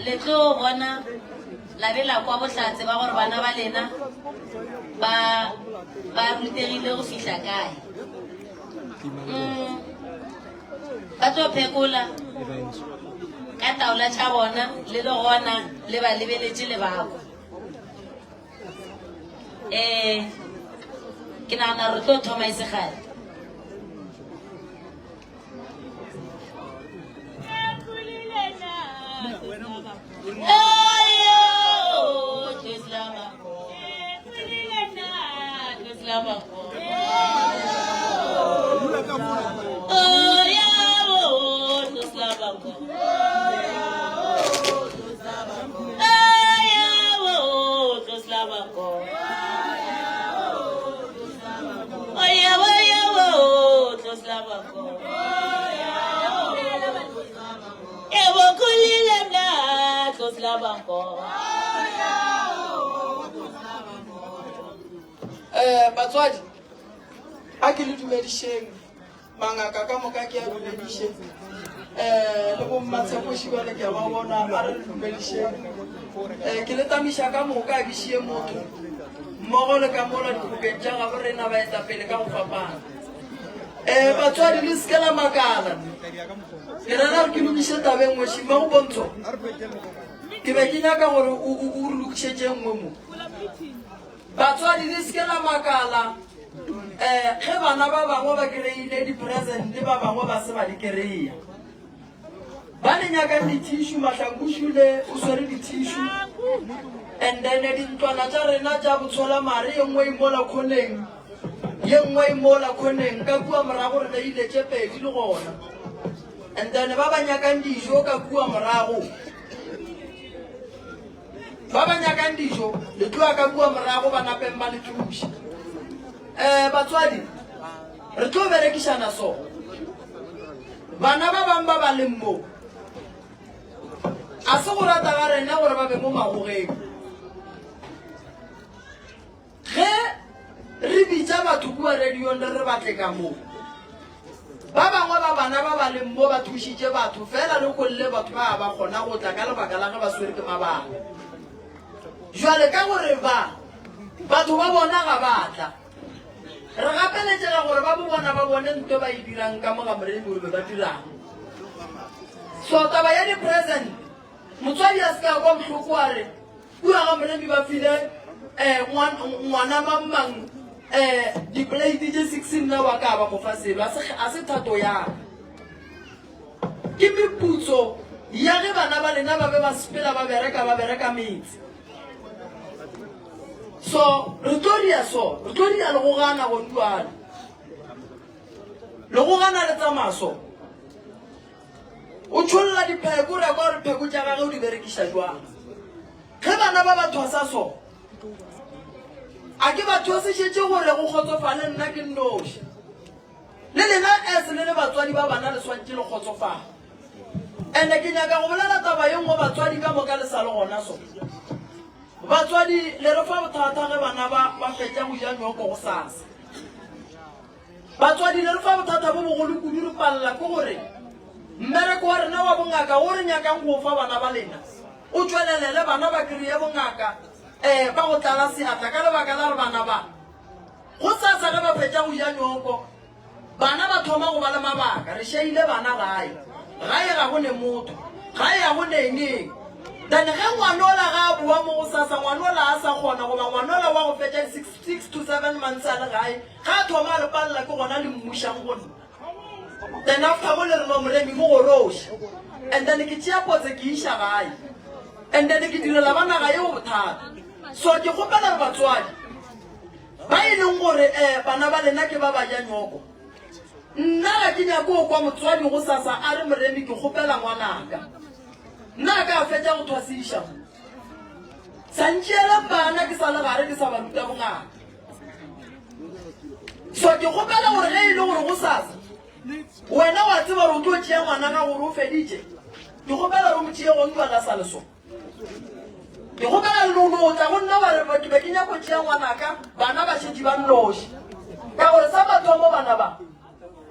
le tlo bona la bela kwa bohlatse ba gore bana ba lena ba rutegile go fihla kae ba tlo phekola ka taola tša bona le le gona le ba lebeletše le bako ke nagana re tlo thoma e segale batswadi a ke le dumedišeng mangaka ka moka ke a dumediše le bo mmatshepoši bale ke a ba bona a re dumedišeng ke le tamiša ka moka a bišie motho mmogo le ka mola dikgopeng tša gabo rena ba eta pele ka go fapana batswadi le seke la makala ke rena gore ke lokiše tabeng ngwešima go bontsho ke be ke nyaka gore o re lokišetše nngwe mo batswadi le seke la makala ge bana ba bangwe ba kry-ile di-presente ba bangwe ba se ba di kry-a ba le nyakang di-tissue mahlankošule o swere di-tissue and then dintlwana tša rena tša botshola mare ye nngwe imola kgoneng ye nngwe imola kgoneng ka kua morago re na ile tše pedi le gona and then ba ba nyakang dijo ka kua morago ba ba nyakang dijo le tloa ka kua morago ba napeng ba le thuša batswadi re tlo berekišana so bana ba bang ba ba leng mo a se go rata ga rena gore ba be mo magogeng ge re bitša batho kua radiong le re batle ka moo ba bangwe ba bana ba ba leng mo ba thušitše batho fela le kolle batho ba ba kgona go tla ka lebaka la ge ba swere ke mabaka jwale ka gore batho ba bona ga batla re gapeletšega gore ba bo bona ba bone nto ba e dirang ka moga moremi gore be ba dirang so taba ya di-present motswadi a se ka kwa mohloko a re kua ga moremi ba file ngwana mammang di-plate tše 16 na wa ka ba mofa selo a se thato yang ke meputso ya ge bana ba lena ba be ba sepela ba bereka metsi so re tlo dia le go gana go ntuana le go gana le tsamaso o tšholola dipheko re kwa re pheko tša gage o di berekiša jwang ge bana ba batho sa so a ke batho se šetše gore go kgotsofale nna ke nnoši le lena as le batswadi ba bana le swantše le kgotsofala and ke nyaka go bolela taba ye nngwe batswadi ka moka le sa le gona so batswadi le re fa bothata ge bana ba fetša go ja nyoko go sasa batswadi le re fa bothata bo bogolo kudu re palela ke gore mmereko wa rena wa bongaka o re nyakang go fa bana ba lena o tswelelele bana ba kry-e bongaka ba go tlala seatla ka lebaka la re bana ba go sasa ge ba fetša go ja nyoko bana ba thoma go ba le mabaka re šeile bana gae ga go ne motho gae ya go nengeng then ge ngwanola ga a boa mo go sasa ngwanola a sa kgona goba ngwanola wa go fetša 6 to 7 months a le gae ga a thoma a le palela ke gona le mmušang gona then after go le re no moremi mo go roša and then ke tšea potse ke iša gae and then ke direla bana gae go bothata so ke kgopela re batswadi ba e leng gore bana ba lena ke ba ba ja nyoko nna ga ke nyako go kwa motswadi go sasa a re moremi ke kgopela ngwanaka nna ka a fetša go thwasiša sa ntšeele bana ke sa le gare ke sa ba ruta bongaka so ke kgopela gore ge e le gore go sasa wena wa tseba gore o tlo tšea ngwana ga gore o feditše ke kgopela re mo tšee go ntwana sa leso ke kgopela leno o tla go nna bare ke be ke nyako tšea ngwanaka bana ba šetše ba nnoši ka gore sa batho mo bana ba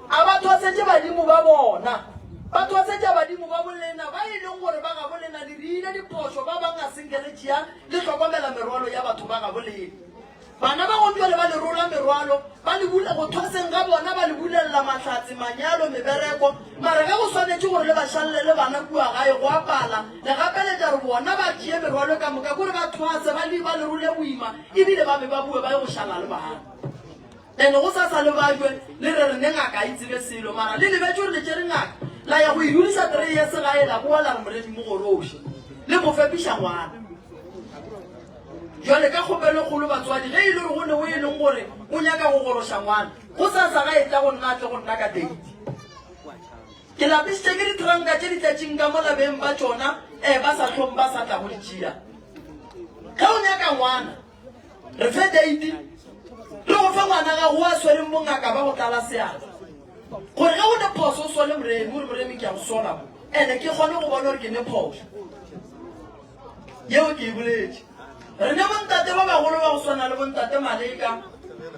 a ba thwasetše badimo ba bona ba thwasetša badimo ba bolena ba e leng gore ba ga bolena di rile dirile diphoso ba bang a senkele tšea le tlhokomela merwalo ya batho ba gaboleng bana ba gompieno ba le rola merwalo ba le bula go thwaseng ga bona ba le bulelela mahlatse manyalo mebereko mare ge go swanetse gore le bašalele le bana kua gae go apala le gapeletša re bona ba tšee merwalo ka moka kore ba thwase ba le role boima ebile ba be ba bue ba ye go šala le bana ande go sa sa le bajwe le re ne ngaka a itsebe selo mara le lebetse gore le tšere ngaka la ya go e dulisa 3 years gae la boa la re moredi mo goroše le mo fepiša ngwana jwale ka kgopelo kgolo batswadi ge e le gore go ne o e leng gore o nyaka go goroša ngwana go sa sa ga e tla go nna tle go nna ka date ke lapisitše ke ditranka tše di tlatšeng ka mo labeng ba tšona ba sa tlhong ba sa tla go di tšea ge o nyaka ngwana re fe date le go fa ngwana ga go a swereng bongaka ba go tlala seatla gore ge o ne phoso o sole moremi gore moremi ke a go sola ande ke kgone go bona gore ke ne phoso yeo ke e boletše re ne bontate ba bagolo ba go swana le bontate Maleka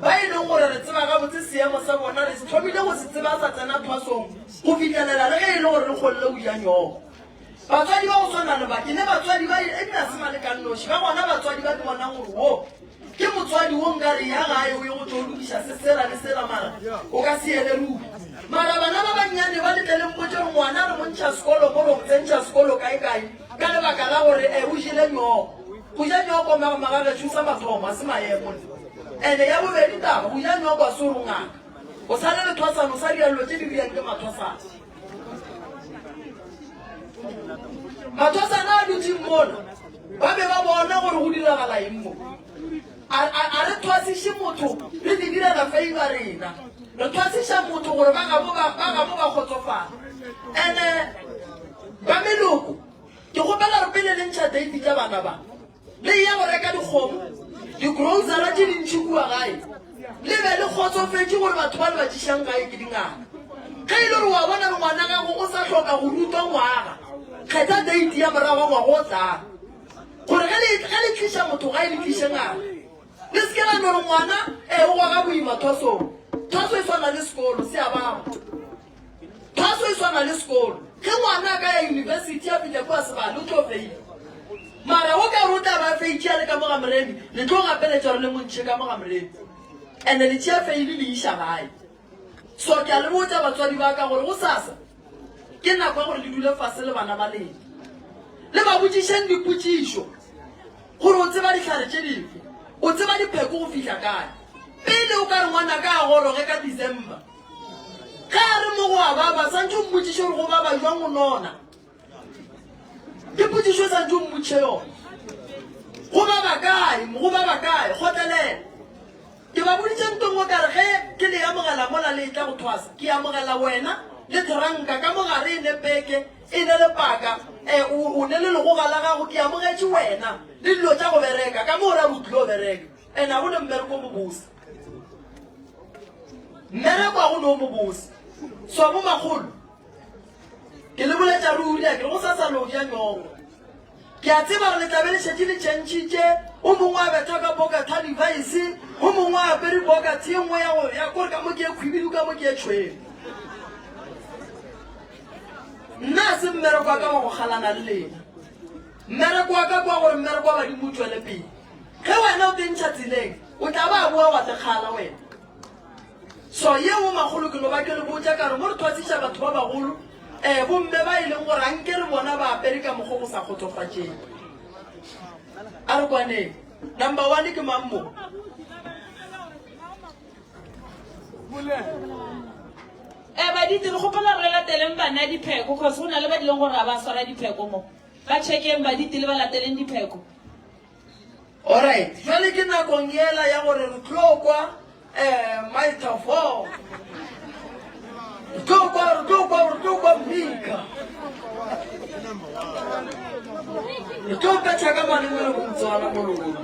ba e leng gore re tseba ga botse seemo sa bona re se thomile go se tseba sa tsena thwasong go fitlhelela le ge e le gore re kgolle o ja nyogo batswadi ba go swana le bake ne batswadi ba ebile a se Maleka nnoši ba gona batswadi ba di bonang gore wo ke motswadi wo nkare ya gae o ye go tlo lokiša se sela le sela mara o ka se ele rubi mara bana ba bannyane ba letlele mpotse gore ngwana re montšha sekolo gore go tsentšha sekolo kae-kae ka lebaka la gore o jile nyogo go ja nyogo magage thusa mathomo a se maemo ande ya bobedi taba go ja nyogo a se o rongaka o sa le lethwasano sa dialelo tse di riang ke mathwasana mathwasana a dutseng mona ba be ba bona gore go diragala eng mo a re thwasiše motho re di direla feiba rena re thwasiša motho gore ba gamo ba kgotsofala ande ba meloko ke gopela re pele le ntšha date tša bana ba le ya go reka dikgomo digrosara tše dintšhi kua gae le be le kgotsofetse gore batho ba le ba tšišang gae ke dingaka ge e le gore wa bona re ngwana gago o sa tlhoka go rutwa ngwaga kgetha date ya morago ngwago o tlang gore ge le tliša motho gae le tliše ngaka le seke la nore ngwana o gwaga boima thwasong thwaso e swana le sekolo se a baba thwaso e swana le sekolo ge ngwana ka ya university a fitlha kua sebale o tlo feile mara o ka ruta ba feitšea le ka moga moremi le tlo gapeletša gore le montšhe ka moga moremi ande le tšea feile le iša gae so ke a le botša batswadi ba ka gore go sasa ke nako ya gore le dule fase le bana ba lena le ba botšišeng dipotšišo gore o tseba ditlhare tše dife o tseba dipheko go fitlha kae pele o ka re ngwana ka a goroge ka December ka re mo go a baba santse o mmotšiše gore go baba jwang o nona dipotšišo santse o mmotše yone go baba kae kgotlelela ke ba boditše ntongo kare ge ke le amogela mola le tla go thwasa ke amogela wena le tranka ka mogare e ne peke e ne le paka o ne le legoga la gago ke amogetše wena le dilo tša go bereka ka mo ra botlile o bereka ande a go ne mmereko mobose mmereko a go ne o mobose swa mo magolo ke le boletša ruria ke le go sa sa loja nyogo ke a tseba gore le tlabe le šetse le tšhentšhitše o mongwe a betha ka bokatha device o mongwe a apere bokathe e nngwe ya kore ka mo ke e khwibidu ka mo ke e tšhweng nna a se mmereko wa ka wa go galana le lena mmereko wa ka kwa gore mmereko wa badimo o tswele pele ge wena o tentšha tseleng o tla ba boa wa tekgala wena so yeo magolo ke no ba ke le botša kare mo re thwasiša batho ba bagolo bomme ba e leng gore anke re bona ba apere ka mokgwa go sa kgotsofatšeng a re kwaneng number 1 ke mammo baditi re gopola re lateleng bana dipheko cause go na le ba dileng gore ga ba swara dipheko mo ba checkeng baditi le ba lateleng dipheko alright jwale ke nakong ela ya gore re tlo kwa maitafo re tlo kwa mmika re tlo petšha ka malengwele go motswana molong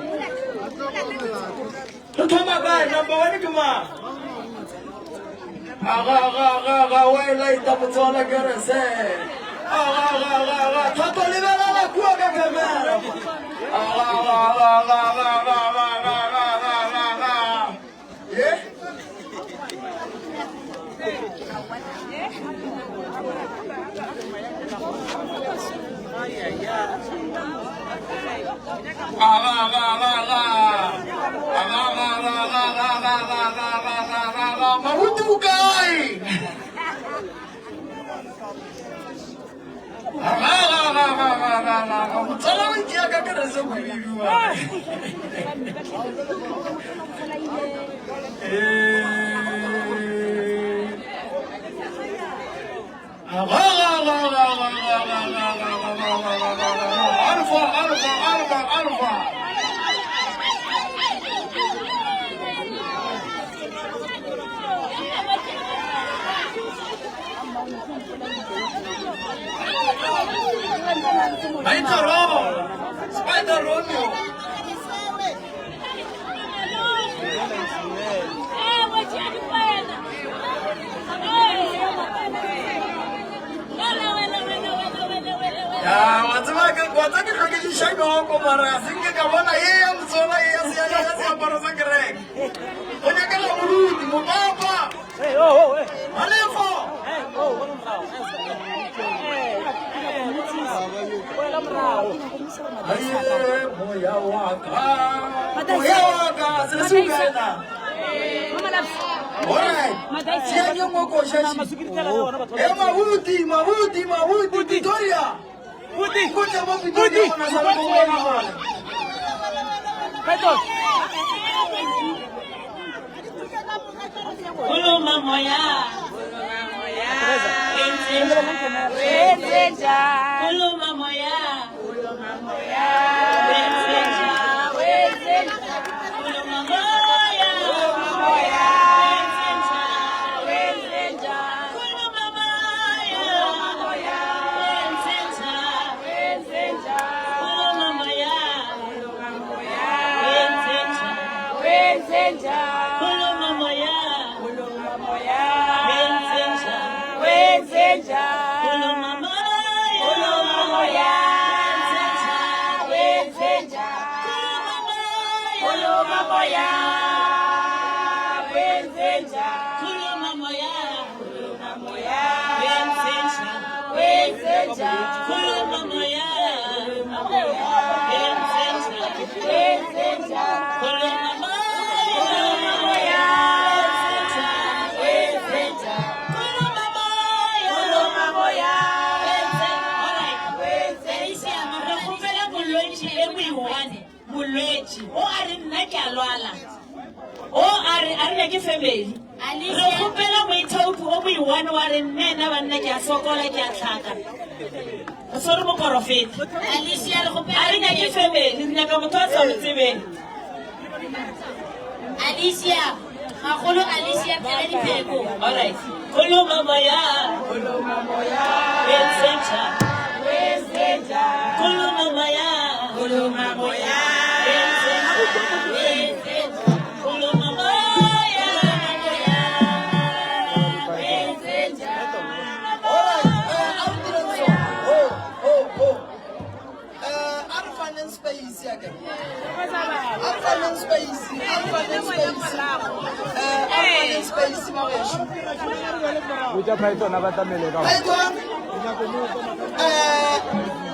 re thoma kae number 1 ke mang aga wela ita motswana kerese aga thato lebelela kua ka kamera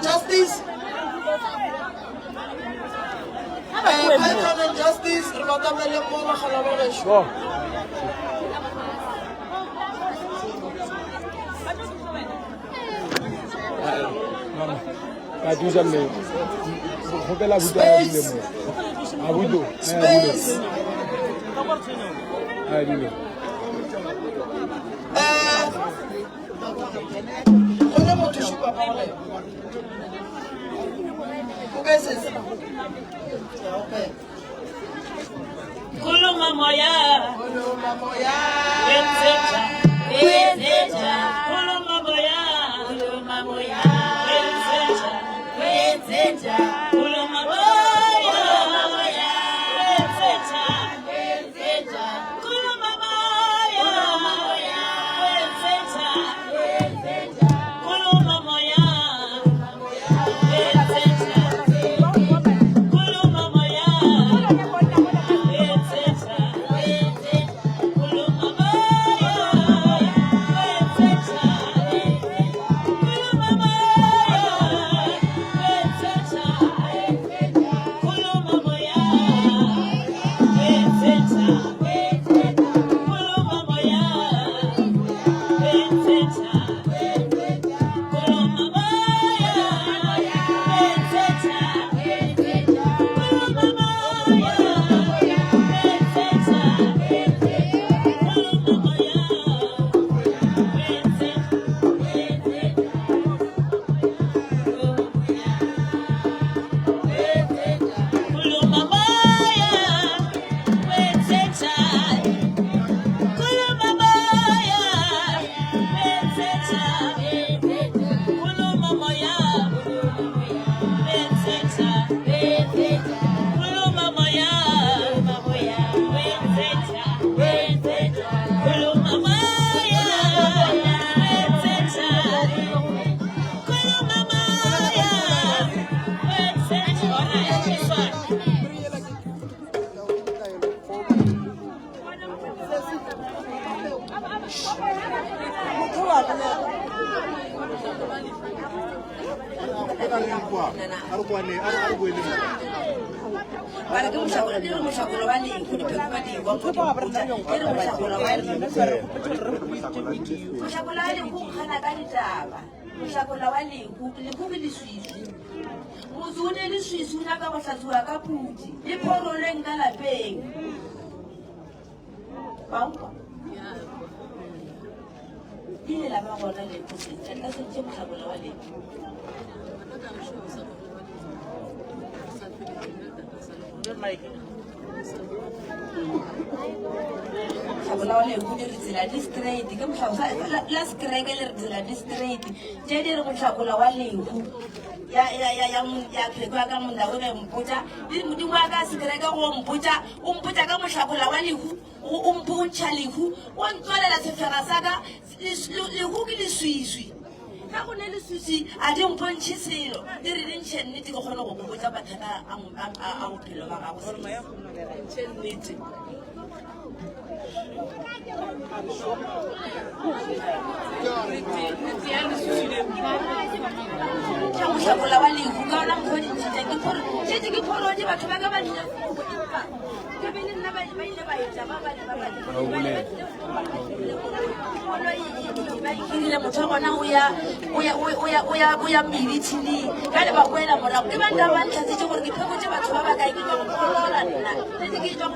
Justice. Justice. Ile la magona le kusi, tata se tshemu tlhabola wa le. Tlhabola wa le go di tsela di straight, ke motlhabola la skrege le tsela di straight. Je di re go tlhabola wa le go. Ya phekwa ka munda o re mpotsa, di wa ka skrege go mpotsa, o mpotsa ka motlhabola wa le go. O mpontsha lehu o ntlolela sefera sa ka lehu ke leswiswi ka go ne leswiswi a di mpontšhe selo di re dintšhe nnete ke kgone go botsa mathata a bophelo ba gago ntšhe nnete ka mohlakola wa lehu ka ona mokgwa dintšhete ke phorodi batho ba ka ba nna motho wa gona o ya medicine ka le ba boela morago ke banka ba ntlhatsetse gore ke phekotse batho ba ba kae ke tswa gokgorola nna ntse ke tswa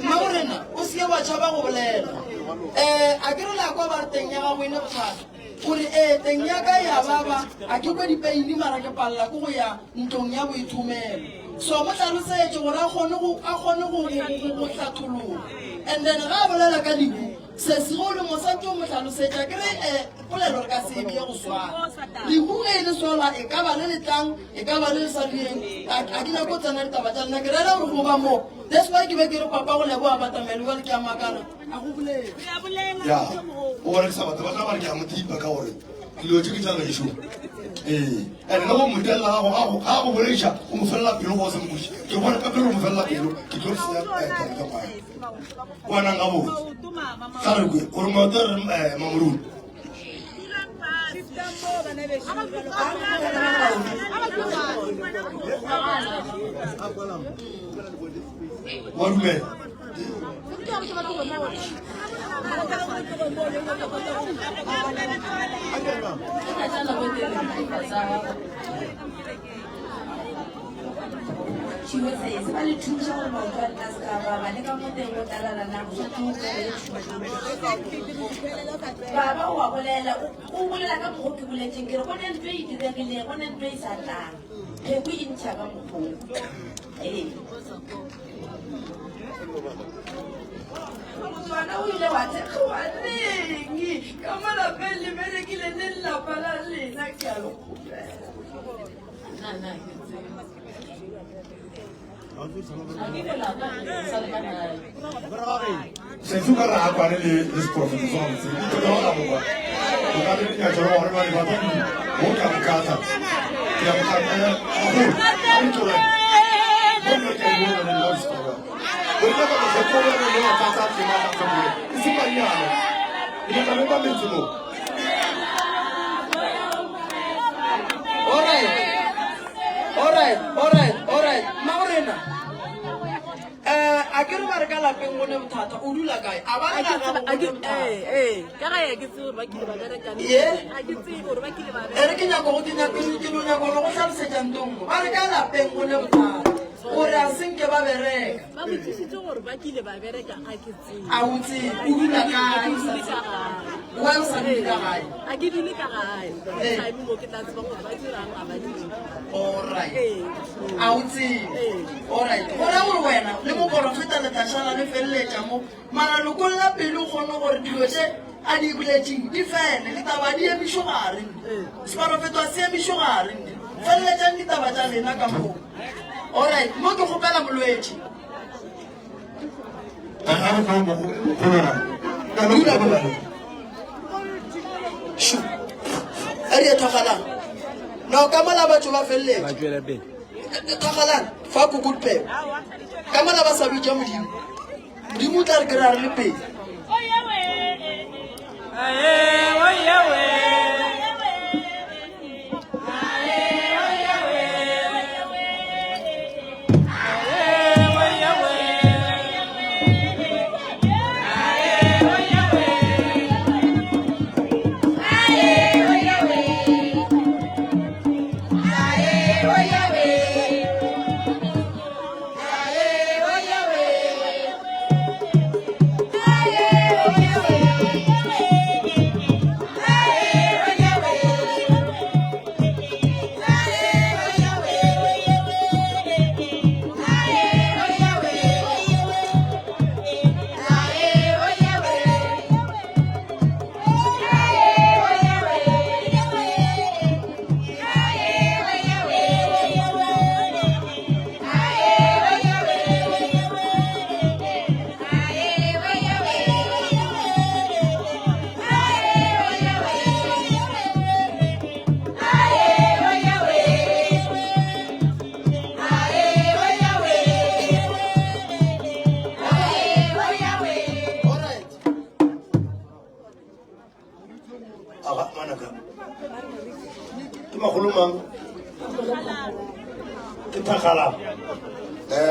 Maurena, o se wa tshaba go bolela. A ke re la kwa ba teng ya ga go ine bothata. Gore teng ya ka ya baba a ke kwa dipeini mara ke palla go ya ntlong ya boithomelo. So mo tlalosetse gore a kgone go hlatholola. And then ga bolela ka dibu se segolo mo sa tlo mo tlalosetsa ke re polelo ka se be go swana. Dibu le sola e ka ba le letlang e ka ba le sa dieng a dina go tsana le taba tsa nna ke rela go ba mo. That's why ke be ke re papa go leboa batamelo ba ke amakana a go bulela ya o re sa batho ba ka ba ke a motipa ka gore dilo tse ke tsa le sho ene no mo motella ga go boleša o mo fella pelo go se mmuši ke bona ka pelo mo fella pelo ke tlo se ka ba bona nga bo sa re go gore mo tore mamuru what me She would say, it's only two shows about what that's Baba. They come with them with Alana. Baba, who will like a book to let you get one and pay to them in their one and pay Satan. Hey, we in Chagamu. Hey. Come on, a belly, very kill and then la palale, like a C'est tout à parler les professeurs. C'est dans la voie. Vous avez dit à Jérôme, on va aller voir mon carte. Il y a un carte. Comme le Cameroun, on est là, c'est pas grave. Vous n'avez pas de problème, on a un carte qui m'a attendu. Ici, pas bien. Il n'est quand même pas maintenant. All right. Maurena. A ke re ba re ka lapeng mo ne bothata o dula kae a ba re ka ga ka ga ya ke tsebo ba kile ba bereka a ke tsebo ba kile ba bereka ke nyako go kenya ke no nyako go tlhalosetsa ntong ba re ka lapeng mo ne bothata gore a senke ba bereka ba mo tsisitse gore ba kile ba bereka a ke tsebo a utse o dula kae wa o sa dula kae a ke dile ka gae ga mo ke tla tseba gore ba dirang a ba dile all right a utse all right gore o wena le mo profeta le tashala le felletša mo mara lo kolla pele o kgone gore dilo tše a di buletseng di fele le taba di emišo gare seprofeta se emišo gare felletšang ditaba tša lena ka moo all right mo ke kgopela molwetši a di ethwagalang nao ka mola batho ba felletše thagalang fa kokotpeo ka mola ba sa bitša modimo modimo o tla re kry-a re le pedi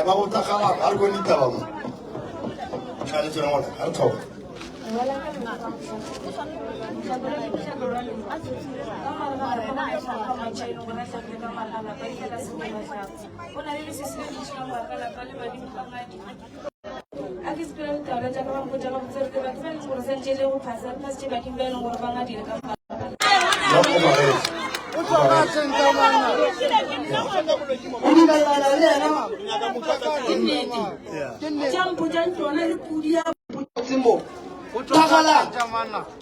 ba go tagala ga re go ditaba mo tshwane tsena ngwana ga re thoba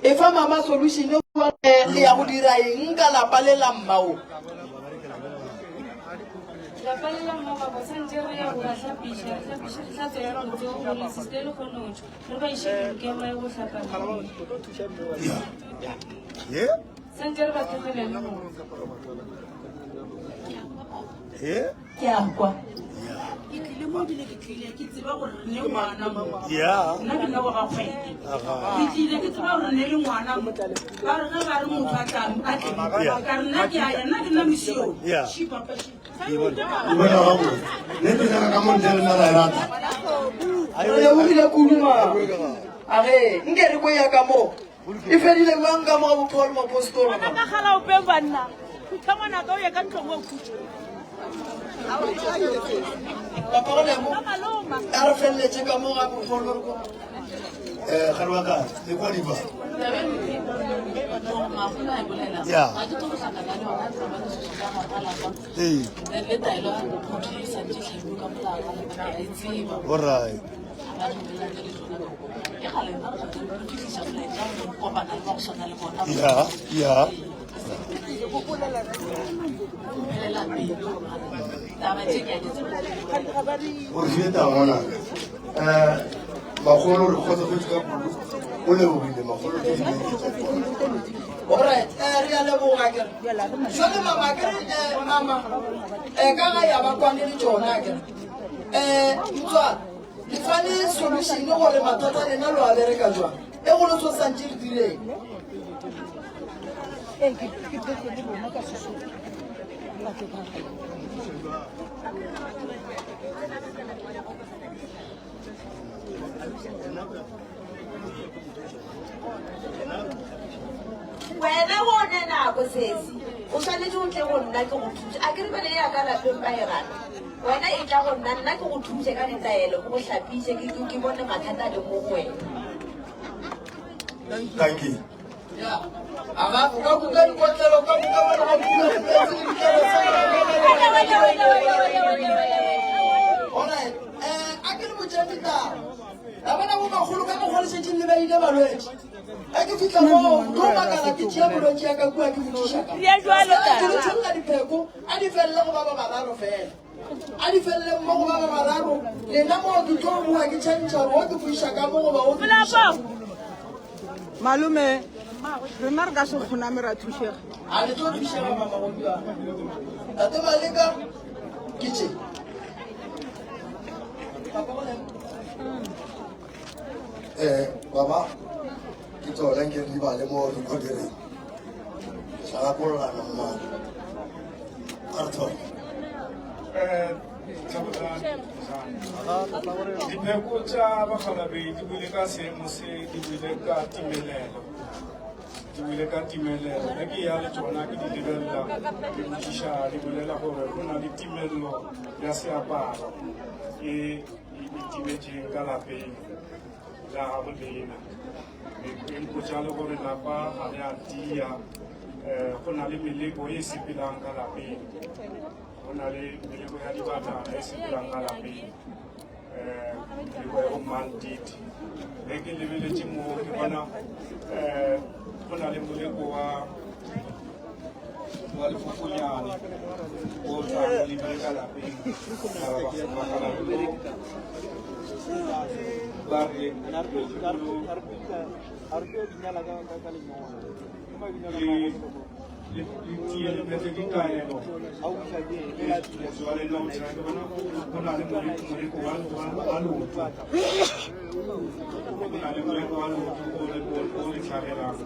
e fa mama solution le ya go dira eng ka lapa le la mmao nkere ko ya ka mo e fedile bang ka mo Paul Mapostolo a re felletše ka mo ga bogoloroko garwaka le kwa diba alright gore se tangwana magolo re kgotsofetse ka polo o lebogile magolo ke Alright, re a leboga kere. Jwale mama kere mama ka ga ya ba kwane le tsona kere. Mtswa le fane solution gore mathata lena lo a bereka jwang. E go lo tsosantse le direng. wena wone nako sesi o tshwanetse o tle go nna ke go thuse a kere bele ya ka lapeng ba e rata wena e tla go nna nna ke go thuse ka ditaelo ke go tlhapiše ke bone mathata le mo go wena thank you Ya. Aga o ka buka dikotlelo ka buka bona ga buka dikotlelo sa. Alright, a ke le motšhatita. La bona go magolo ka mogolo setseng le ba ile balwetse. A ke fitla mo go makala ke tšea bolwetse ya ka kua ke botiša ka. Ke le tshwalla dipheko a di felle go ba ba bararo fela. A di felle mo go ba ba bararo lena mo ke tlo bua ke tšhantšha go ke buiša ka mo go ba o. Malume, rena re ka se kgoname ra thušega. A le tlo thušega mama go bua. Tate Maleka ke tše. baba ke tsona nke di ba le mo recording sa ga kolola na mma arthur dipheko tša bakgalabedi di buile ka seemo se di buile ka timelelo ge ke ya le tsona ke di lebelela ke botšiša di bolela gore go na le timelelo ya seaparo e timetseng ka lapeng la gago lena e mpotša le gore lapa ga le a tia go na le meleko e sepelang ka lapeng go na le meleko ya dibatana e sepelang ka lapeng meleko ya go mantiti ge ke lebeletše mo ke bona go na le moleko wa lefofonyane o tlang lebile ka lapeng ba re le tie le metse ditaelo jwale nna o tsena ke bona go na le moleko wa loto go na le moleko wa loto o le tlhagelang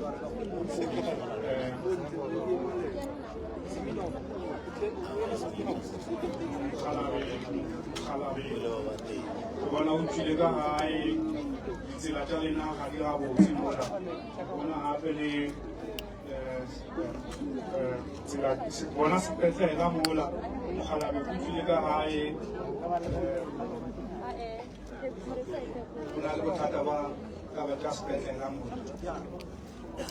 go bona o tswile ka gae ditsela tša lena ga di gabotse mola bona gape le bona sepetlela mola mogalabe o tswile ka gae go na le bothata ba taba tša sepetlela mola ke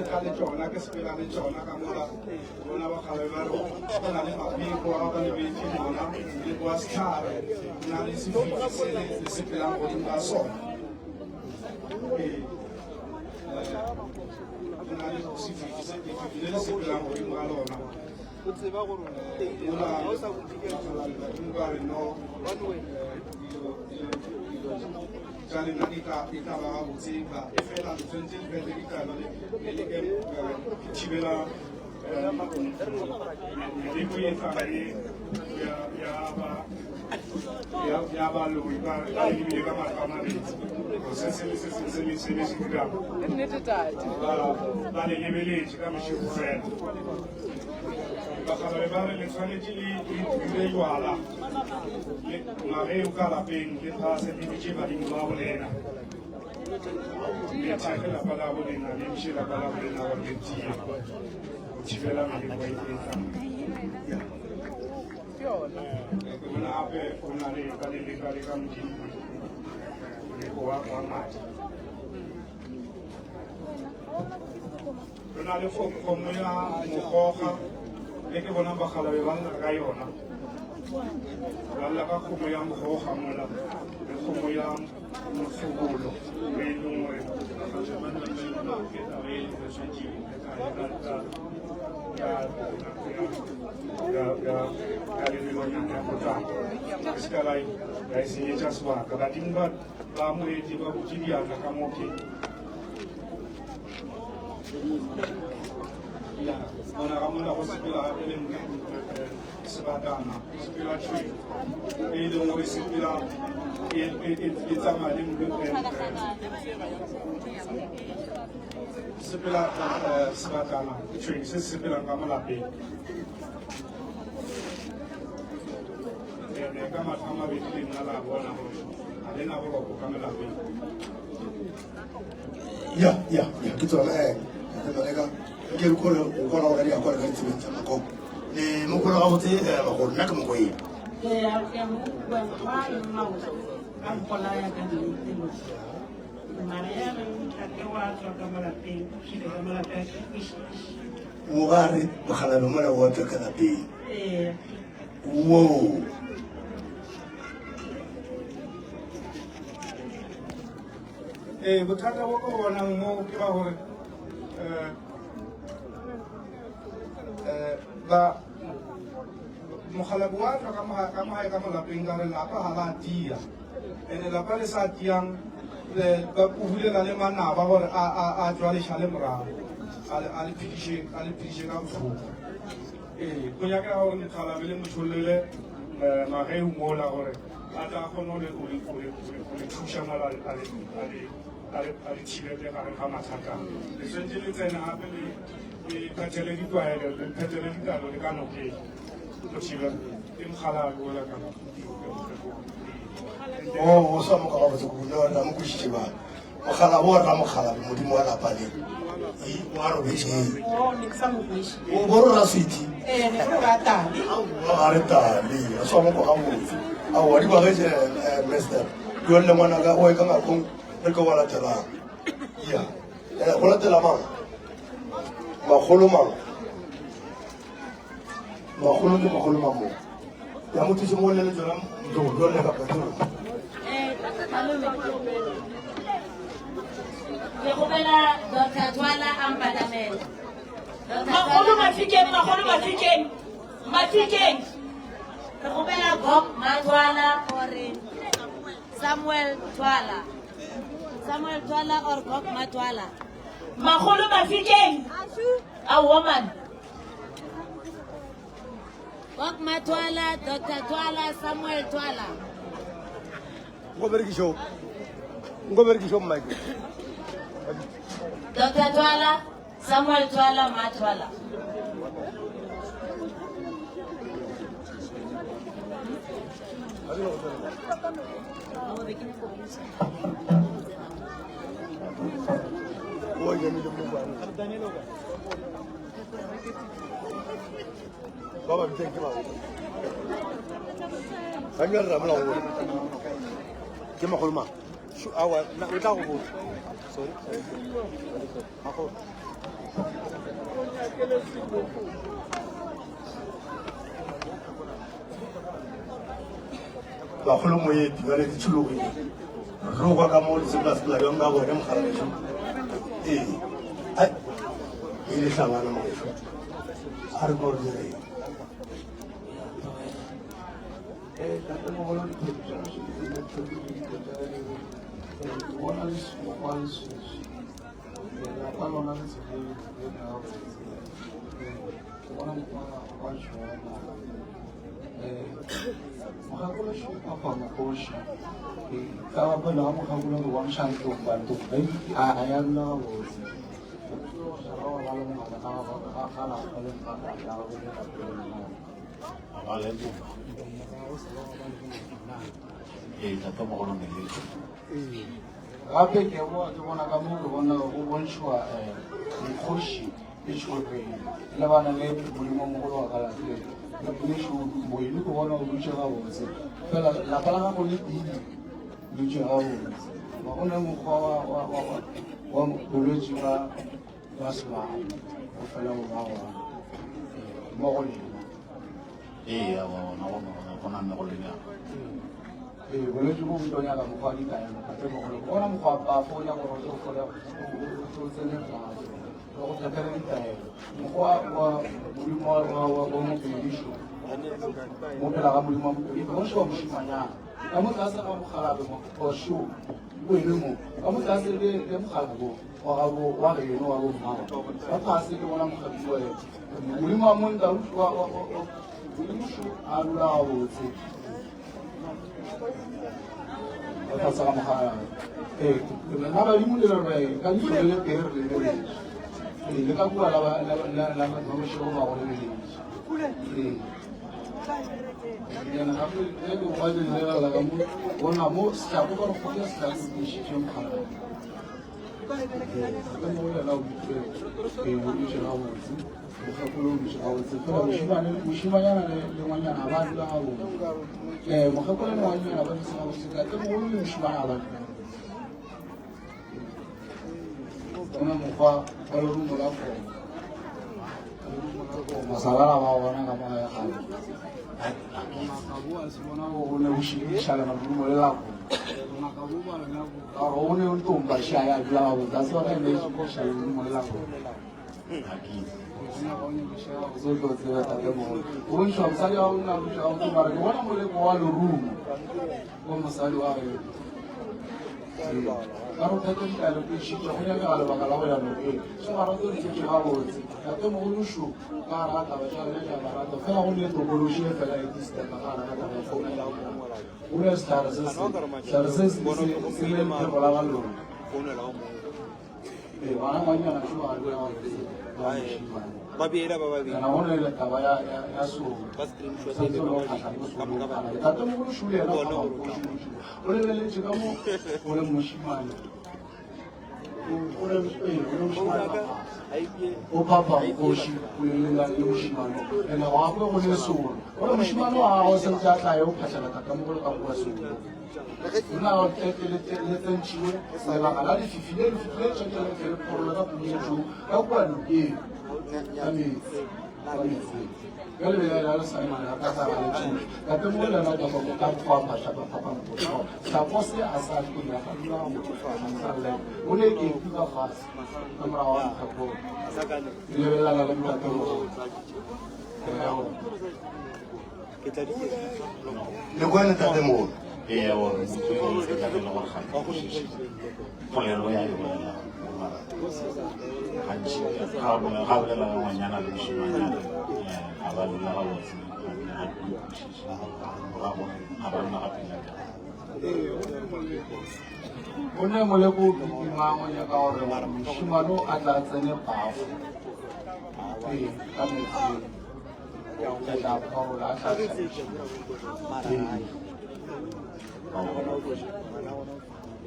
tla le tsona ke sepela le tsona ka mola bona bakgalabe ba re go na le mabiko a ba lebetse bona le kwa setlhare go na le sefifi se le sepelang godimo ka sona go na le sefifi le le sepelang godimo ka lona ba re no tša lena di tla ba gabotse ba e fela le tshwanetse le fete dikalo le leke thibela meleko e tlae ya baloi ba lebile ka matlho a mabedi se se dirang ba le lebeletse ka mošego fela bakgalabe ba re le tshwanetse le dire jwala mageo ka lapeng le phase le bitše badimo ba bolena le thake lapa la bolena le biše lapa la bolena gore le tie go thibela meleko e tlang ke bona gape go na le ka lelekale ka modimo moleko wa madi go na le kgomo ya mogoga le ke bonang bakgalabe ba lla ka yona ba lla ka kgomo ya mogoga mola le kgomo ya mofokolo e leng gore sepela sebatana tšhweng se sepelang ka malapeng ka matlha a mabedi le nna la bona gore ga le na boroko ka malapeng ya ke tsona maleka ke re kore o bona gore di a kore ka ditsebeng tsa mako le mokgolo ga botse bagolo nna ke mokoeng o gare mogalabe mola wa tswa ka lapeng wo bothata bo ko bonang mo ke ba gore mogalabe wa tswa ka magae ka molapeng ka re lapa ga la tia and-e lapa le sa tiang ba puhulela le manaba gore a tswa lešhale morago a le phediše ka botlhoko go nyakega gore mokgalabe le motsholele magaeng mola gore a tla kgone go le thuša mola a le thibele gare ga mathata le swentse le tsene gape le phethele ditlwaelo le phethele ditalo le ka nokeng go thibela ke mogalabe ola ka o sa mo ka ba botse go nna mo kushitse ba mogala bo ra mogala modimo wa lapa le wa ro bese o bo ra sweetie ne go ba tali a re tali so mo go ga botse a wa di ba ge master yo le ngwana ka o e ka ngakong le ka wala tela ya go la tela mang magolo ke magolo mo ya mo tse mo le le tsona do le ka patolo ke gopela Dr. Twala a mpatamela Magolo Mafikeng. ke gopela Gok Matwala gore Samuel Twala or Gok Matwala Magolo Mafikeng. A woman. Gok Matwala, Dr. Twala, Samuel Twala. Ngo berikisho Mike. Dr. Twala, Samuel Twala, Matwala. Baba thank you. Hanya ramla wo. Ke magolo ma. Shu awa na o tla go botsa. Sorry. Mako. Bagolo mo yeti ba le dithulo go. Ro kwa ka mo se plus la yo nga go re mogala le sho. Ai. Ile hlabana mo sho. A re go re. gape ke bona ka mo ke bona o bontshiwa dikgoši le tšhopeng le bana le modimo mogolo wa kalafeng le boele ke bona o dutse ga botse fela lapa la gago le didi dutse ga botse ba go ne mokgwa wa bolwetse ba semao o fela go ba gona mo go lena wa bona go na mme go lena bolwetse bo bo tonya ka mokgwa di ka yana ka tsebogolo bona mokgwa ba fonya gore o fole o tsene fatshe go thekela ditaelo mokgwa wa modimo wa bomopedišo mo phela ga modimo wa mopedi go šwa mošimanyana ka mo tlase ga mogalabe osho boele mo ka mo tlase le mogabo wa gabo wa geno wa bommago ba phase ke bona mogabi wena modimo wa monta modimošo a dula ga botse ba phasa ga mogalabe nna badimo le lore ka ditlole le pere le ka bua la mošego ba go lebeletse yana gape le ke go lelela ka mo bona mo setlago ka re go ya setlago se išitše mogala ka mo lela o bitse o bitse ga botse o gakolo o bitse ga botse fela mošimanyana le ngwanyana ba dula ga botse mogakolo le ngwanyana ba disa ga botse ka ke mogolo le mošimanyana ba dula ona mokgwa wa lerumo la kgona masalala ba bona ka moga ya gale a se bona o ne o šišala madumo le lako ore o ne o ntomba šaya dula ga botse a se bona ene šišala ledumo le lako bonšwa mosadi wa bona mare ke bona moleko wa lerumo wa mosadi wa ge ka go theta ditaelo ke šitša go nyakega lebaka la go ya nokeng se marato ditšetše ga botse gape mogološo ka gare ga taba tšaele ja marato fela go ne tokološi e fela e distepa ka gare ga taba founela o ne setlhare se se le mphego la galona bana ngwanyana šo ba gae ga botse kana go ne le taba ya soo tate mogološo le ena o lebeletše ka mo o le mošimane o papa nkoši o lelela le mošimane ene go gape go le solo gore mošimane wa gago sentse a tlae o phatlhela tata mogolo ka bua solo ona le tsentšhiwe lebaka la lefifi le tšentše lefele phorolo ka puletšong ka kua nokeng ka metsi ka lebelela le saemane ka tsara le tšhoši gape mo lena kapa mo ka kgoa phatlha ba phapangotho tlhapo se a sa tloya ga dula ga mothosalle o ne ke ekuka fase ka morago wa mokgapong e lebelelana le motatelo le kwene tatemolo e gore motho se ka le go ga polelo ya yona gantši ga bolela ga ngwanyana le mošimanyana ga ba dula ga botse ga ba nna gapela o ne moleko o tukimangwe ka gore mošimane a tla tsene pafo ka metseng ke tla phaola a tlatlaiša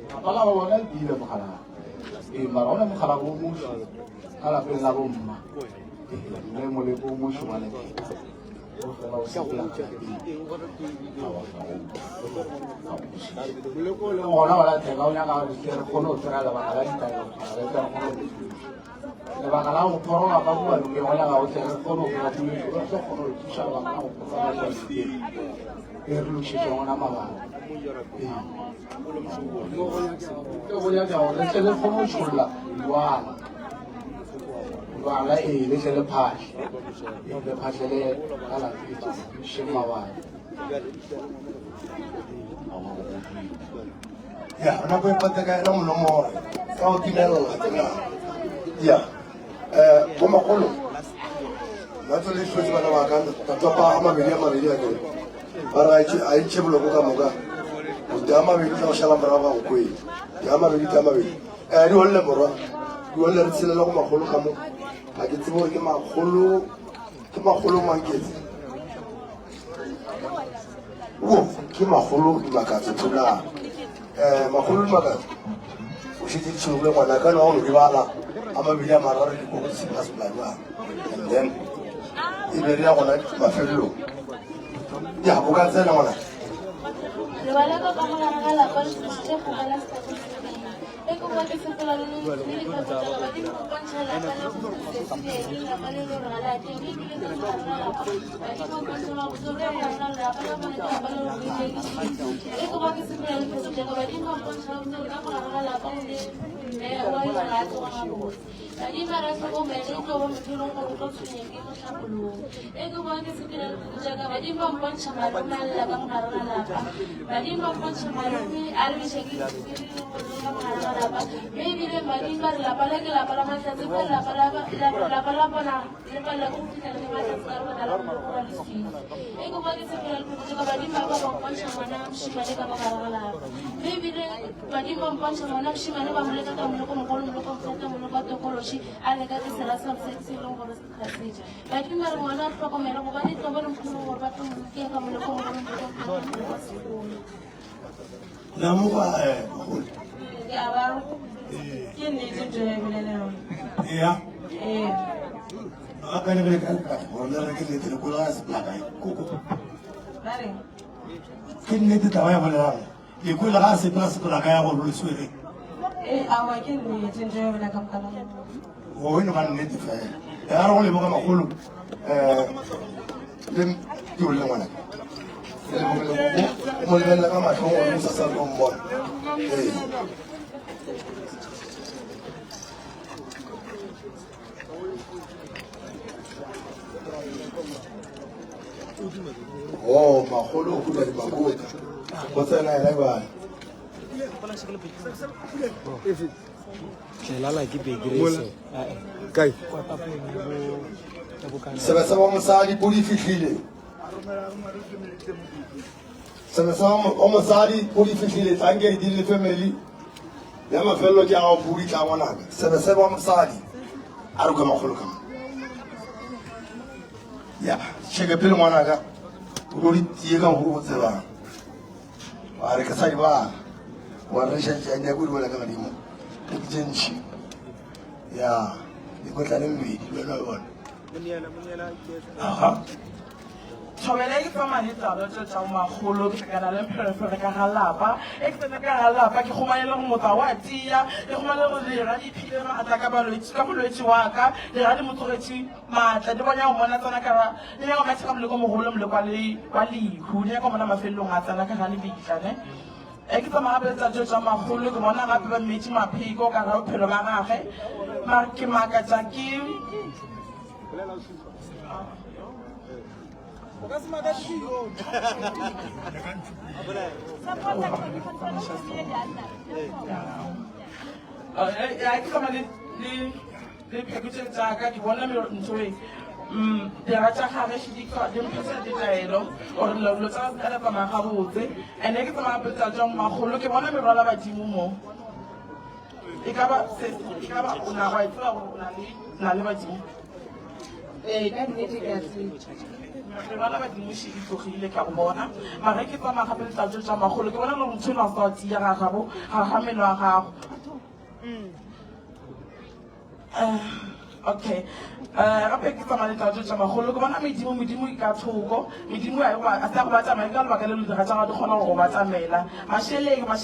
gapala ba bona dile mogala mara ona mogala bo mošo ka lapeng la bomma le moleko o mošimane gona o latheka o nyaka ke re kgone go tsena lebaka la ditaelo lebaka la go phoroga ka bua nokeng go nyaka go tle re kgone go kgona puletso re tlo kgone go thuša lebaka la go phoroga e re lokišetše gona mabaka go nyaka gore le tle le kgone go tšholola lwala le tle le phatlhe le phatlhele ka lapetše šeng mabane ya nako e pateka ena monomore ka go timelela ya bomakgolo batho le tlhotse bana ba ka tatopa a mabedi a kere ba re a itšhe boloko ka moka ote a mabedi tla go šala morago ga go kwele di a mabedi di golle morwa di golle re tshelela go magolo ka mo ga ke tsebe gore ke magolo manketse ke magolo dimakatse tholang magolo dimakatse o šetse ditšhobole ngwana ka no go lebala a mabedi a mararo dikoko sepaseplanang and then e be re ya gona mafelelong ya bo ka tsena ngwana Lebala ka mogala ga lapa le tshositse go bala setako se e go Oh, maholo kuda di makuta. Botsa na ela ba. Lala ke begreso. Kai. Sebesa wa mosadi podi fihlile. Sebesa wa mosadi podi fihlile tsange di le family. Ya mafello ke a go podi tla ngwana. Sebesa wa mosadi a re go magolo ka. Ya, cheke pele ngwana ka. O di tie ka go botsela. Wa re ka sa di ba. Wa re shetse nya go di bona ka dimo. Jenchi. Ya, di go tla le mmedi le la bona. Aha. Tšhobele ke fa manetsalo tse tša magolo ke tekana le mpherefere ka ga lapa e ke tsena ka ga lapa ke kgomanele go motsa wa tia ke kgomanele go dira di phile maatla ka bolwetse wa ka dira di motsogetse maatla di bonya go bona tsena ka di nyaka matšhe ka moleko mogolo moleko wa lehu di nyaka go bona mafelelong a tsena ka ga lebitlane e ke tsamaya gape letsa tšeo tša magolo ke bona gape ba mmetše mapheko ka ga bophelo ba gage mare ke makatša ke ke kama le phekotse tsa ka ke bona nthoe dira tša gage di mphesa ditaelo ore lo tsa ka la tsamaya gabotse and ke tsamaya gape tsa tšang magolo ke bona merwala badimo mo e ka ba o na wa itseba gore o na le badimo ka nnete ke a tseba merwala badimo še di tlogile ka go bona mare ke tsamaya gape letlatso tša magolo ke bona le motho eno a sa tia ga gago ga ga meno wa gago okay gape ke tsamaya letlatso tša magolo ke bona medimo e ka thoko medimo a sa go ba tsamaya ka lebaka le lo dira tša ga di kgona go ba tsamela mašheleng a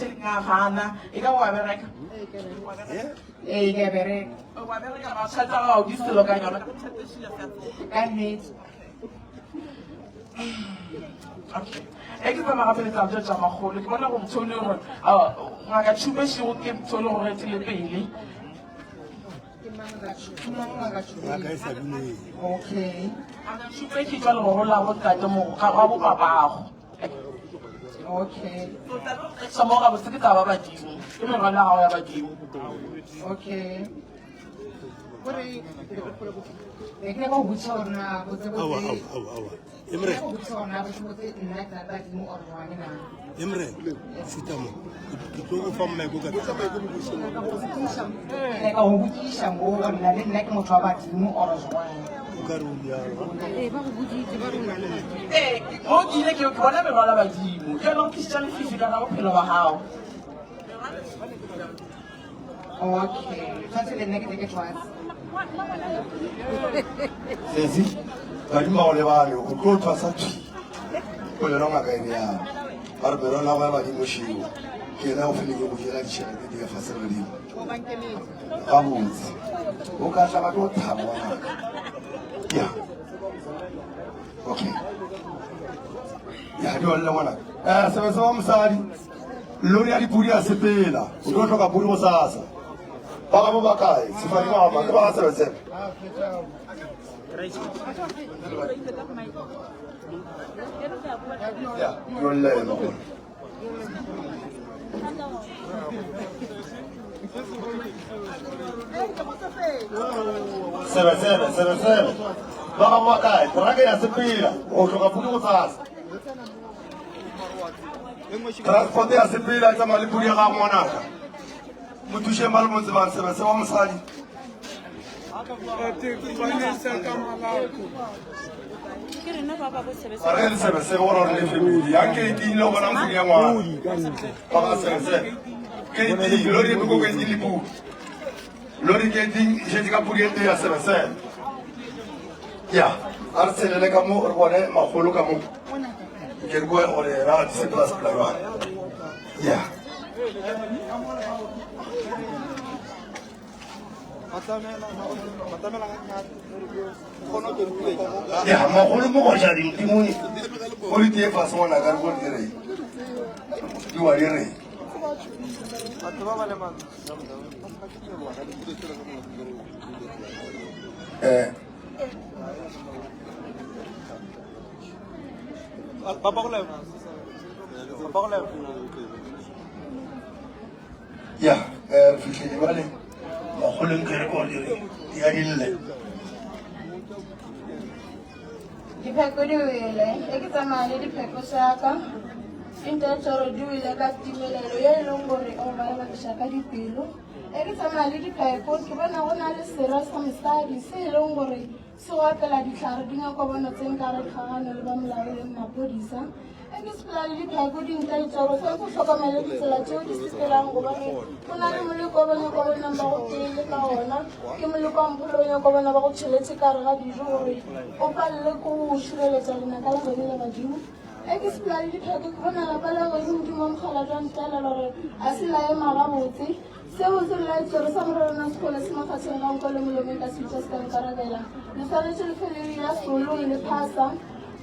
gana e ka wa bereka ee ke a bereka wa bereka matšhatša gago di selo ka yona ka nnete okay e ke tsamaya gape letlatso tša magolo ke bona go motho le gore ngaka tšhupešego ke motho le gore etile pele okay tšhupeše jwa legoro la botate ga bo papago okay sa mo gabotse ke taba badimo ke merwalo ya gago ya badimo okay gore e ke go botsa gore na botsebotse Emre, Emre, sitamo. Ito fa me go ka. E ka go botsa mo gore na le nna ke motho wa badimo o re jwang. Ka ru ya. Ba go botsa ba rona. Mo ke ile ke bona merwalo ya badimo ke no ke tšane fifi ka ga bophelo ba gago okay tshwantse le nna ke teke tshwantse Sesi, badimo ba go lebale o tlo thwasa thwi go lena ngaka ene ya ba re pero la ba badimo šio ke ena go feleng ke go jela ditšhelete di ka fasela badimo gabotse o ka tla batho thabo wa ngaka ya okay ya di olla ngwana sebetsa wa mosadi lori ya dipudi ya sepela o tlo hloka pudi go sasa ba ga ba kae sefane ba ba ba sebetsa ya yolle no sebetsa ba ga ba kae traka ya sepela o hloka pudi go sasa transport ya sepela tsa mali pudi ga ngwanaka mo thushe mali mo tsebang sebetsa wa mosadi Arre le sebese gore le family ya ke di lo bona mfuni ya ngwana ba ga sebese ke di lo di go ke di lipu lo di ke di je di ka pudi ya sebese ya arsele le ka mo re bone magolo ka mo ke go ore ra se plus plan ya ya magolo mo go ja di timoni o di te fa sona ka go dire di wa dire ya fitlhele ba le magolong ke re ko dire ya dille dipheko di wele e ke tsamaya le dipheko saka intetsoro di wele ka timelelo ye e leng gore o balabakiša ka dipelo e ke tsamaya le dipheko ke bona go na le sera sa mosadi se e leng gore se go apela ditlhare di nyako bona tseng ka re kgagano le ba molao le mapodisa e ke sepela le dipheko dintle ditsoro se go tlhokomele ditsela tseo di sepelang gobane go na le moleko o bone ko bonang ba go teile ka ona ke moleko wa mpholo o nyako bona ba go tšheletse ka re ga dijo gore o palele ko go šireletša lenaka la bone le badimo e ke sepela le dipheko ke bona lapa la gone modimo mogala jwa ntelela gore a se laema gabotse seo se laetsore sa morerona sekgole se mafatsheng ga nko le molomeng ka setša se ka nkarabela le tshwanetse le feledi ya solong le phasa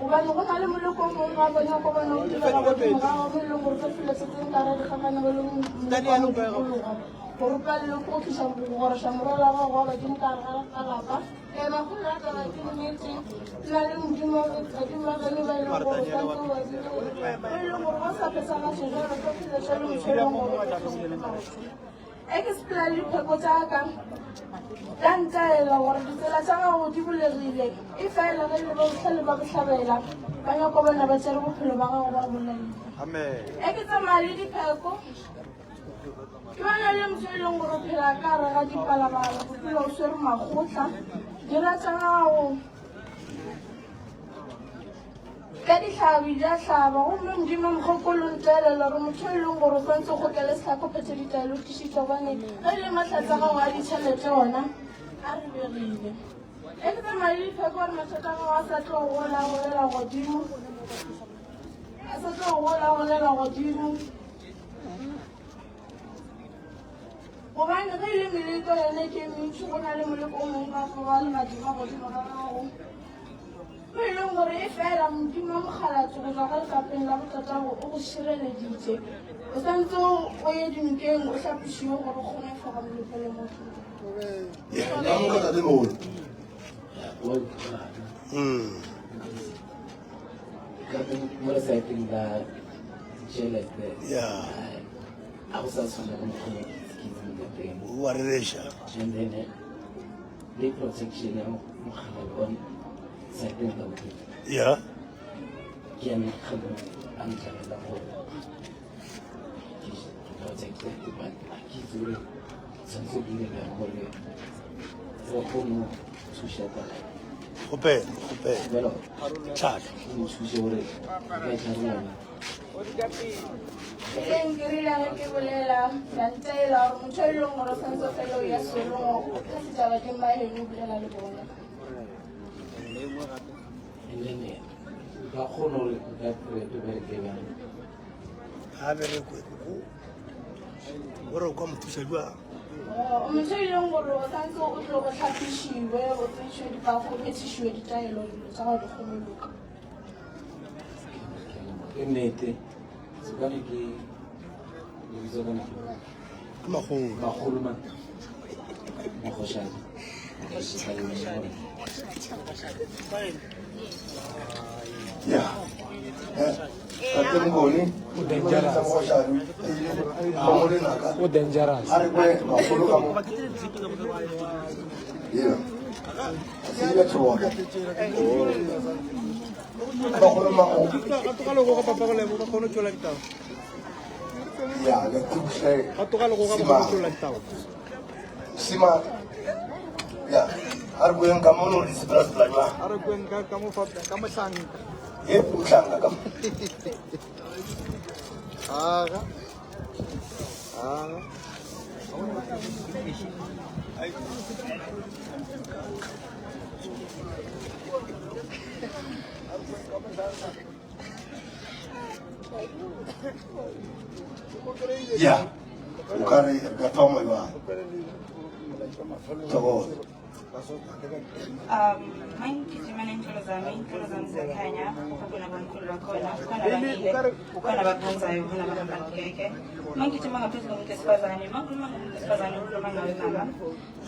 gobane go na le moleko o mongwe ga bona ko bona o dilela godimo ga gago e leng gore ke feletsetseng kare dikgakane go le molekologa gore palele ko go tliša goroša morwalo wa gago wa badimo ka re ga lapa magolo a taba ke nnete na le modimo badimo ba bane ba e leng gore santse o badile o e leng gore ba sa phetsana sejalo ka feletša le mofelong gore e ke sepela le dipheko tsaka ka ntaela gore ditsela tsa gago di bulegile e fela ge le ba botlhale ba botlhabela ba nyako bona ba tsere bophelo ba gago ba bolaile e ke tsamaya le dipheko ke bona le motho e leng gore o phela ka re ga dipalabala bophelo o swere magotla dira tsa gago ka ditlhabi di a tlhaba gomme modimo mogokolo ntaelela gore motho e leng gore o tshwanetse go kele setlhako phete ditaelo o tišitša gobane ge le matlhatsa gago a ditšhelete ona a re begile e ke tsamaya le dipheko gore mathata gago a sa tlo go gola golela godimo a sa tlo go gola golela godimo gobane ge e le meleko yone ke mentši go na le moleko o mongwe ga foga le madimo a godimo ga gago mo e leng gore e fela modimo mogalatso go tswa ka lekapeng la botatago o go šireleditše o santse o ye dinokeng o tlhapišiwe gore o kgone foga molepele motho mo lesaeteng la tšhelete a go sa tshwana le mokgone wa reresha and then le protection ya mogala bone saeteng la botho ya ke ya megalo a ntlalela gore ke protected but a ke itse gore tshwanetse ke dire bjang gore re kgone go thuša ka gopela thata o thuse gore ka tharolana Ileng ke rile ke bolela ka ntaela gore motho e leng gore o tshwanetse o fele o ya solong ka setšhaba ke maeleng o bolela le bona and then ba kgone gore ka preto bereke bjang a berekwe gore o ka mo thusa jwang motho e leng gore o santse o tle go tlhapišiwe go tseišiwe dipafo o phethišiwe ditaelo dilo tsa gago di kgomoloka ke nnete sekane ke magolo magošane ya ate mngoni o dangerous a re kwe magolo ka mo ya se ile tsoa magolo mago ka logo ka papa go lebo ba kgone tšola ditaba ya le tuse ka toga logo ka papa go tšola ditaba sima ya a re kweng ka mono di sepela sepela a re kweng ka mo hlang e putlanga ka aga ya o ka re ka thoma ba tsogo mangigijima ney'ntolo zami ziyakhanya kukhona abamkhulu bakhona kukhona abamile kukhona abaphanzayo kukhona abahambangeke mangigijima ngaphezu komuntu wesifazane mangikhuluma ngomuntu wesifazane ukhuluma ngawe mama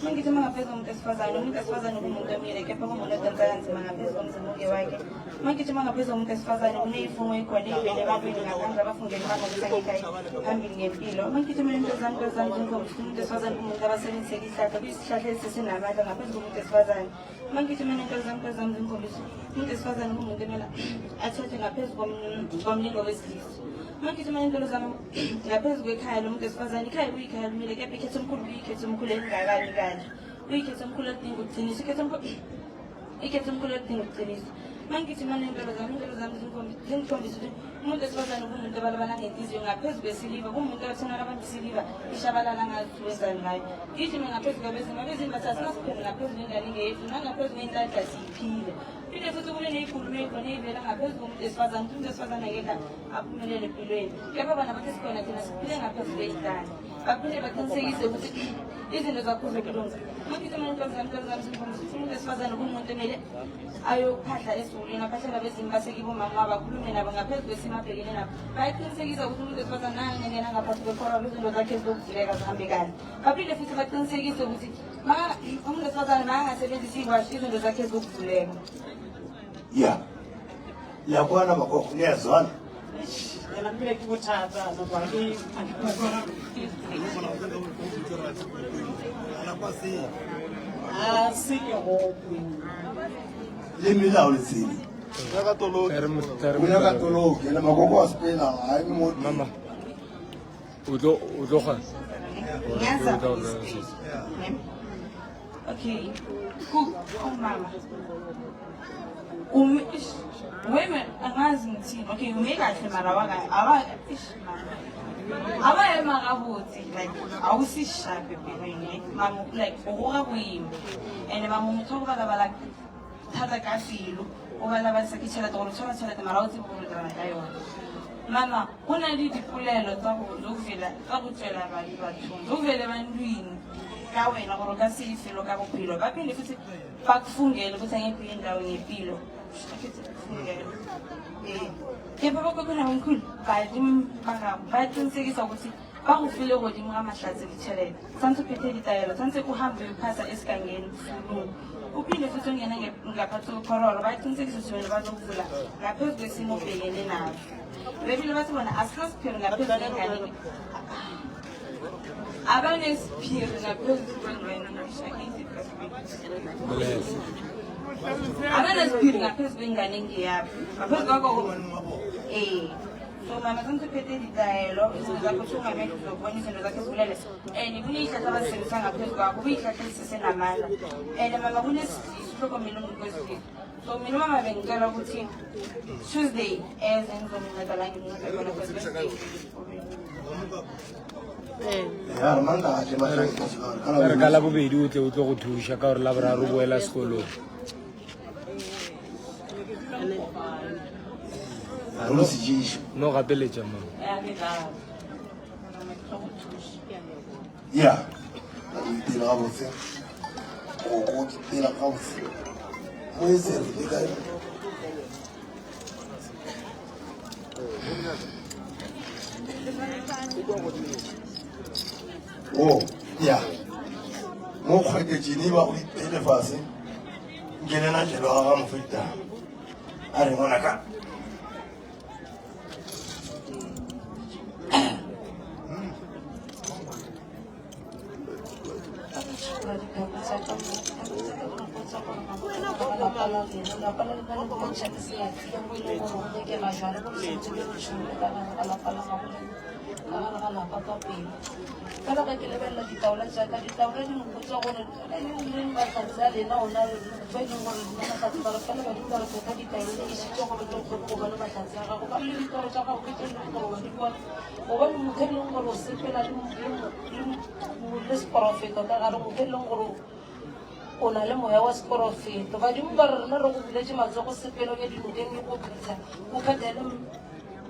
mangigijima ngaphezu komuntu wesifazane kumuntu omile kepha kumuntu odonsa kanzima ngaphezu komzimuke wakhe mangigijima ngaphezu komuntu wesifazane kuneyifungo ekhona eyivele ebantwini ngaphandle abafungeli bangokusangekhaya phambili ngempilo mangigijima nento zami njengokuthi umuntu wesifazane kumuntu abasebenziseka isihlahla kuyisihlahla esisinamandla ngaphezu komuntu wesifazane mangigijima nento zami zinkhombisa umuntu wesifazane kumuntu emela athathe ngaphezu komlindo wesilisa mangigijima nentolo zami ngaphezu kwekhaya lomuntu wesifazane ikhaya kuyikhaya lumile kepha ikhetho omkhulu kuyikhetho omkhulu elingakani kanje uyikhetho omkhulu elidinga ukuqinisa ikhetho omkhulu elidinga ukuqinisa mangigijima nentolo zami zingikhombisa ukuthi umuntu wesifazane kumuntu abalabala ngenhliziyo ngaphezu kwesiliva kumuntu athena abantu isiliva ishabalala ngathi wenzani ngayo gijime ngaphezu kwabezima abezimba sasinasiphele ngaphezu nengane ngeyethu nangaphezu nenhlanhla siyiphile phinde futhi kube neyikhulumo ekhona eyivela ngaphezu komuntu wesifazane umuntu wesifazane akekho aphumelele empilweni kepha bona bathi sikhona thina siphile ngaphezu kwey'ntana baphinde baqinisekise ukuthi izinto zakho zokulunga mangigijima nentolo zami zingikhombisa ukuthi umuntu wesifazane kumuntu emele ayophahla esiwulini aphahlela bezimu basekibomama bakhulume nabo ngaphezu kwesimo abhekene nabo bayaqinisekisa ukuthi umuntu wesifazane nangengena ngaphansi kwekhoralo izinto zakhe zizokuvuleka zihambe kahle baphinde futhi baqinisekise ukuthi umuntu wesifazane makangasebenzisi iy'washi izinto zakhe zizokuvuleka ya yakwana magogo niyazwana yena kumele kukuthatha asike hopi le melao le tsela unyakatoloki ene magogo a sepela hayi mama o tlo kgona okay oh mama women angazi ngithini okay ume kahle mara abayemakabuthi like awusishape empilweni mama like ugoga boima and mama motho o balabala thata ka felo o balabadisa ke tšhelete gore tšhola tšhelete mara o tsebe gore dirana ka yone mama go na le dipolelo tsa go tswela badi bathong zokuvele bantwini ka wena gore o ka se ifelo ka bophelo baphinde futhi bakufungele ukuthi angekho indawo ngempilo kepha bakokhona bomkhulu bayaqinisekisa ukuthi bakufile godimo ga mahlatse ditšhelete tshwanetse uphethe ditaelo tshwanetse kuhambe uphasa esigangeni fulung uphinde futhi ongena ngaphathi kwekhorolo bayaqinisekisa ukuthi wena bazokuvula ngaphezu kwesimo obhekene naso bebile bathi bona asinasiphiri ngaphezu kwenganeni abanesiphiri ngaphezu kwengwena abanesiphiri ngaphezu kwengane engeyaphi ngaphezu kwako so mama tshwanetse uphethe ditaelo izinto zakho uthi ungamele uzobona izinto zakho ezibulele and kuneyihlahla abazisebenzisa ngaphezu kwakho kuyihlahla elisesenamandla and mama kunesihlokomelo ngikwesilisa so mina mama bengicela ukuthi Tuesday eze ngizominceda la ngimukhona Wednesday re ka labobedi o tle o tlo go thuša ka gore laboraro o boela sekolong no gapeletša mama ya Tila ka botse. Go tila ka botse. Mo e se re ka. Oh, yeah. Mo khwete jini ba o itele fase. Ngene na jelo ga mo feta. A re mona ka. Kalau kita level lagi tahulah jaga di tahulah ni mungkin jauh ni macam saya lena orang baik orang mana satu kalau baru kita di tahulah ni isi jauh kalau kalau macam saya kalau kalau di tahulah jaga kita ni kalau di buat orang mungkin orang orang sepela ni mungkin profit atau kalau mungkin orang ona le moya wa profit ba di mbar na ro go bile tse matso go sepelo ke di muteng ni go phetsa go phethele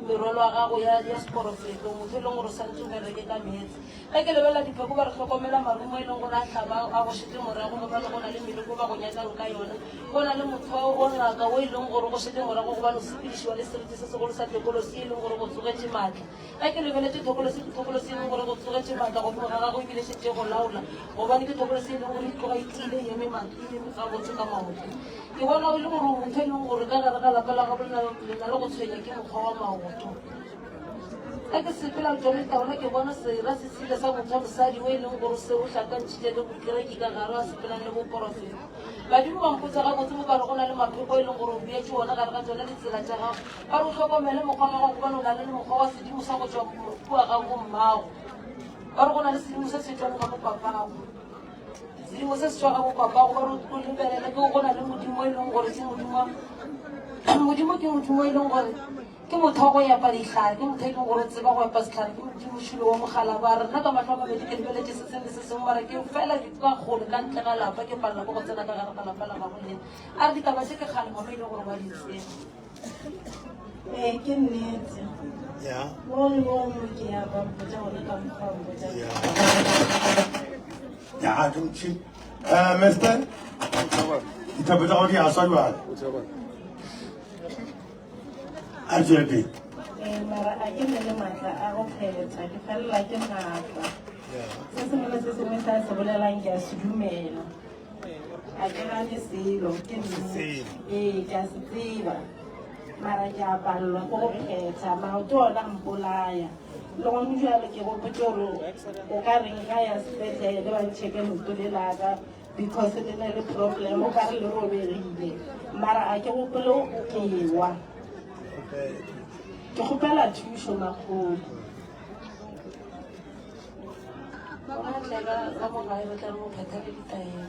merolo a gago ya profit mo tselong go sa ntse re ke ka metsi ga ke lebela dipheko ba re tlhokomela marumo e leng go na tlhaba a go shetse morago mo ba le go na le mmele go ba go nyatlang ka yona go na le motho o ngaka o e leng gore go shetse morago go ba no sepedisiwa le seriti se segolo sa tekolosi e leng gore go tsogetse matla ga ke lebeletse tekolosi e leng gore go tsogetse matla go ga gago e bile shetse go laola gobane ke tekolosi e leng gore e tloga e tlile eme matla e eme ga botse ka maoto ke bona e le gore motho e leng gore ka gare ga lapa la gago le na le go tshwenya ke mokgwa wa maoto ga ke sepela jone taona ke bona sera se sile sa motho mosadi o e leng gore se o tlhakantšhitše le go kereki ka gare a sepelang le boporofeta badimo ba mpotsa ga botse mo kare go na le mapheko e leng gore o beetse ona gare ga tsone ditsela tša gago ba re o tlhokomele mokgwa wa gago gobane o na le mokgwa wa sedimo sa go tswa kua ga go mmago ba re go na le sedimo se se tswang ga bo papago sedimo se se tswa ga bo papago ba re o lebelele ke go na le modimo e leng gore ke modimo ke modimo e leng gore ke motho go ya pa ditlhare ke motho e leng gore tseba go ya pa setlhare ke modimo šilo wa mogala ba re nna ka matlho a mabedi ke lebeletse se sengwe se sengwe mara ke fela ke ka gole ka ntle ga lapa ke palela ko go tsena ka gare ga lapa la gago lena a re ditaba se ke kgale ngwana e leng gore wa ditsena ke nnete mo le mo ke ya ba mpotsa gore ka mokgwa o mpotsa ya dumtshi mister ditaba tsa go di a swa jwale a tsweledi mara a ke nne le maatla a go phetha ke felela ke maatla se sengwe le se sengwe sa se bolelang ke a se dumela a ke gane selo ke ee ke a se tseba mara ke a palelwa ko go phetha maoto ona mpolaya le gone jale ke gopotse gore o ka reng ka ya sepetlele ba ntšheke leoto le laka because le na le problem o ka re le robegile mara a ke gopole ke wa ke gopela thuso magolo bona tlega ka mo gae ba tla mo pheta le ditaelo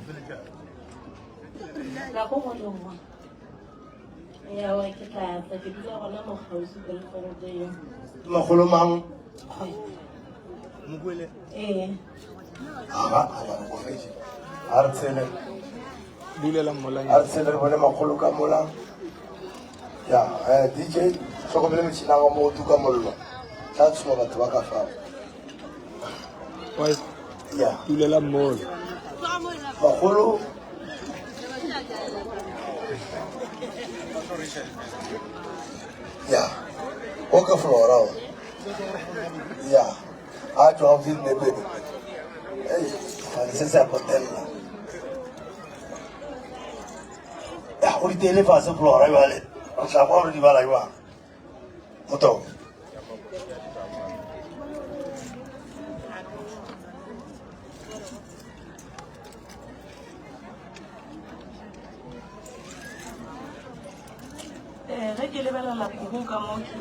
nako mo le nngwe ya wa ke tlatla ke dula gona mo gausi ka leforodeng magolo mang Mukwele. A re tsele dulela molang a re tsele re bone magolo ka molang ya DJ tlhokomele metšhina wa mo tuka mollo tla tshuma batho ba ka fao ya dulela mmola magolo ya o ka flora ya a tswa go ne bebe se sa potella ya go di tele fa se flora vale o tla go re di bala jwa moto ge ke lebelela koko ka moke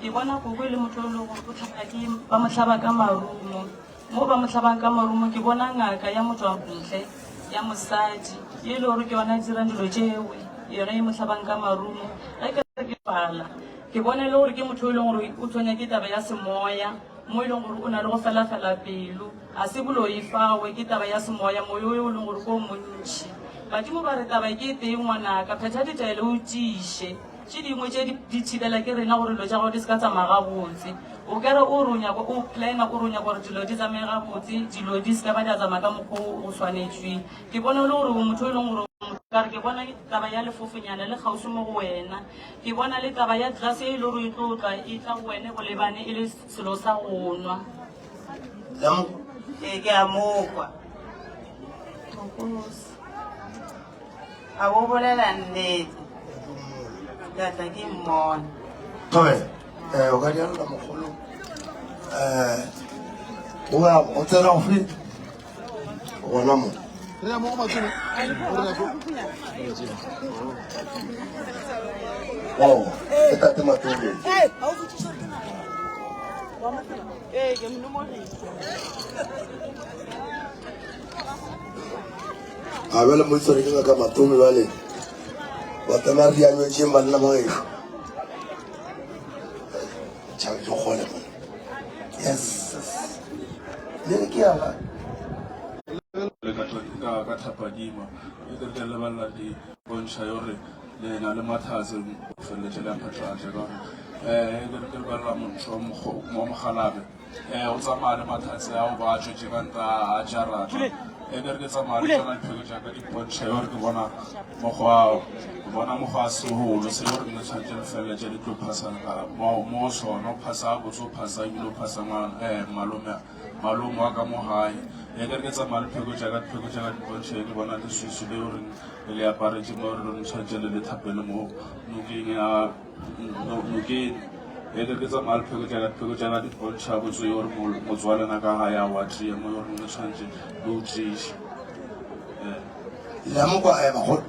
ke bona koko e le motho o le gore o tlhaka ke ba motlhaba ka marumo mo ba motlhabang ka marumo ke bona ngaka ya motswabontle ya mosadi e le gore ke yona dirang dilo tšewe yone e motlhabang ka marumo ge ke ke pala ke bona e le gore ke motho o e leng gore o tshwanya ke taba ya semoya mo e leng gore o na le go felafela pelo a se boloi fawe ke taba ya semoya moyo o e leng gore ko montšhi badimo ba re taba ke teng ngwanaka phetha ditaele o tiiše tše dingwe tše di thibela ke rena gore dilo tša gago di se ka tsamaya gabotse o kere o ronya go o plana o ronya gore dilo di tsamega botse dilo di ska ba di tsamaya ka mokgwa o tshwanetsweng ke bona le gore motho e leng gore kare ke bona taba ya lefofonyana le gausi mo go wena ke bona le taba ya tlase e le gore e tlo tla e tla go wena go lebane e le selo sa go nwa ke a mokwa a bo bolela nnete ka tla ke mmona Tobe, o ka dialola mogolo o tsena go fe gona mo ke tate Matobe a bele mo tsore ke ka Matobe ba le ba tana ri a nwe banna ba e yes le ke ala ka thapadima e ke le balla di bontsha yore le na le mathatse go feletse le phatlhatse ka ke balla motho mo mogalabe o tsamaya le mathatse a o ba tshwetse ka nta a jarata e ke tsamaya le tsona dipheko jaaka di bontsha yore ke bona mokgwa a segolo se gore nne tshwanetse le feleletse le tlo phasa mo sona o phasa a botse o phasa ebile o phasa malome wa ka mo gae e ke tsamaya le pheko jaaka di bontshe ke bona le susu le goreng le aparetse mo gore le tshwanetse le le thapele mo nokeng e ke tsamaya le pheko jaaka di bontsha botse gore motswalena ka gae a wa tria mo gore le tshwanetse le o treiše ya mokwa a bagolo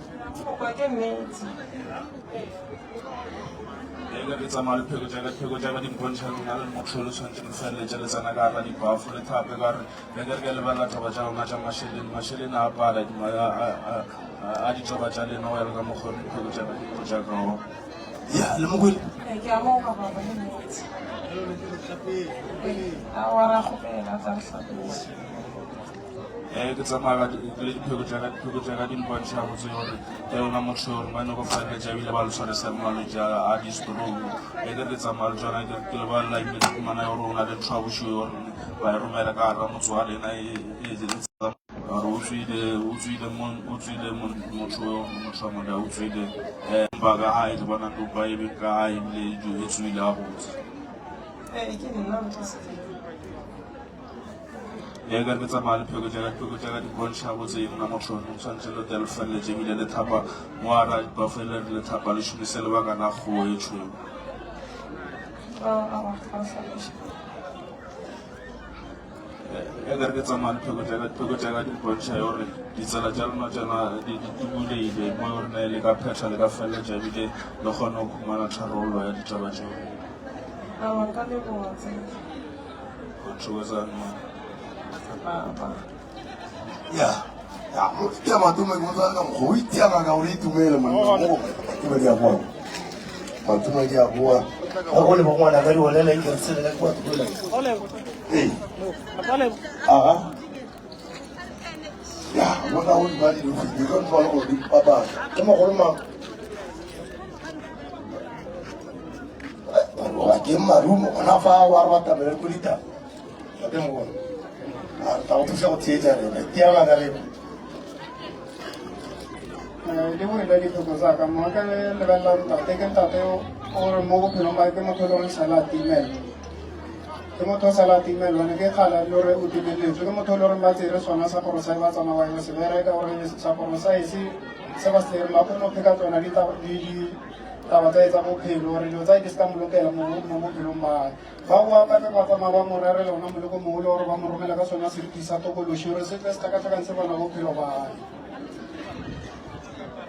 ke tsamaya le pheko jaaka di bontsha lona le motho le tshwanetse le feleletse le tsena ka ga dibafo le thape kare le ke lebelela taba tja rona tja masheleng a apara a ditsoba tja lena o ya le ka mokgore dipheko jaaka o ya le mokwele ke a mo ka baba le nnete a wa ra gopela tsa hlapisa ke tsamaya le dipheko jaaka di mpontšha botse gore yona motho gore ba nyako feleletša ebile ba le tshwaresa le malwetse a distrou ke tsamaya le tsona ke lebalela ebile diphumana gore o na le ntho a bošio gore ba e romela ka gare ka motse wa lena gore o tswile motho wa moda o tswile mpa ka gae ke bona topa ebe ka gae ebile e tswile a botse e ka ke tsamaya le pheko jaaka di bontsha botse nna motho o tshwanetse le te le feleletse ebile le thapa mo ara ba felele le thapa le šomise lebaka la kgogo e tshweu e ka re ke tsamaya le pheko jaaka di bontsha gore ditsela tja lona tsona di buleile mo gore ne le ka phetha le ka feleletša ebile le kgone go khumana tharollo ya ditaba tseo go thokozang ya mo tia Matume go tsa ka go itiama ka o itumele mo Matume di a bua Matume di a bua go le bo ngwana ka di olela ke re sele ka kwa tlola ya bona o ba di di go tlola go di papa ke mo go ma wa ke marumo ona fa wa rata be ko dita ke mo ta o thusa go tseetsa rena tia ba ka le le buile dipheko tsaka mo ka lebelela ntate ke ntate gore mo bophelong ba ke motho le gore sala timelo ke motho sala timelo ne ke kgala le gore o timeletswe ke motho le gore ba tsere sona sa gore sa ba tsamaya ba se bereka gore sa gore sa ese se ba se ba kgone go pheka tsona taba tsa etsa bophelo gore dilo tsa di se ka molokela mo bophelong ba ba bua gape ba tsamaya ba mo rerela ona moleko mogolo gore ba mo romela ka sona seriti sa tokološi gore se tle se tlhakatlhakantse bona bophelo ba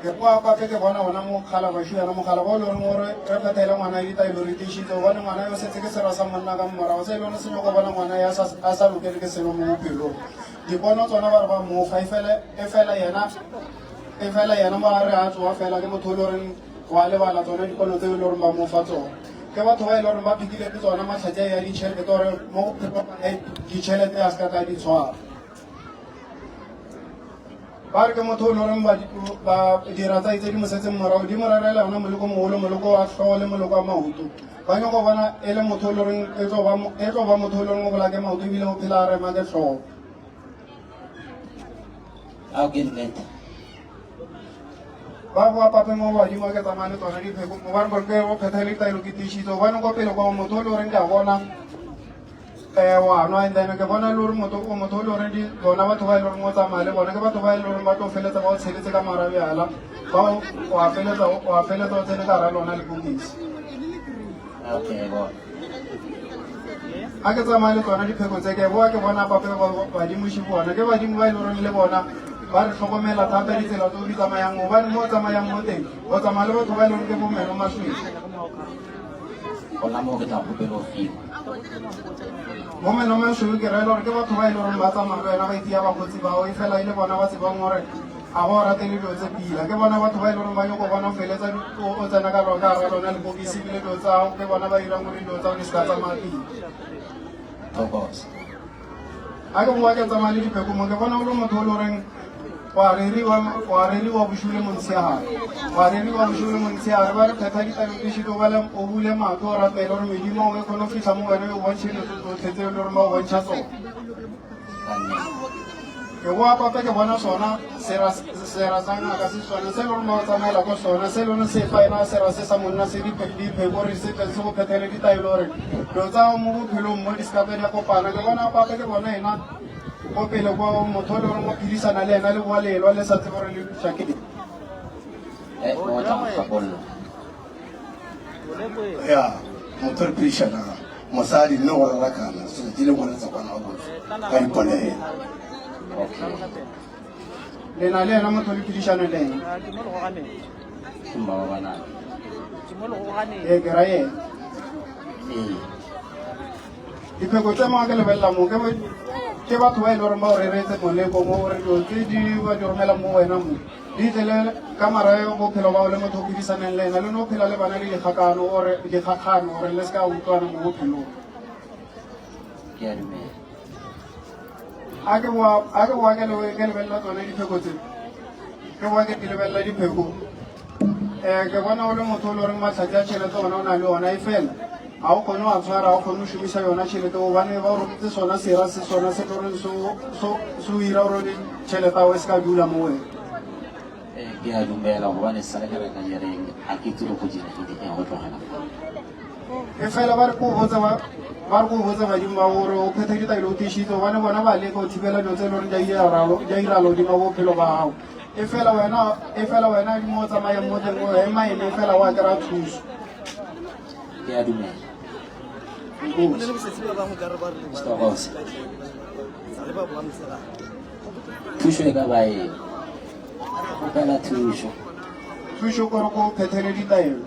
ke bua gape ke bona ona mogala bašiana mogala ba o le goreng gore re phethele ngwana ditaelo re tišitse o bone ngwana yo setse ke sera sa monna ka morago se e le one se nyako bona ngwana a sa lokele ke selo mo bophelong dipono tsona ba re ba mofa e fela yena mo gare a tsoa fela ke motho o le goreng wa lebala tsona dipono tseo e le goreng ba mofa tsona ke batho ba e le goreng ba phekile ke tsona matlhatse ya ditšhelete gore mo bophelong ditšhelete a se ka ka di tshwara ba re ke motho o le goreng ba dira tsa itse di mosetseng morago di morarela yona moloko mogolo moloko wa tlhogo le moloko wa maoto ba nyako bona e le motho o le goreng e tlo ba motho o le goreng o bola ke maoto ebile o phela a rema ke tlhogo ba boa pape mo badimo ke tsamaya le tsona dipheko mo bane bore ke go pheta le taelo ke tišitse gobane ko pele kwa motho o le goreng ke a bona wa nwa and then ke bona le gore motho o le goreng bona batho ba e le goreng o tsamaya le bona ke batho ba e le goreng ba tlo feletsa ba o tsheletse ka marabjala wa feletsa o tsene ka gara lona le bokisi a ke tsamaya le tsona dipheko tse ke boa ke bona pape badimoši bona ke badimo ba e le goreng le bona ba re tlhokomela thata ditsela tse o di tsamayang gobane mo o tsamayang mo teng o tsamaya le batho ba e le goreng ke bomeno maswedi bomeno masweu ke raela gore ke batho ba e le goreng ba tsamaya le wena ba itia bakgotsi bao e fela e le bona ba tsebang gore ga ba o ratele dilo tse pila ke bona batho ba e le goreng ba nyako bona o feletsa o tsena ka gara lona le bokisi ebile dilo tsao ke bona ba dirang gore dilo tsao di se ka tsamaya pila a ke boa ke tsamaya le dipheko mo ke bona o le motho o le goreng wa reriwa bošole montshegare ba re kgetha ditalokešito o bule mato o rapele gore medimo e kgone go fitlha mo wena o bontšhe dilo tsotlhe tse e le gore ba o bontšha tsone ke boa pape ke bona sona sera sa ngaka se sone se e le gore ba o tsamaela ko sona se e le gore se faena sera se sa monna se dipheko gore se tle se go phethele ditaelo gore dilo tsa mo bophelong mo di sekape di a kopana ke bona pape ke bona ena ko pele kwa motho o le gore mo phedisana le ena le boa lelwa le sa tse gore le šakeng ya motho re phedišana mosadi nne go rarakana selo di le ngwanetsa kwana wa botse ka diponeela le na le ena motho le phedišane le ena ke ra ena dipheko tse mga ke lebelela mo ke batho ba e le gore ba o reretse moleko mo gore dilo tse di ba di romela mo wena mo di tlele ka marae bophelo ba o le motho o phedisaneng le ena le no phela le bana le dikgakgano gore le se ka utlwana mo bophelong a ke boa ke lebelela tsone dipheko tse ke boa ke lebelela dipheko ke bona o le motho o le goreng matlhatsi a tšhelete ona o na le ona e fela ga o kgone wa tshwara ga o kgone go šomisa yona tšhelete gobane ba o rometse sona sera se sona se gore se o ira gore tšhelete ao e se ka dula mo wena ke a dumela gobane sale ke reka jereng ga ke tsile go dira ke diteng go tlogela e fela ba re ko botse badimo ba gore o phethe ditaelo o tišitse gobane bona ba leka o thibela dilo tse e le gore di a iralo dima bophelo ba gago e fela wena dimo o tsamayang mo teng o emaeme fela wa kry-a thuso ke a dumela thuso e ka baeng go pela thuso kore ko phethele ditaelo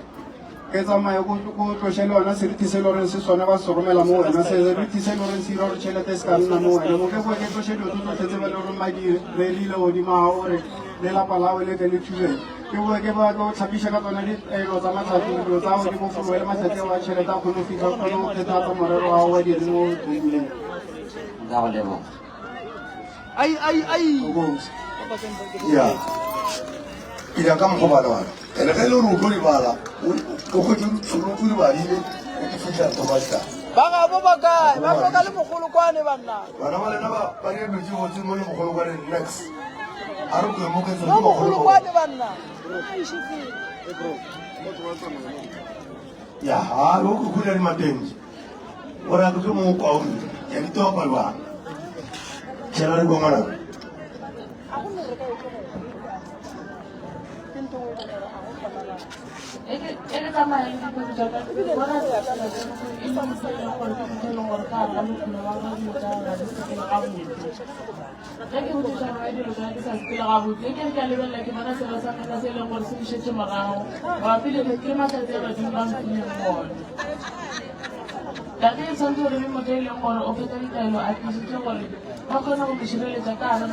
ke tsamaye ko tlose le ona seriti se le goreng se sone ba se romela mo wena seriti se le goreng se ira gore tšhelete e se ka nna mo wena mo ke boe ke tlose dilo tso tsotlhe tse ba le goreng ba di rerile godimo ga gore lelapa lao le ke le thubele ke boe ke ba o tlhapiša ka tsona dilo tsa matlhatsi dilo tsa go di bofoloe le matlhatsi a wa tšhelete a kgone go fitlha kgone go phethatsa morero wa go wa diri mo tumileng nka go leboga ya ke ya ka mokgwa bana bana ene ge e le gore o tlo dibala o kgwetse tšhono tlo dibadile o ke fitlha tomatsa ba gabo ba kae ba tloka le mogolokwane banna bana ba lena ba di dutse botse mo le mogolokwane next a re koe mo ketse mo mogolokwane banna ya ha lo ko khula di matenji ora ke mo kwa o ya di to ba ba tshela re gongana Dati e tshwanetse gore motho e leng gore o feta ditaelo a tlisitse gore ba kgona go sireletsa ka gare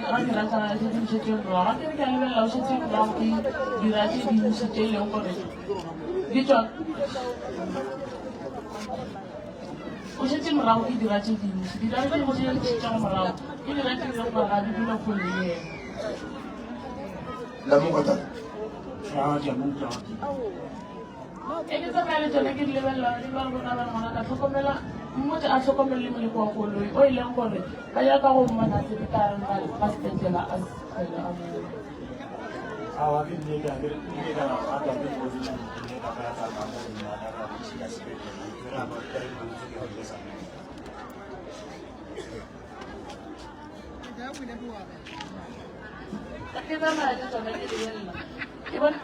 ga diratsana tse di ntšhetseng morago ga ke re ka lebelela o šetse morago ke dira tse dintsi tse e leng gore di tswa o šetse morago ke dira tse dintsi dira tse dintsi tse ntšhetseng morago ke dira tse e leng gore ga di dula kgole le ena La mo kota. E ke tsamaya le tsone ke di lebelela di ba rona ba ngwana ka tlhokomela motho a tlhokomele moleko wa koloi o e leng gore ba ya ka go mmana sepetareng ba sepetlele a sele a mo ke tsamaya le tsone ke di lebelela ke bona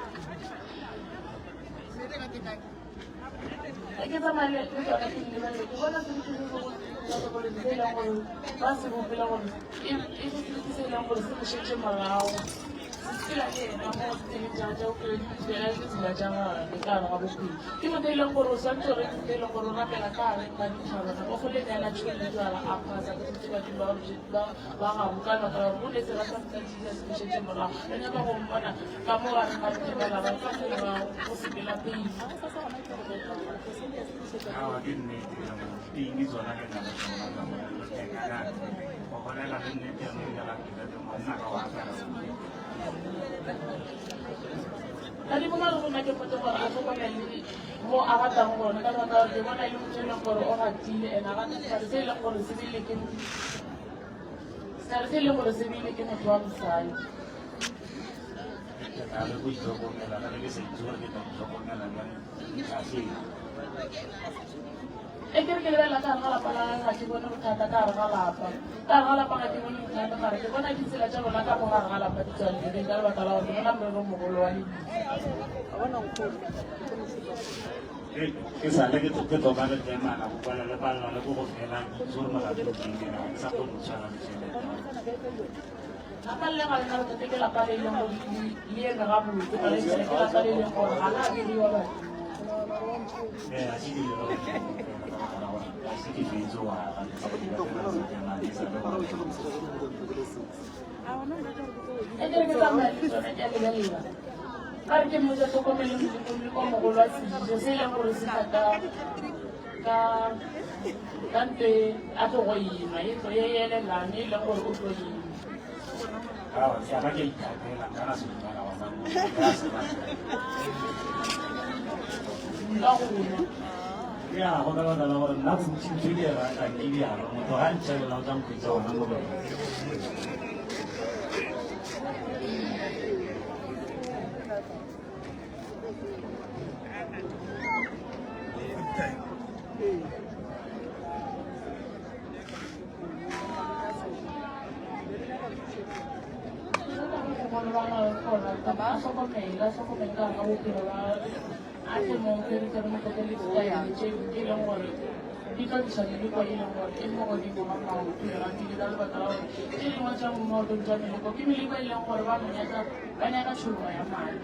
ke tsamaya le tsone ke di lebelela ke bona se se gore se e leng gore ba se bopela gore e se e leng gore se mo shetse morago sila ke ena mo tseneng o ke tsela ke tsela tsa gagwe ka ga bophelo ke motho e leng gore o santse re ke leng gore o rapela ka gare ka ditšhaba go go le nela tšhono jwala a phasa ke tse batho ba gago ka nako ya go le tsela tsa tsa se shetse morago re nyaka go mmona ka mo ga re ga tsela ba ka tsela ba go se pela pele ke nnete di tsona ke nna tsona ka mo go bona le nnete ya mo ya la ke tsa mo nna ka wa ka tadi mo maro na ke potso gore a tlhokomele mo a batang gone ka baka gore ke bona e le motho e leng gore o ratile and a rata setlhare se e leng gore se bile ke motho wa mosadi e ke re ke lebelela ka gare ga lapa la ga ke bone bothata ka gare ga lapa ga ke bone bothata gare ke bona ditsela tsa bona ka mo gare ga lapa di tswaleleng ka lebaka la gore ke bona morero mogolo wa ke sale ke toka le temana go kwala le palelwa le go go fela tsore magapi ke sa go tshwana le apa le ga nna re ke lapa le leng gore le ene ga botse ga le tsene ke lapa le leng gore ga na diriwa ba a se di le se ke fetso wa e ke ke tsamaya le tsone ke a lebelela ka re ke motho tlhokomele molekomoleko mogolo wa sejiso se e leng gore se tla ka nto a tlo go ima e tlo e elelang e leng gore o tlo ima ke ithapela kana se dumela wa mang ka gona ya go ka baka la gore nna bontsi ntho di e ratang ke dialo motho ga ntšhabela o tla mokgwetsa ona mo bone ate mo ke re mo ka le tsaya le tse di leng gore di ka tsaya le kwa ile gore e mo go di go mama o ke ra di dal ba tao e le mo tsa mo do tsa me ko ke mi le ba ile gore ba mo ka ka tsholo ya mali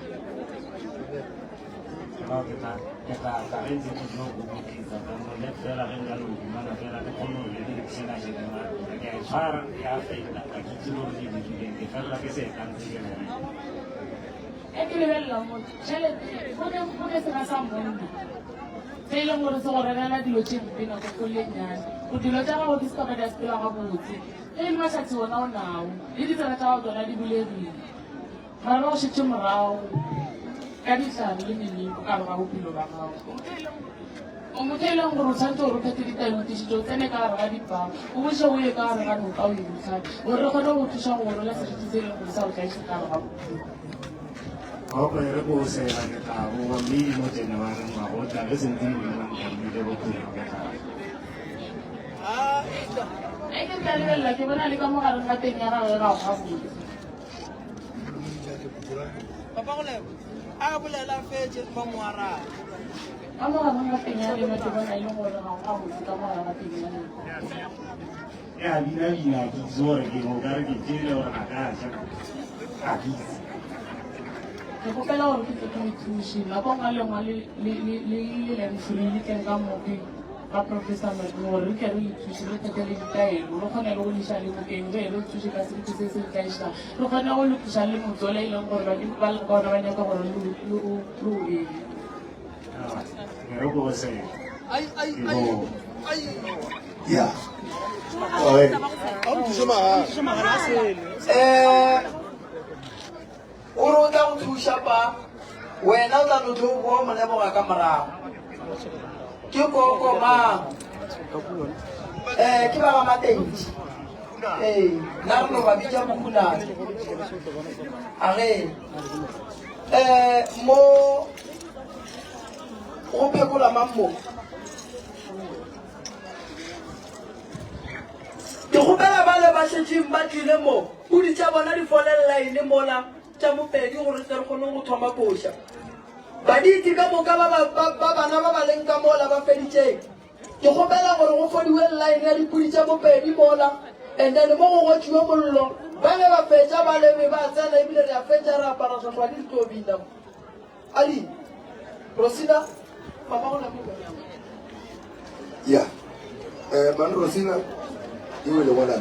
no ke ta re ntse go no go ke tsa mo le fela re nga lo mana fela ke kono le di tsena je ma ke fara ya fela ka ke tsilo di ke fela ke se kan tsile e ke lebelela motho tšhelete go ke sena sa monna se e leng gore se go regela dilo tše mpe nako kgolenyane go dilo tša gago di se kaka di a sepela gabotse ge e le mašatsi ona o nao le ditsela tša gago tsona di bulegile mara go šetse morago ka ditlhare le meneko ka ga bophelo ba gago o motho e leng gore o tshwanetse gore o phete ditaimotisiso o tsene ka gare ga dipago o boše o ye ka gare ga noka o e botlhale gore re kgone go thuša go rola seriti se e leng gore sa go tlaise ka gare ga bophelo Oke, aku saya lagi tahu, kami mau jenawar mau cari sendiri dengan kami dia betul. Ini kali lagi mana ni kamu harus mati nyara orang kamu. Papa boleh, aku boleh lah fetch pemuara. Kamu harus mati nyara macam mana yang orang kamu kamu harus mati nyara. Ya, bina kizor kimo kar kicil orang ada, kaki. Ko pela gore ke tle ke ithuši nako nga le ngwa le leng free ke ka moke ka professor gore re ke re ithuši re thete le ditaelo re kgone le go liša le mokeng re re thuše ka seriti se se tlaišang re kgone go lokiša le motsole e leng gore ba le kaona ba nyaka gore le o eme o re o tla go thuša pa wena o tla no tlo boa moleboga ka morago ke koko mang ke ba ga matenti nna re no ba bitša mokhulane a ge mo go phekola mammo ke gopela ba le ba šetšeng ba tlile mo pudi tša bona di folelelaine mola tša mopedi gore se re kgone go thoma koša baditi ka moka ba bana ba ba leng ka mola ba feditšeng ke gopela gore go fodiwe line ya dipudi tša mopedi mola and then mo go ngwetšiwe mollo ba le ba fetša ba lebe ba tsena ebile re a fetša re apara tlhotlhwa le ditobina ali rosina mama go nako ya man rosina e wele wala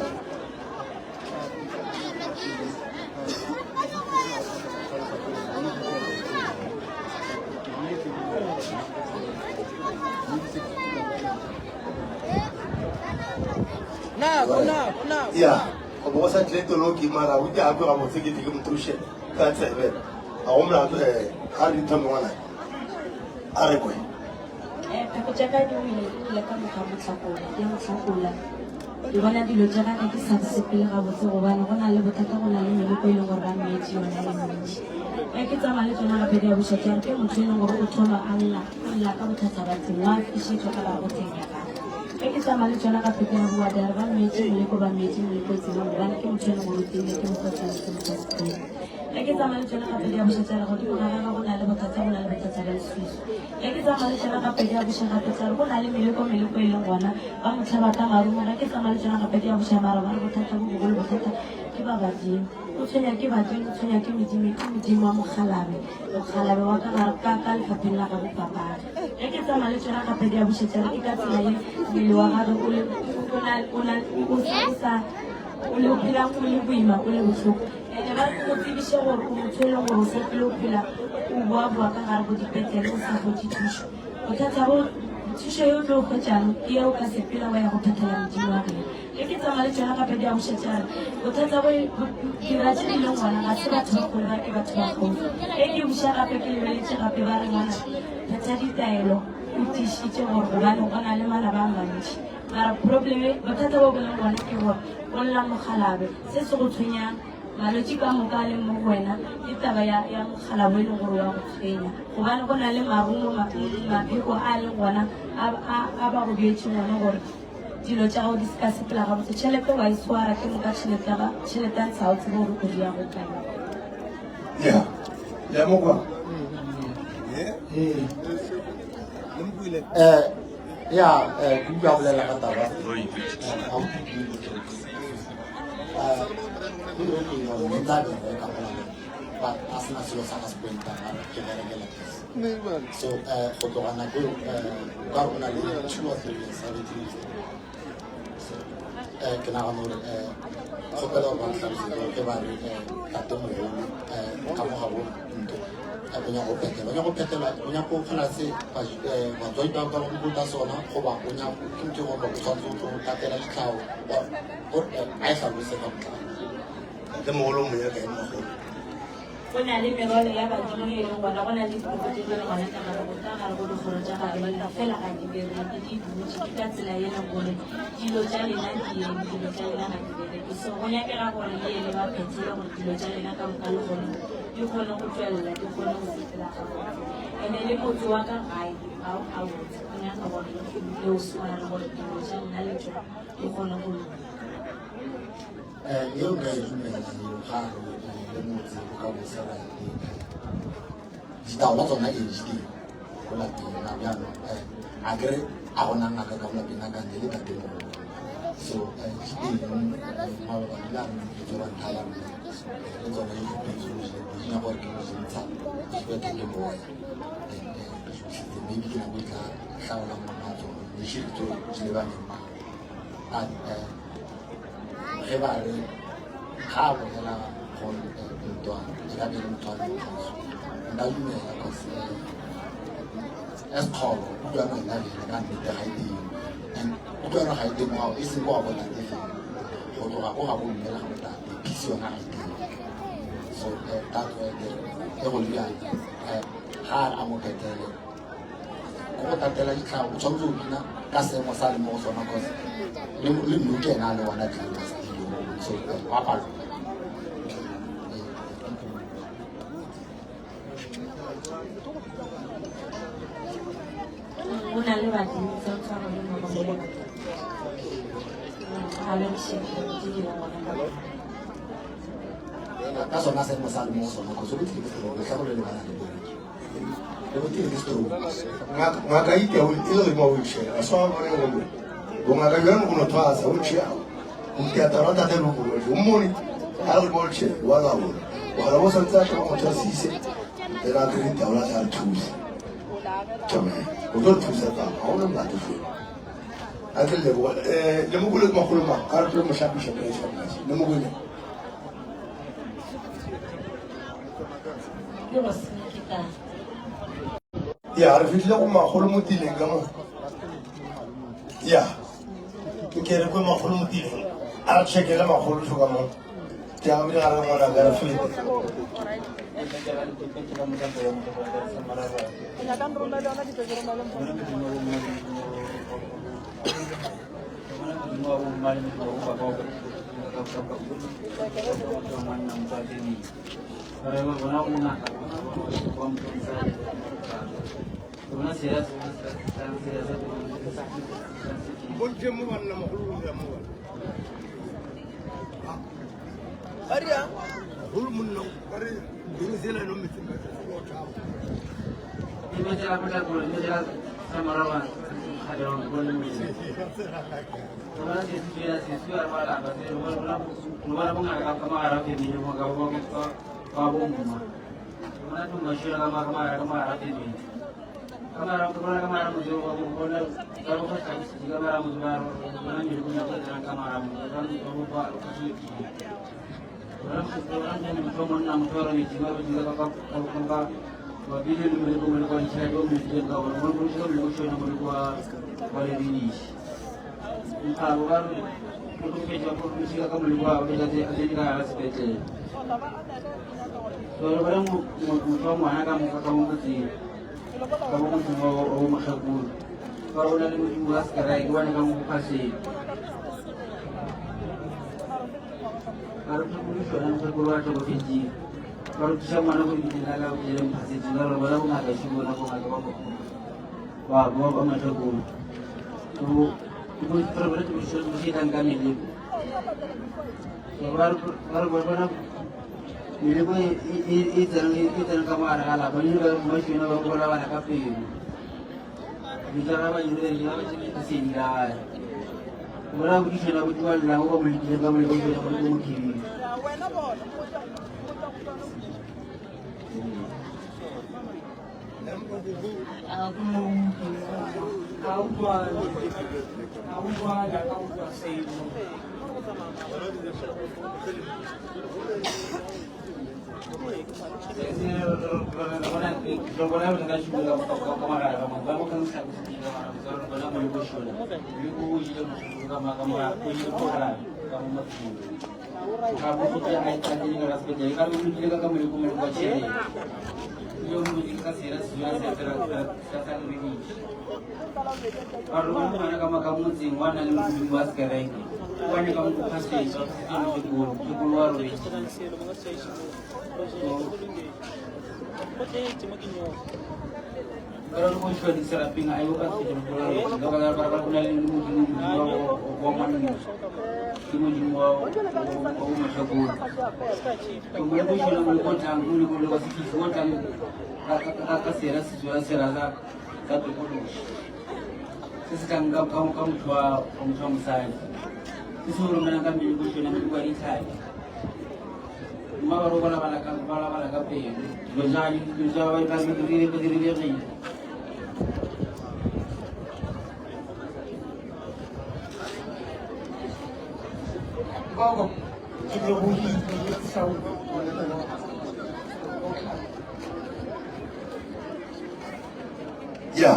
ya go bo sa tle tolo ke mara o ke a go ga motse ke ke mtrushe ka tsebe a go mla a ri thamo ngwana a re kwe go tsaka di ile ka motlhakola ke bona dilo tsa gane ke sa se pele ga botse go bana go na le bothata go na le meloko e leng gore ba metse yona le mentsi ke tsamaya le tsona gape di a bošatlhang ke motho e leng gore o thoma a lla ka bothata batseng wa fišetšwa ka ba boteng ya gage ke tsamaya le tsona gape ke ya bua dare ba metse moleko ba metse moleko e tsela gobane ke motho e leng gore o tile ke mofatlhang ke mofatlhang ke tsamaya le tsona gape di a bošatlhang go di mogaraga go na le bothata go na le bothata ba lesusu ke tsamaya le tsona gape di a boša gape tsare go na le meleko e leng gona ba motlhaba ka marumo ke tsamaya le tsona gape di a boša mara ba bothata bo bogolo bothata ke ba badimo o tshwenya ke badimo o tshwenya ke modimo wa mogalabe wa ka lefapheng la ga bopapadi ke tsamaya le tsona gape di a bošetsare ke ka tsela ye mmele wa gage o le phelang o le boima o le botlhoko ene ba go tsebiše gore o motho e leng gore o sepele o phela o boa ka gare go dipetele o sa gotse thušo bothata bo thušo yo o tlo kgwetšang ke eo ka sepela wa ya go phethela modimo wa gena ke tsamaya le tsona gape di a bošetšare bothata bo dira tše di leng gona ga se batho ba kgolo ba ke batho ba gaufi ke buša gape ke lebeletse gape ba re ngwana phetha ditaelo o tišitše gore gobane go na le malaba a mantši mara probleme bothata bo boleng gona ke gore o lla mogalabe se se go tshwenyang malwetse ka moka a leng mo go wena ke taba ya mogalabo e leng gore wa go tshwenya gobane go na le marumo mapheko a leng gona a ba go beetse gone gore dilo tša gago di se ka sepela gabotse tšhelete wa e swara ke moka tšhelete a ntsha o tsebe gore o dia go kae ya mokwa ya ke bua bolela ka taba but as na selo sa ka spenta ke berekela so go tloga nako ka rona le 2 or 3 years a ke nagana gore kgopela gore ba ntlhalosetse ke ba re tate mogolo ka moga bo nto o nyaka go phethelwa o nyaka go kgona se batswadi ba ba go botsa sona goba o nyaka ke ntho gore o tshwanetse o tlo tatela ditlhao a e hlalose ka botlalo le mogolo mo ya ka e mogolo go na le merwalo ya badimo e leng gona go na le dikopo tse leng gona ka gare bota gare go dikgoro tša gare fela ga di bereke di dutse ke ka tsela e leng gore dilo tša lena dieng dilo tša lena ga di bereke so go nyakega gore le ele ba phethile gore dilo tša lena ka moka le gone di kgone go tswelela di kgone go sepela ga gona ene le motse wa ka gae a botse go nyaka gore le o swana le gore dilo tša lena le tso di kgone go yeo nka e dumela gare le motse o ka bosela ditaola tsona e hding go lapeng na bjano a kere a gona ngaka ka go lapeng a kante le ka teng so hding mababadila ke tso ba nthala le tsona e nya gore ke mosentsha sebete ke moya maybe ke nako e tla hlaola momatso lešhiritso se lebaneng ge ba re ga a bonela ntwana e ka bele motho a le motlhoso nka dumela cause esekgolo o twana ena bele ka nnete ga e teng and o twana ga e teng gao e seng ko wa bonate fela go tloga ko ga bo mmela ga botate pisi yona ga e teng so so that's why they will be hard amo petele go tatela ikha o tshwanetse o bina ka seemo sa le mo go sona cause le mmuke ena le wana tlile so papa una le batho tsa tsara le mo go ale se di la wana ka sona seemo sa le mo go sona cause o tlile go le tlhago le le bana le go tire ke stro ngaka ite o ile mo o tshela a swa mo le mo go ngaka yo mo no twasa o tshela o ke ta rata de lo go mo ni a le mo tshela wala wo santsa ka mo tsasise era ke ta wala ta thusi tama o do thusa ba a ona ba tu a ke le mo go le mo go ma ka re mo shapi shapi le mo go le ya re fitlile go magolo mo tileng ka mo ya ke re go magolo mo tileng a re checkele magolo tso ka mo ke a bile ga re ngwana ka re fete ya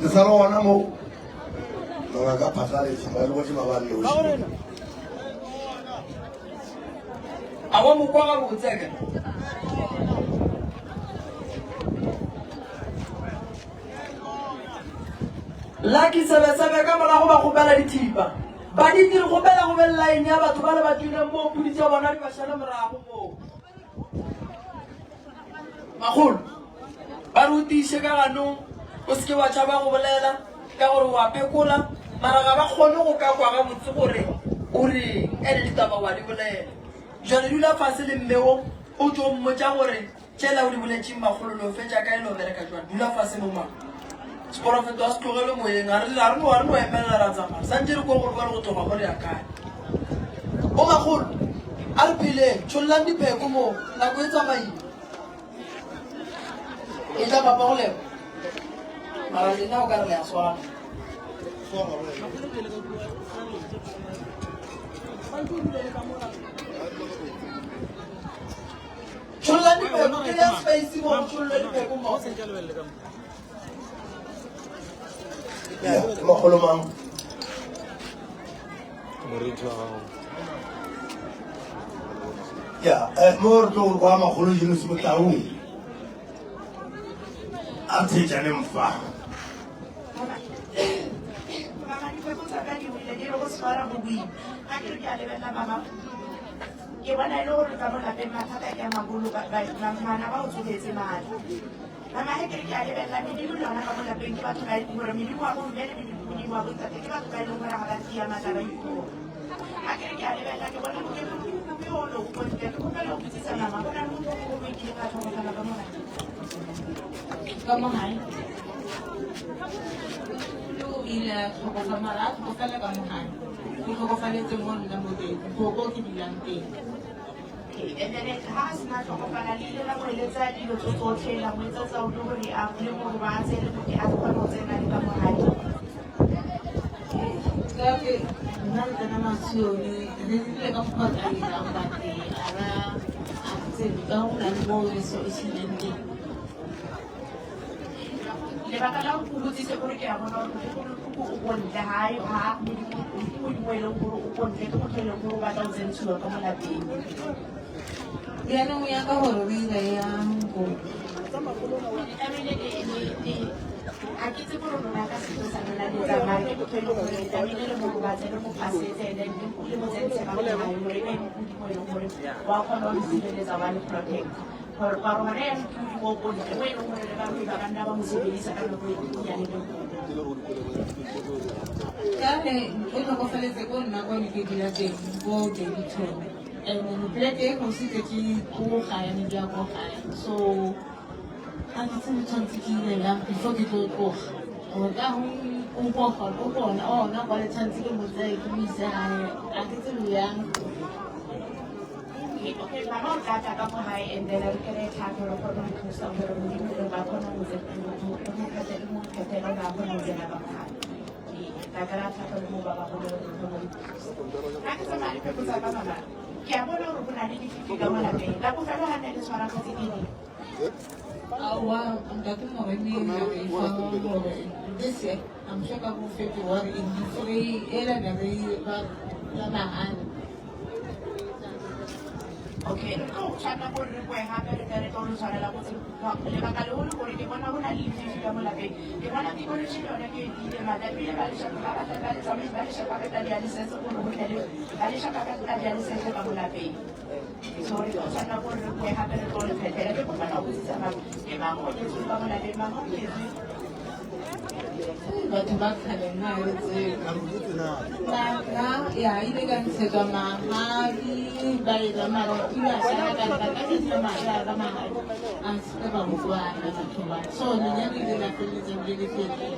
le salo wana mo no ga pasale si ba lo se ba lo a wa mo kwa ga botseka Lucky sebe ka mola go ba gobela dithipa ba di dire gobela go bella eng ya batho ba le ba tswileng mo pulitse bona di ba shana morago mo magolo ba rutishe ka ganong o se ke wa tšhaba go bolela ka gore wa pekola mara ga ba kgone go ka kwa ga botse gore o reng ene ditaba wa di bolela jale dula fase le mmeo o tlo mmotsa gore tšela o di boletseng magolo le o fetša ka e le o bereka jwane dula fase mo mang seporofeto a se tlogele moyeng a re no emelela ra tsamaya santse re ko gore ba le go tloga gore ya kae o magolo a re pheleng tšhollang dipheko mo nako e tsamaile e tla papa go leo mara lena o ka re le ya swana tšhollang dipheko ke le space mo tšholle dipheko mo magolo mang ya mo re tlo kwa magolo jeno se motlaong a tshejane mfa ke bona e le gore ka mo lapeng mathata ke a magolo bana ba o tsogetse madi mama he ke a lebelela medimo le ona ka mo lapeng ke batho ba e gore medimo wa bomme le medimo wa bontate ke batho ba e leng gore ga ba tia matla ba ikoa a ke a lebelela ke bona ke ono go bontle ke kopela go botsisa mama go na le motho o go ikile ka tlhogofala ka mo gae o ile a tlhokofa mara a tlhokofela ka mo gae ke tlhokofaletse mo nna mo teng go ke dulang teng and then ha se na tlhokofala le ile la mo eletsa dilo tsotlhe la mo etsa tsa gore a le gore ba tsele go ke a kgona go tsena le ka mo gae ke nna le tsena masione re ile ka go ka ira ba te ara a tsene ka go na mo eso e sileng teng lebaka la go botsise gore ke a bona gore o bontle hae ha mo mo ile gore o bontle ke motho le gore ba tla o tsentshiwa ka mo lapeng yaanong ya ka gore re ira yang go a ke tse gore rona ka setso sa rona le tsamaya ke motho e leng gore tlamehile le mo batse le mo pasetse le mo tsentse ka mo gae gore e mo e leng gore wa kgona go sireletsa wa le protect gore ba rona ya ntudi mo bontle mo e leng gore le ba ba banna ba mo sebedisa ka nako ya le kane o tlhokofaletse ko nna kwa ke dula teng ko Davidton and pleke e consiste ke ko gae ne dia ko gae so a ke tsene tshwantse ke inelang before ke tlo tloga gore ka o bona ona kwa le tshwantse ke motsae ke mo ise gae a ke tsebe yang Okay, mama o tla ka mo gae and then re kry-e tlhago re kgone go thusa gore modimo ba kgone go phetela ba kgone go tsena ka mo gae ka kry-a tlhago le mo ba ba kgone ga ke tsamaya dipheko tsa ka mama ke a bona gore go na le dififi ka mo lapeng la bofelo ga nne le tshwara ka tse dingwe awa ntate moremi gore this year I'm sure ka go February in the free ela na re ba la mahana okay go tshwana gore re bue gape re tere tlo re tshwanela go lebaka le golo gore ke bona go na le lefifi ka mo lapeng ke bona technology yone ke ile madapile ba leshaka ba batla ba letsamai ba leshaka ka tadi ya lesese gore go tlele ba leshaka ka tadi ya lesese ka mo lapeng so re go tshwana gore re bue gape re tlo le phetela ke kopana go botsisa mama ke mang o nyetswe ka mo lapeng mang o nyetswe batho ba kgale nna re tsena ya ile ka ntshetswa magadi ba ira mara o ile a shara ka nka ka setse magadi a ka magadi a seke ba botswana batho ba so lenyalo ile la feleletseng le le feteng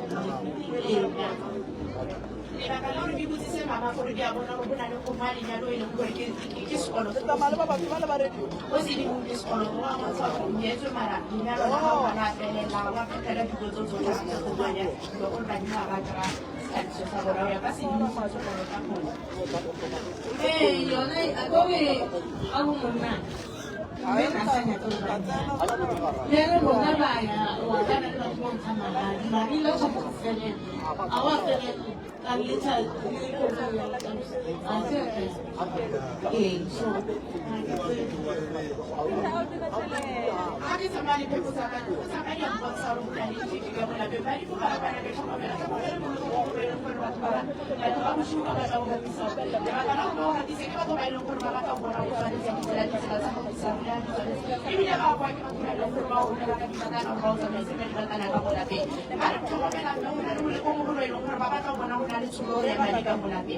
lebaka la gore ke botsise mama gore ke a bona go bona le kgoma lenyalo e leng gore ke sekolo o sedimo ke sekolo go a gontsha gore nyetswe mara lenyalo la ga bona felela wa fetela dilo tso tsotlhe se kgomanya le gore badimo ba kry-a tlhadiso sa bona o ya ka sedimo sa sekolo ka kgona ee yone a kobe a bo monna Pero rona baya wa kana na go tsamaya ba ile go go fele a wa fele a litla ko go ya a se so Ake samali pe kusaka samali ya mbasa ruka ni tiki ya mwana bebali kwa barabara ke kama mera kama mera kwa barabara ya kwa mshuka kwa kwa bisa ya kana kwa hadithi kama kwa ile kwa barabara kwa kwa kwa hadithi ya kila kitu za bisa ya hivi ya kwa kwa ile kwa barabara kwa kwa kana kwa kwa sema ni kana kwa kwa be mara kama mera na ule kwa kwa ile kwa barabara kwa kwa na ile chulore mali kwa kwa be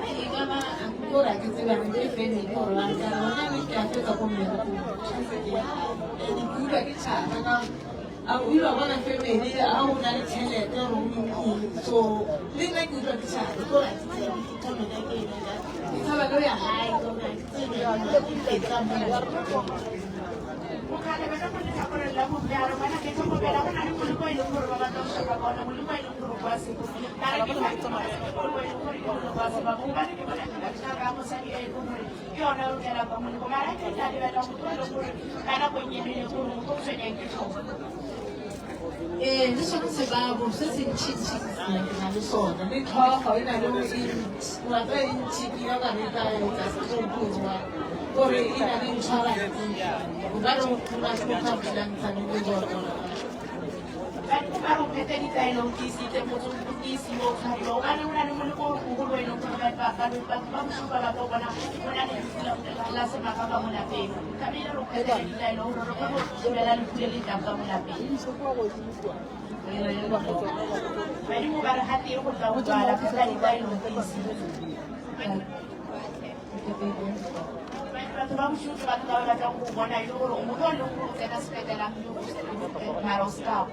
Igama angkora kita berhenti feni korban karena ni kafe tak punya tu. Ini juga kita karena aku juga mana feni ni aku nak cile tu orang so ni nak juga kita korban kita kalau nak kita baru ya hai korban kita mana Bukan ada macam mana aku nak lalu biar mana kita mau bela mana ni mulu kau ilmu berbapa tu siapa kau nak mulu kau ilmu berbapa sih. Karena kita mulu kau ilmu berbapa sih. Bukan ni mana kita kamu sendiri ilmu. Kau nak bela kau mulu kau mana kita ada bela kau ilmu. Karena kau ini ilmu kau sendiri kita. Ni semua sebab saya cici nak so. Ni kau ini nak ini. Waktu ini cici orang ni tak kasih kumpul. Kore ina ni mchara baru tunashukuru bilang sana ni joto baru peteni tayo kisi te moto kisi mo kayo ana una ni mo ko ko no ko ba ba shuka ko bana una ni la sema kama muna pe kabila ro peteni tayo ro ko bela ni kule kama muna pe bali mo bara hati ko ta wala peteni tayo kisi Vamos juntos para dar uma olhada com o boné e o olho que é da cidade lá no Maroscal.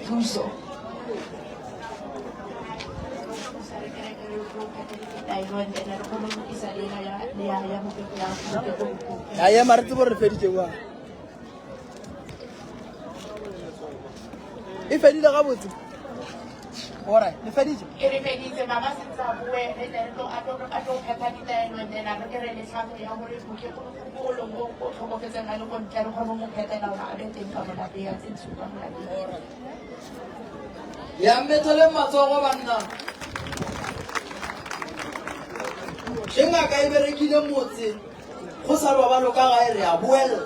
Tudo. Ayah marah tu baru feri cewa. Ini feri dah kamu tu. Alright, ni feri je. Ini feri je, mama senza bue, atau kata kita yang mana nak kira ni sama yang boleh mungkin bolong kalau kita nak lakukan cara kamu mungkin kita nak ada tingkah mana dia suka mana dia. Yang betul masuk apa benda? Sehingga kaya beriki dia mutsi, kusar bapa lokal kaya reabuel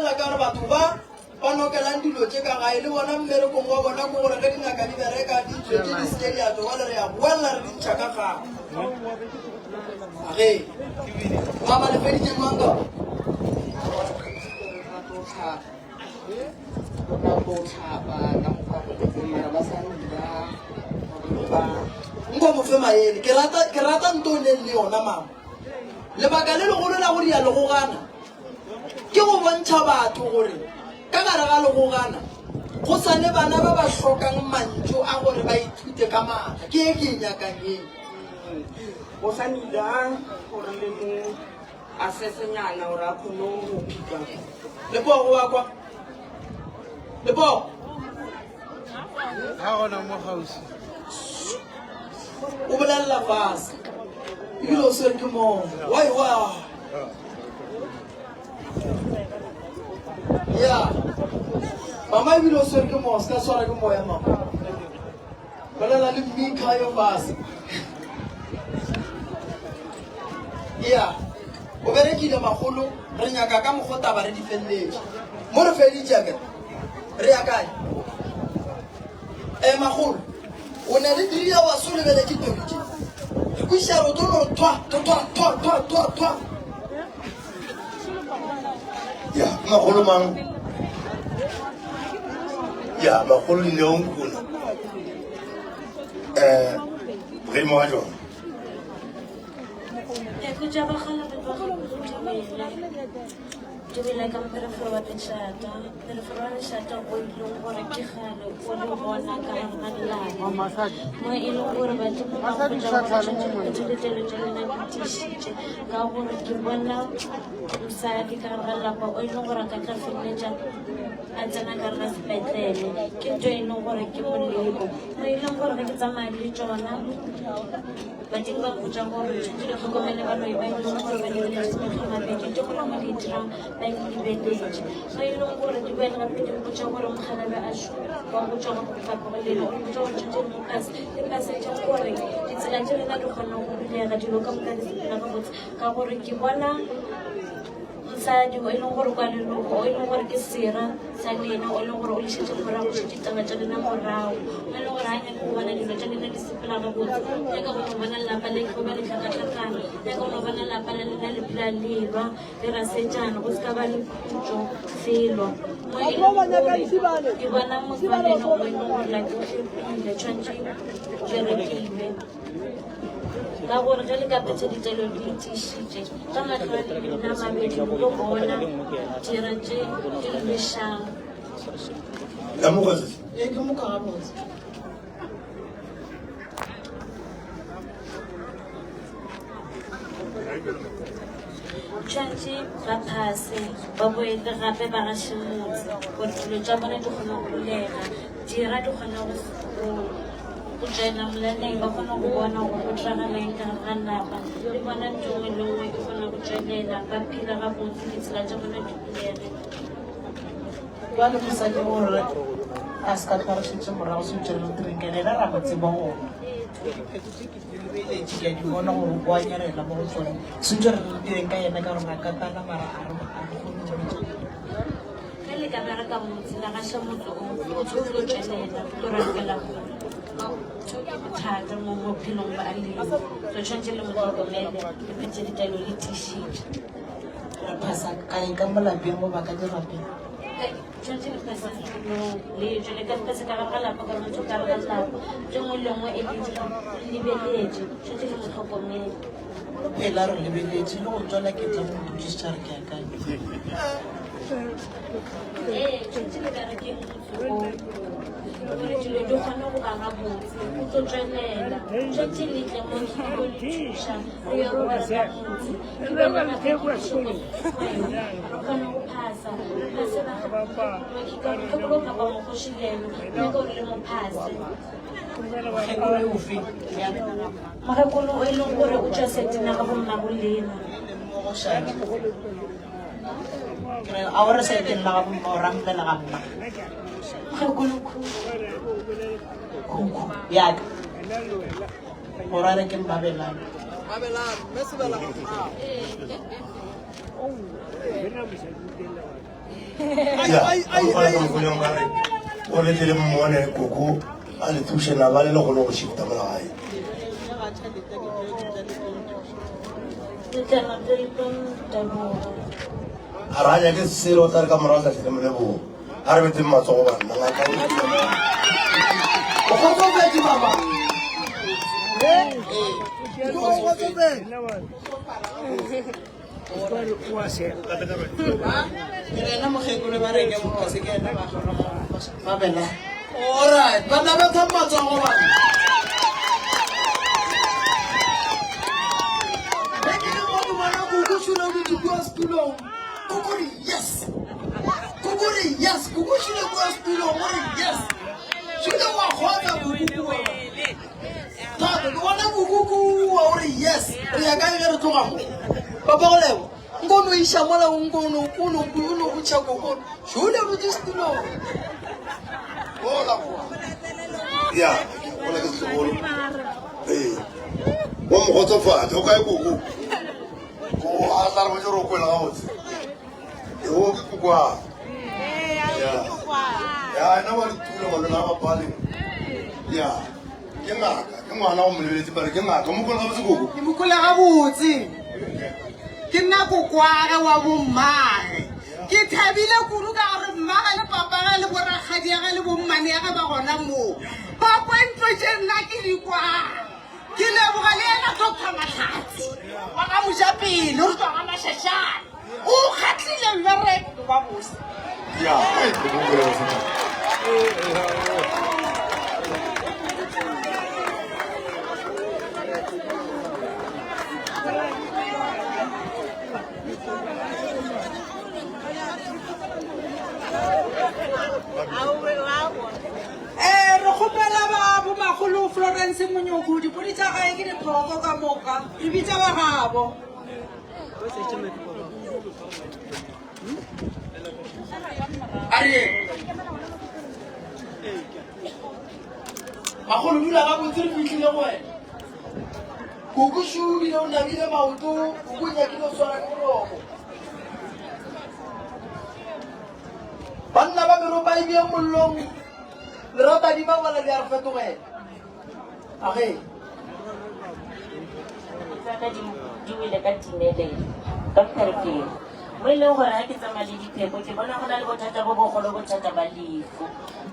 la kar batuba. Pano kalandi lo cheka gaile wana mbere ko ngwa wana ko ora kadi na kadi bereka di cheti di steli ato wala ya wala ri chaka ka age mama le feri jemando ngo mo fema yele ke rata ntone le ona mama le bagale lo go la go dia lo go gana ke go bontsha batho gore ka gara ga le go gana go sane bana ba ba hlokang mantso a gore ba ithute ka maka ke ke nyakang eng go sanida gore le mo a sesenyana gore a kgone go phika le po go wa kwa le po ha gona mo gausi o bolela fase ebile o swere ke moo wai wa ya mama ebile o swere ke moo se ka swara ke moya mama bolela le mmika yo fase ya o berekile magolo re nyaka ka mogotaba re di feleletse mo re feditšake re ya kae magolo o ne le diria wa so lebele ke tobitše re kwišaro tono twa ya magolo mang ya magolo leong kuna boemo wa jona Jumela kang performance shata, performance shata ko ilong ko rekihalo, ko ilong ko na kahangalan. Mo ilong ko ba tu ko jalo na kitisi, ka ko rekibana mosadi ka gare ga lelapa o e leng gore ka tla feleletša a tsena ka re ga sepetlele ke ntho e leng gore ke molemo mo e leng gore ga ke tsamaya le tsona badimo ba mpotsa gore tshwanetse le tlhokomele baloi ba e leng gore ba lebeletse mabedi ke gona mo di dirang ba lebeletse mo e leng gore di boele gape di mpotsa gore mokgalabe a sho wa mpotsa gore papagolelo o mpotsa gore tshwanetse le mopase le pasetse gore ditsela tse rena di kgona go bulega dilo ka moka di sepela ka botse ka gore ke bona mosadi o e leng gore kwa leloko o e leng gore ke sera sa lena o e leng gore o lesetse morago se ditaba tsa lena morago o e leng gore ga nyake go bona dilo tsa lena di sepela ga botse nyaka go bona lelapa le go ba le tlhakatlhakana nyaka go bona lelapa la lena le phela lelwa le rasetsana go se ka ba le khutso felo mo e leng gore ke bona motswaleno o e leng gore la ke tlhepile tshwantse jerekile ka gore ge le ka petse ditelo di itišitše ka matlho a dibina mabedi go bona dira tše di lešang ya mokgwetsi e ke moka gabotse tshwantse ba phase ba boete gape ba gaše motse gore dilo tša bona di kgona go bulega dira di kgona go tsena molaleng ba kgona go bona gore go diragalang ka ga lapa le bona ntho ngwe le ngwe e kgona go tswelela ba phela ga botse ditsela tša bona di bulege jale mosadi gore a se ka tlhagišitše morago se tšwelele tirenkelela ra go tseba gona ke a di bona gore kwa nyalela mo go tsone sentse re direng ka yena ka gore a katana mara a re kgone ge le ka bereka motse la gaša motse o tsholo tswelela tlo rakela ke bothata mo bophelong ba leng so tshwanetse le motlhokomele le phetse ditaelo le tišitše ra phasa kae ka mo lapeng mo baka di rapeng tshwanetse le phasa le jale ka phase ka ga lapa ka motho ka re ga lapa tse ngwe le ngwe e lebeletse tshwanetse le motlhokomele phela re lebeletse le go tswala ke tla mo mpudiša re ke akanye tshwanetse le bereke gore dilo di kgone go baga botse o tlo tswelela tshwanetse letle mo go le thuša o ye go bereka motse ke bonagape o kgone go phasa kgekolo kapa mogošilelo mme ka gore le mophase mogekolo o e leng gore o tša setina ka bommago lena a ore seteng la ga bomma o ramlela ga mma mogekolo khuku yaka gore a re ke mbabelane o letele mmone koko a le thušena ba le le gone go shifta mola gae a ra nyake sele o tare ka morago sa tlhele molebong a re betseng matsogo banna ngaka o kgotsofetse baba ena mogekolo ba reke mokase ke ena babela alright bana ba tha matsogo bana yes. Kuku shule kwa spilo ngori yes. Shule wa khona kuku. Tata ngona kuku ori yes. Ria ka ngere tloga mo. Papa go lebo. Ngono isha mola ngono kuno kucha kuku. Shule mo spilo. Hola. Ya, hola ke segolo. Wa mo gotsa fa, o ka kuku. Ko a tla mo joro ko la gotse. Yo kwa. Ya na wa tulo mo na ba pale. Ya. Ke ngaka, ke ngwana o moleletse bare ke ngaka mo kola ga botse Ke mo kola ga botse. Ke nna go kwara wa bo mmare. Ke thabile kudu ka gore mmaga le papa ga le boragadi ga le bommane ga ba gona mo. Ba kwentlo tse nna ke di kwa. Ke leboga le ena Dr. Mahlatsi. Wa ka mojapele o tswa ga mashashana. O khatlile mmereko wa bose. Ya, ai ke mo go Re kgopela ba bo magolo Florence Monyoko dipodi tsa gae ke diphoko ka moka e bitsa ba gabo magolo dula ga botse re fitlhile go wena koko šubile o nabile maoto koko nyakile o swara ke boroko banna ba meropa e bie mollong lerata di ba bona di a re fetogela age tsaka di wile ka timelele ka pherekeng mo e leng gore ga ke tsamaya le dipheko ke bona go na le bothata bo bogolo bothata ba lefu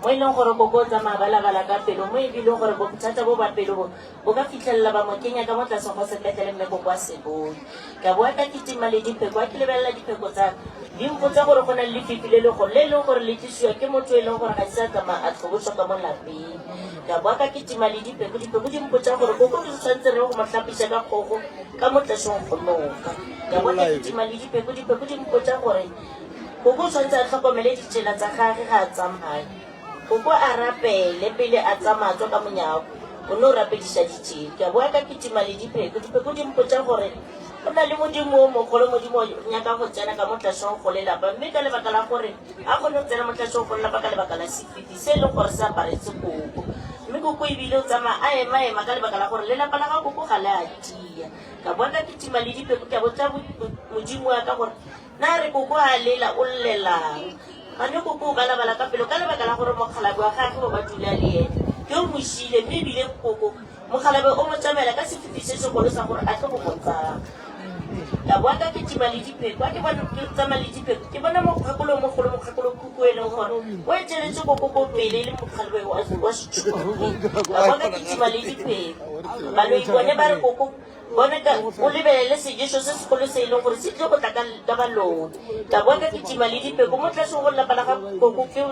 mo e leng gore koko o tsamaya balabala ka pelo mo e bileng gore bothata bo ba pelo bo ka fitlhelela ba mo kenya ka mo tlase go sepetlele mme koko a sebone ka boa ka ketima le dipheko a ke lebelela dipheko tsaka di mpotsa gore go na le lefifi le legolo le e leng gore le tlisiwa ke motho e leng gore ga se a tsamaya a tlhobošwa ka mo lapeng ka boa ka ketima le dipheko di mpotsa gore koko di tshwanetse re go mo tlhapisa ka kgogo ka mo tlaseng go noka ka boa ka ketima le dipheko di mpotsa gore koko o tshwanetse a tlhokomele ditšela tsa gage ga a tsamaya koko a rapele pele a tsamaya tswa ka monyako o ne o rapedisa ditšela ka boa ka ketima le dipheko di mpotsa gore go na le modimo o mogolo modimo nyaka go tsena ka mo tlaseng go lelapa mme ka lebaka la gore a kgone go tsena mo tlaseng go lelapa ka lebaka la sefiti se e leng gore se aparetse koko mme koko ebile o tsamaya a ema ka lebaka la gore lelapa la ga koko ga le a tia ka bona ketima le dipheko ke a botsa modimo wa ka gore na re koko a lela o llelang gane koko o balabala ka pelo ka lebaka la gore mokgalabe wa gage o ba dula le ene ke o mošile mme ebile koko mokgalabe o mo tsamela ka sefiti se segolo sa gore a tle go botsang ka boa ka ketima le dipheko a ke bona ke tsamaya le dipheko ke bona mokgakolo kuku e leng gore o eteletse koko ko pele le mokgalabe wa setšhogo ka boa ka ketima le dipheko baloi bone ba re koko bone o lebelele sejeso se segolo se e leng gore se tle go tla ka baloi ka boa ka ketima le dipheko mo tlaseng go lelapa la ga koko ke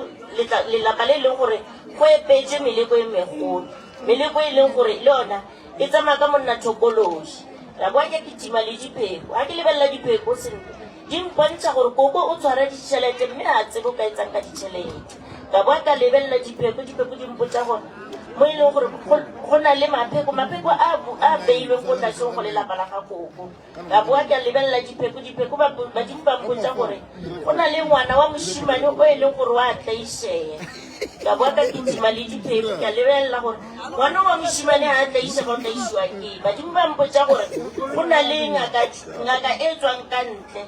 lelapa le e leng gore go epetse meleko e megolo meleko e leng gore le yona e tsamaya ka monna thokološi ra boa ke ketima le dipheko a ke lebelela dipheko sentle di mpontsha gore koko o tshwara ditšhelete mme a tsebo ka etsang ka ditšhelete ka boa ka lebelela dipheko di mpotsa gore mo e leng gore go na le mapheko a beilweng ko tlaseng go lelapa la ga koko ka boa ka lebelela dipheko badimo ba mpotsa gore go na le ngwana wa mošimane o e leng gore wa tlaišega ka boa ka ketima le dipheko ka lebelela gore ngwana wa mošimane ga a tlaišega o tlaišiwa ke badimo ba mpotsa gore go na le ngaka e tswang ka ntle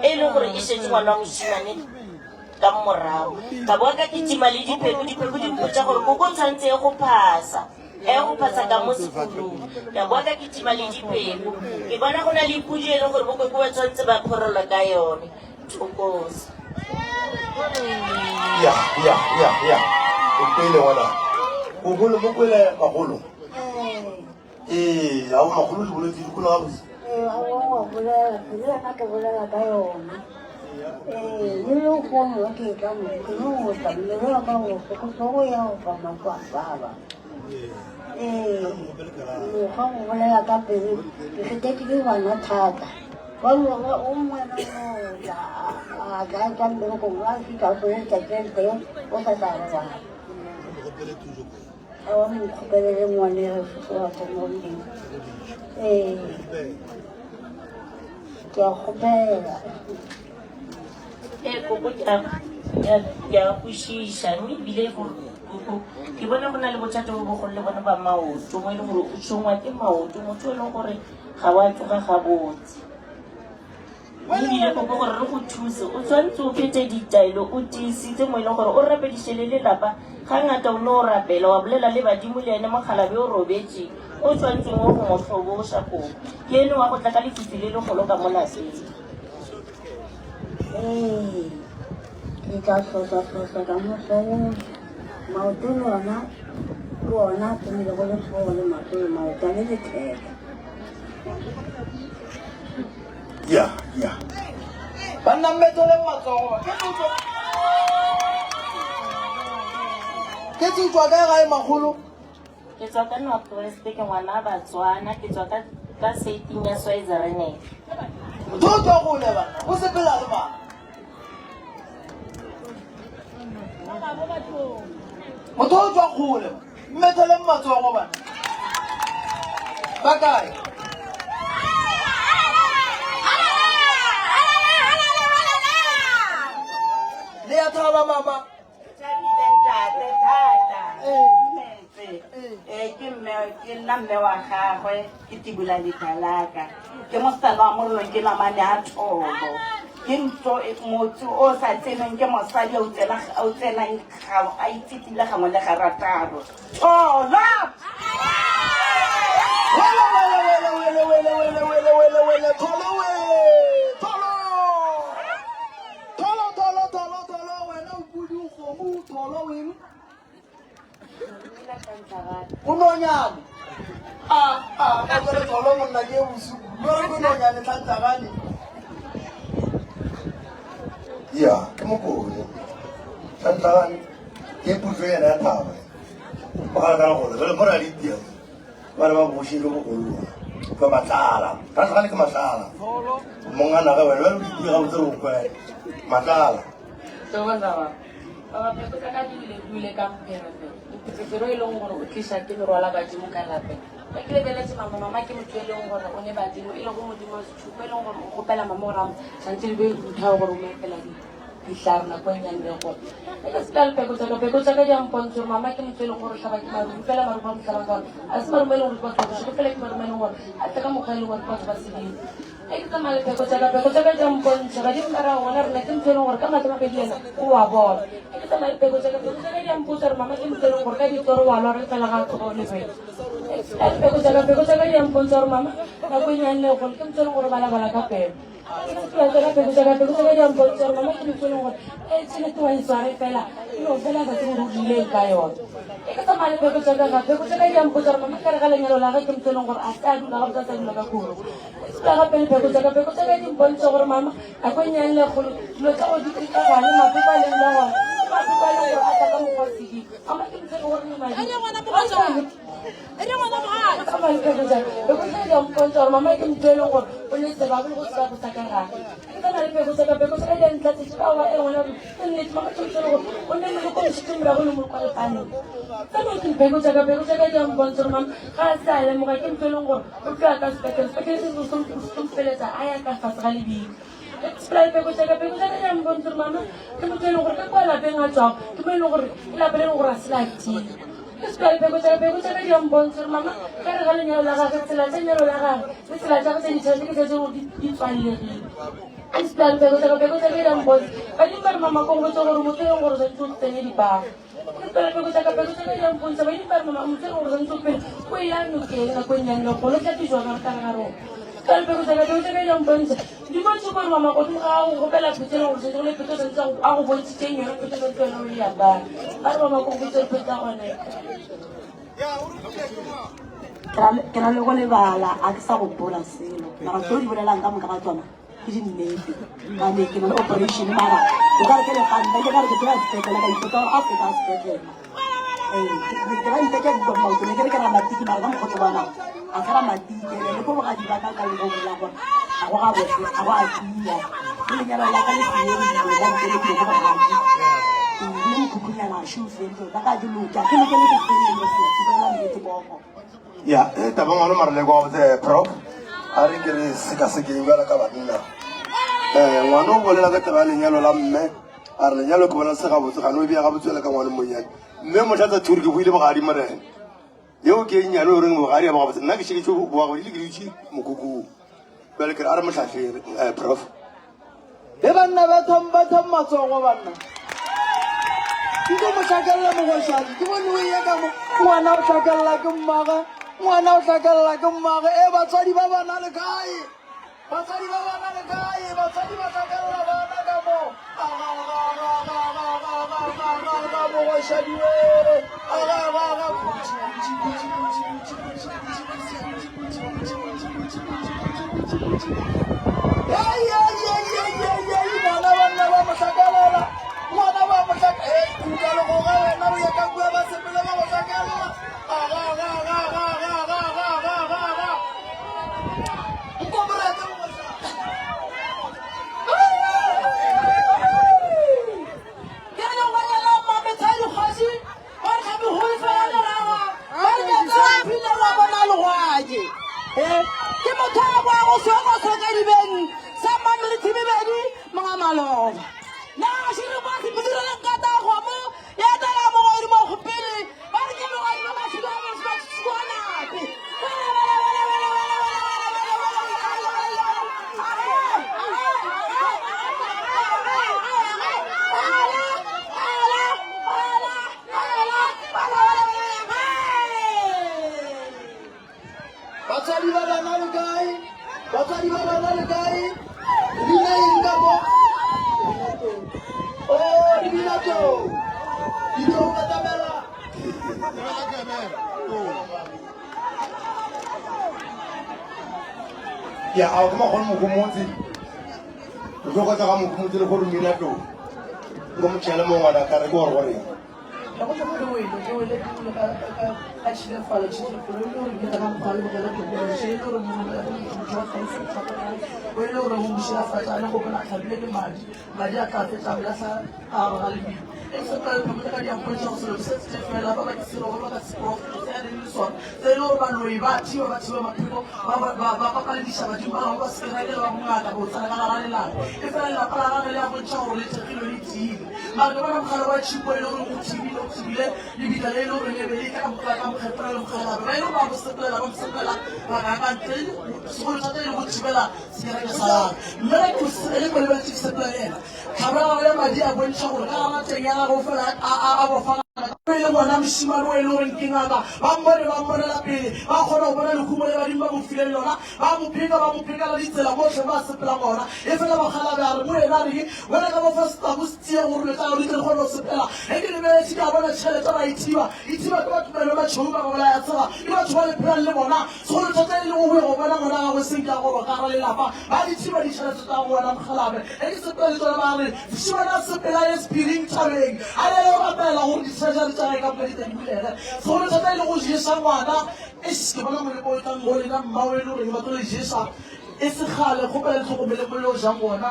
e e leng gore e šetse ngwana wa mošimane ka morago ka boa ka ketima le dipheko di mpotsa gore koko o tshwanetse e go phasa ka mo sekolong ka boa ka ketima le dipheko ke bona go na le pudi e leng gore bokoko ba tshwanetse ba phorelwa ka yone thokosa ya o kwele ngwana o bole mo kwele magolo ga o magolo di boletse di kola gabotse koko ke a kwešiša mme ebile ke bona go na le bothata bo bogolo le bone ba maoto mo e leng gore o tshongwa ke maoto motho e leng gore ga wa tsoga gabotse ebile koko gore re go thuse o tshwanetse o phete ditaelo o tiisitse mo e leng gore o rapedišele lelapa ga ngata o ne o rapela wa bolela le badimo le ene mokgalabe o robetseng o tshwanetseng o go motlhoboša koko ke ene wa go tla ka lefifi le legolo ka mo lapeng ke tla tlosa ka motlhaleng maoto le ona tshwanele go le tlhogo le matolo maoto le letheka ya banna mmetole matsogo ke tswa kae gae magolo ke tswa ka North West ke ngwana Batswana ke tswa ka seiting ya Switzerland tswa gole bana o sepela le bana motho o tswa kgole mmetheleng matsogo bana ba kae le ya thaba mama ke nna mme wa gagwe ke tibula ditalaka ke mosala wa mollo ke namane a thobo ke ntlo motho o sa tseneng ke mosadi o tsenang a itsitile gangwe le ga rataro thola unonyane akere tolo monna ke bosuku lore ke unonyane tlantsagane ya ke mokone tlantsagane ke putso ena ya thaba o galakana gore gele mo na le itia bana ba bošile bogolo ka matlala tlantsagane ke matlala mongana ga wena ba le ditia ga botse bokwele matlala Baba peko ka dile ka mpera pero e leng gore o tlisha ke merwala badimo ka lapeng ba ke lebeletse mama ke motho e leng gore o ne badimo e leng go modimo wa setšhupo e leng gore o gopela mama o ramo santse le be ruthao gore o meepela ditlhare nako e nyane le gore e ka se ka lepeko tsaka di ampontshe gore mama ke motho e leng gore tlhaba ke marumo fela marumo a motlhabang ka gore a se marumo e leng gore batho ba bošego fela ke marumo e leng gore a tla ka mokgwa e leng gore batho ba sedimo e ke tsamaya lepeko tsaka di ampontshe ga di mmara gona rena ke motho e leng gore ka matse mabedi ena o wa bona e ke tsamaya lepeko tsaka di ampotsa gore mama ke motho e leng gore ka ditoro wa lwa re fela ga tlogo le bene peko tsaka di ampontsha gore mama nako e nyane le gone ke motho e leng gore balabala ka pelo peko tsaka di ampontsha gore mama ke motho e leng gore e tšhelete wa isware fela eno fela sa tsebo go rileng ka yone e ke tsamaya lepeko tsaka di ampotsa gore mama ka re ga lenyalo la ge ke motho e leng gore a se a dula ga botsa sa dula ka koro ka gape lepeko tsaka di mpontsha gore mama nako e nyane le golo dilo tsa go ditikagane mapepa leng le gone mapepa leng gore a tla ka mokgwa sedimo mama ke motho e leng gore ne madi mama ke motho e leng gore o ne sebabe go seka go sakagane ke tsana lepeko tsaka di antlatsetse ka oba e ngwana ke nnete mama ke motho e leng gore o nne le ko mošitse morago le molokwa lepaneng tsano ke lepeko tsaka di ampontsha gore mama ga a se a lemoga ke motho e leng gore o tloa ka sepetlele se somfeletsa a ya ka fatshe ga lebile peko tsaka di ampontsha gore mama ke motho e leng gore ka kwa lapeng a tswago ke mo e leng gore ke lape le leng gore a se latile peko tsaka di ampontsha gore mama ka re ga lenyalo la gage tsela tsa lenyalo la gage le tsela tsa go tse ditšhelete ke tse gore di tswallegile peko tsaka di ampontsha badimo ba re mama ko botse gore motho e leng gore santse o tsenye dibago peko tsaka di ampontsha badimo ba re mama motho e leng gore santse o pele o e ya nokeng nako e nyane le golo tla tijwa ka re ka re ga rona peko tsaka di ampontsha di bontshe gore mama godimo ga go gopela phete le gore setse le phete santse a go bontshitseng yone phete santse wena o e apara ba re mama ko botse phete a gone ke na le go lebala a ke sa go bola selo mara tse o di bolelang ka moka ga tsona ke dinnete kane ke nole operation mara o kare ke leganda ke kare ke dira sepetlele ka ipotsa gore a feta sepetlele ke ba nteke maoto ne ke re ke ramatiki mara ka mokgotso bana a ka ramatike le ko bogadi ba ka le go bola gore a go a tia ke lenyalo la ka le seedile la ntele ke go bogadi le mokhukhonyana a šufentse ba ka diloka ke lokele ke senelo sesebela nnete boko ya e taba ngwana mareleko wa botse prof a re ke re sekasekeng bjala ka banna ngwana o bolela ka taba ya lenyalo la mme a re lenyalo ke bona se gabotse gane o bea gabotsele ka ngwane monyane mme motlatsa thuri ke buile bogadi morena yeo ke enyane o reng bogadi ya bogabotse nna ke šeketse bogagodile ke dutse mokhukhung bjale ke re a re motlhatlhe prof le banna ba thom matsogo banna ke tlo mo tlhakelela mogošadi ke bone o ye ka mo ngwana o tlhakelela ke mmaga e batswadi ba bana le kae batswadi ba tlhakelela bana ka mo mogošadi bana ba mo tlhakelela ngwana ba mo tlhakelela go ga wena o ya ka bua ba sepele ba go tlhakelela ke le ngwana la mame tsa dikgosi Mato. Ito katamela. Ya, aku mau kamu kumonti. Kau kata kamu kumonti le koru mina do. Kamu cakap mau ada kare kor kori. Aku tak tahu itu. Kau le actually follow chini. Kau le kita kamu follow kita tu. Saya tu orang mana jual konsep apa ni. Kau le orang mesti fasa. Anak kau kena kerja ni maju. Maju akan tercapai sa awal ini. Sekarang kamu tak ada apa yang sudah setiap malam apa kisah apa kisah saya ada ni soal. Saya luar banui baci makro. Bapa kali di sana cuma orang sekarang dia orang mengata bahwa sana kan orang lain. Kita ni apa orang lain apa cakap oleh cakap oleh ciri. Maka orang kalau baci boleh orang ciri ni bila lain orang ni beli kamu kerana lain orang apa sebelah maka kan tu sekolah kita yang buat sebelah sekarang dia salah. Mereka ini boleh cik sebelah ni. Kamera orang maju apa cakap orang cakap ako fala pele mwana mshimano elo nkingaka bambone la pele bakgona go bona lekhumo le badimo ba mo fileng lona ba mo pheka la ditsela motlhe ba sepela gona e fela bagala ba re mo ena re wena ka bo fasta go stia go re tla le tle go sepela e ke le be tsi ka bona tšhelete ba ithiba ke batho ba le ba tšhomo ba bola ya tsaba ke batho ba le plan le bona so le tota ile go go bona ngwana ga go senka go ba ka le lapa ba dithiba ditšhelete tsa go bona mogalabe e ke sepela le tsona ba re shibana sepela e speeding tabeng a le ba pela go ditšhelete tsa ka pele tsa dibulele so le tota ile go jesa ngwana e se bona mo le bo tang go le na mmawelo re ba tlo le jesa e se gale go pele tlhokomele mo lo jang bona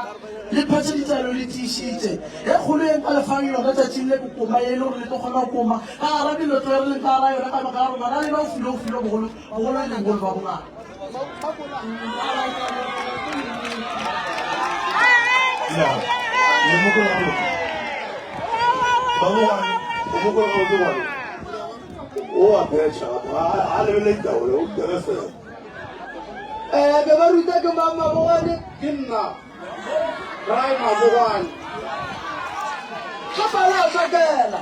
le phetse ditsalo le tishitse e kholo e ka lefang yona tsa tshile go koma e le re le gona go koma ka ara dilo tlo re le ka ra yona ka ba ga rona le ba filo bogolo le ngolo ba bona ya le mo go go ba go o a pecha a le le ta o le o interesa be ba ruta ke mama bogane kinna rai ma bogane ka pala sakela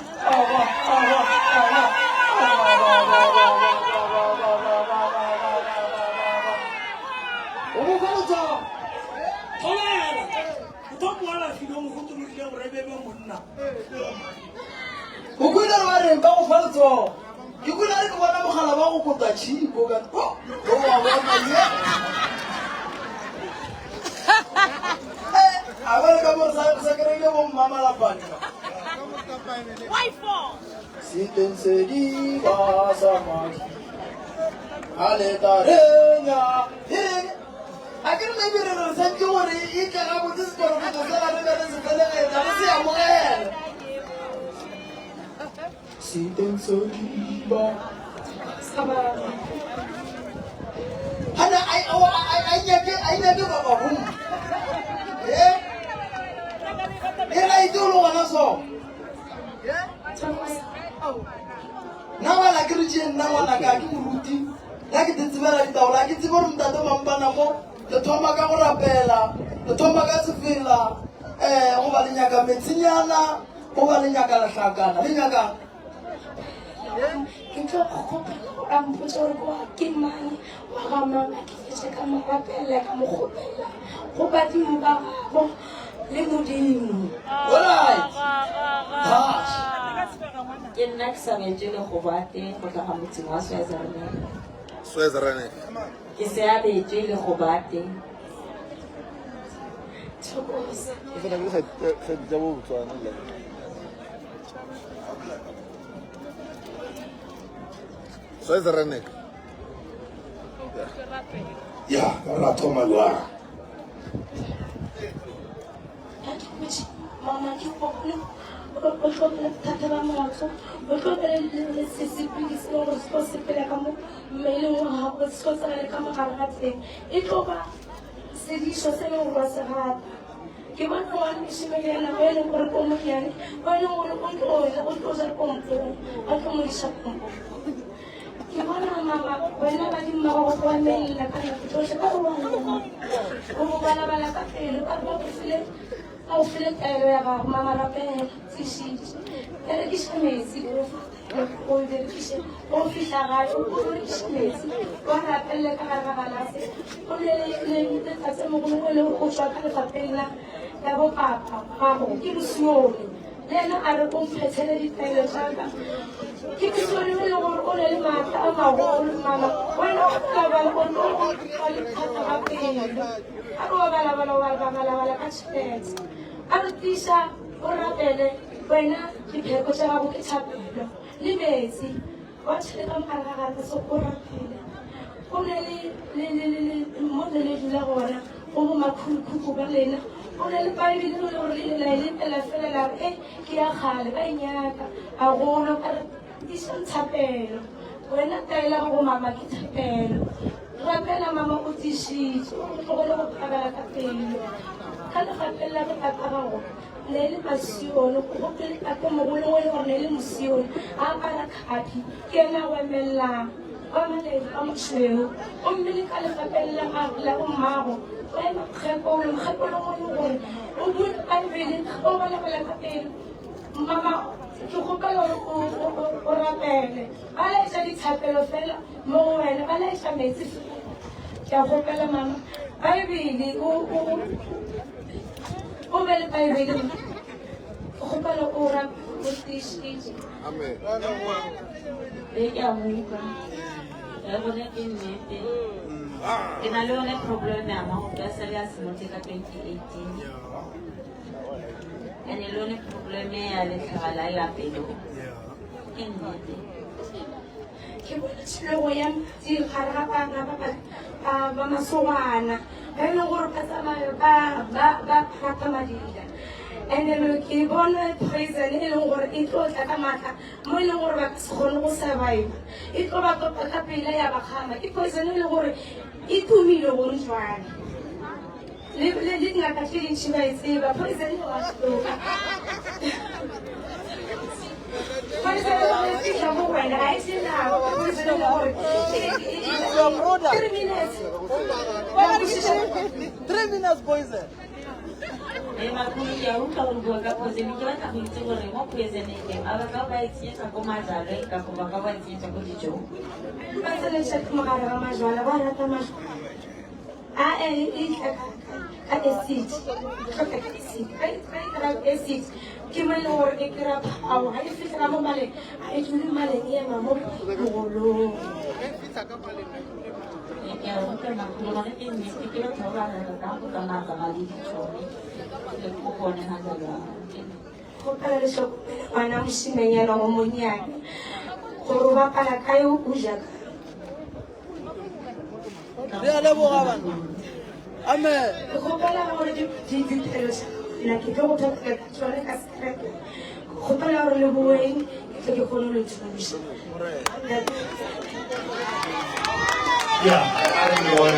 o mo fa tsa olela to moala filo mo go tlo le re be monna o kuila ba re ba go fa tsa ke kuila re ke bona mogala ba go kota tshiko ka o wa bona ye a ba ka mo sa krele mo mama la banka Wife Sitense di basamaki ale tarenya akhir me bere no sanke wori ika ga bo dis ko ko sala re re se pele ta se amogel Sitense di basamaki ana ai nyake baba hum era idolo wana so nawa la kirje nawa la ka ki muruti la ki tsibela ditaola ki tsibora mtato mampana mo le thoma ka go rapela le thoma ka tsefela go ba le nyaka metsinyana go ba le nyaka la hlakana le nyaka ke tlo go kopela go ampotsa gore go ke mang wa ga mama ke se ka mo rapela ka mo gopela go badimo ba gago le modimo alright ke nna ke sa ngetse le go bate go tla ga motseng wa Swezerane ke se a betse le go bate thokoza ke fela ke sa ja bo tswana le Swezerane ya ra thoma lwa mama ke popolo o tlhopela thata ba motho o tlhopela le sesepilisi gore se go sepela ka mo mmeleng wa gago se go tsena ka mogare ga teng e tlo ba sedišo se leng gore wa se rata ke bona wa mešimeleana mo e leng gore ko monyane o e leng gore o tlo ja pompong a tlo modiša pompo ke bona mama wena badimmago go bamelela ka nako tsotlhe ka go bana o mo balabala ka pelo ka ba bofile a o file taelo ya gago mama rapela tsešitše berekiša metsi o berekiše o fitlha gae o berekiše metsi o rapelele ka gare ga galase o letatse mogolo o le o tswa ka lefapeng la bopapa gago ke bosiole le ena a re o mphetele ditaelo tsaka ke ke sone o leng gore o ne le maatla a magolo mama wena o balabala o nno o lethata ga pelo a re o balabala ka tšhelete a re tisa o rapele wena dipheko tša gago ke thapelo le metsi wa tšhele ka mogare ga gare ka se o rapele go ne le mo le le dula gona go mo makhulukhulu ba lena o ne le baebile le gore le lepela fela la re ke ya kgale ba enyaka a golo ka re disang thapelo wena taela go mama ke thapelo rapela mama o tisitse o tlogole go phabela ka pelo ka legapelela ke tata gago ne le masione go gopele tate mogolo o le gore ne le mosione a apara kgapi ke ena go emelelang ba maledi a mosweu o mmele ka legapelela la go mmago wena kgekolo mokgekolo mo le gore o bue baebele o balabela ka pelo mama ke gopela gore o rapele ba laetša dithapelo fela mo go wena ba laetša metsi ke a gopela mama baebele o be le baebele ke gopela o tišitše e ke a moka ya bone ke nnete ke na le yone probleme ya mago ya sale ya semote ka 2018 ene le yone probleme ya letlhaga la lapelo ke nnete ke bona tšhelego ya madi gare ga bana ba masogana ba e leng gore ba tsamaya ba rata madila and then ke bona poison e leng gore e tlo tla ka maatla mo e leng gore ba ka se kgone go survive e tlo ba topa ka pela ya bagama ke poison e leng gore e tumile gore jwane le dingaka tse dintšhi ba e tseba poison e wa setoka poison e fitlha mo wena ga e se nako poison e le gore 3 minutes 3 minutes poison makulu ya utlwa gore bua ka poison ke batla go itse gore mo poisoneng a ba ka ba e tsietsa ko majalo ka go ba ka ba e tsietsa ko dijong ba tseletša ke mogare ga majwala ba rata majwala a e tla ka acid tlhoka ka acid ga e kry acid ke mo e leng gore e kry-a phao ga e fitlhela mo maleng ga e dule maleng e ema mo mogolong ke a utlwa makulu gone ke nnete ke batho ba ba ka go tsamaya le ditšhone le go bone ga jalo gopela le tlhokomele ngwana mošimenyana go monnyane gore o bapala kae o jaka re a leboga bana amen ke gopela gore diphelo tsa ke tlo go thotela tsone ka sekrete gopela gore le boeng ke tle ke kgone le thusa Yeah, I don't know what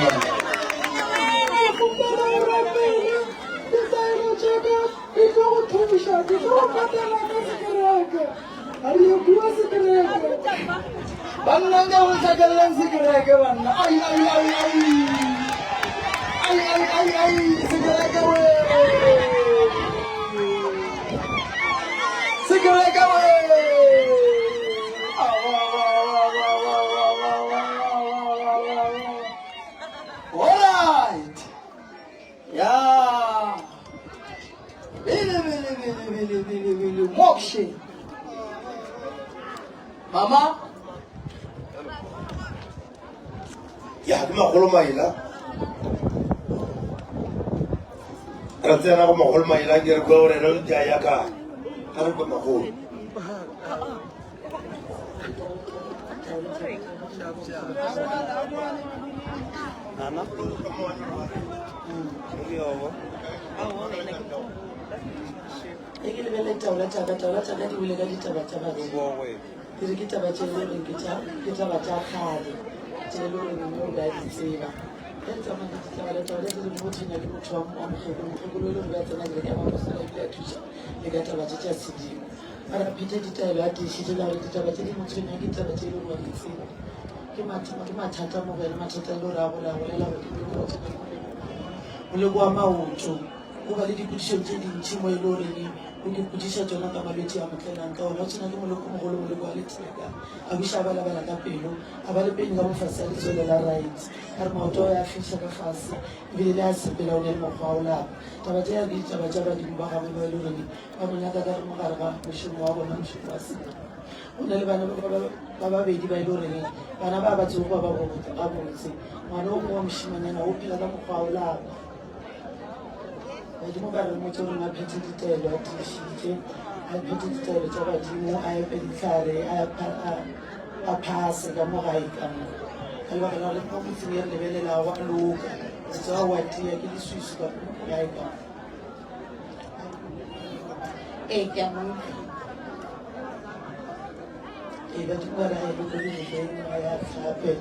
banna go tsakellang sekereke banna ai sekereke we sekereke we alright yeah Bili mokshe mama ya ke magolo maila ra tsena go magolo maila ke re go re no dia ya ka re go magolo nana e ke lebele taola taba di bule ka ditaba tsa batho ke re ke taba tse le reng ke taba tsa kgale tse le reng mo ba di tseba ke tsamaya ke taba le taola tse di mothina ke motho wa mogolo le ba tsena ke ka ba sa le thusa le ka taba tsa sedimo ara phete ditaelo a tishitse la re ditaba tse di mothina ke taba tse le reng di tseba ke mathata mo bana mathata le ra go la go le go le kwa maoto go ba le dipodišong tse dintšhi mo e le goreng o ke podiša tsona ka malwetse a motlelang ka ona o tshwana ke moleko moleko wa letleka a buša a balabala ka pelo a ba le peng ka bofase a letswele la right a re maoto ya fitlha ka fase ebile le a sepela o ne le mokgwa o lapa taba tse ya ditaba tša badimo ba gabe ba e le goreng ba monyaka ka re mogare ga mošomo wa bona mošomo wa sepela go na le bana ba babedi ba e le goreng bana ba batsego ba ba botse ngwana o mongwe wa mošimanyana o phela ka mokgwa o lapa badimo ba re motse goreng a phethe ditaelo a tiišitše a phethe ditaelo tša badimo a epe ditlhare a phase ka mo gae ka mo ka lebaka la gore mo motseng e re lebelelago a loka etse wa watia ke leswisu ka gae ka mo ee ke a mo e badimo ba re a ele ko dinofeng a ya gape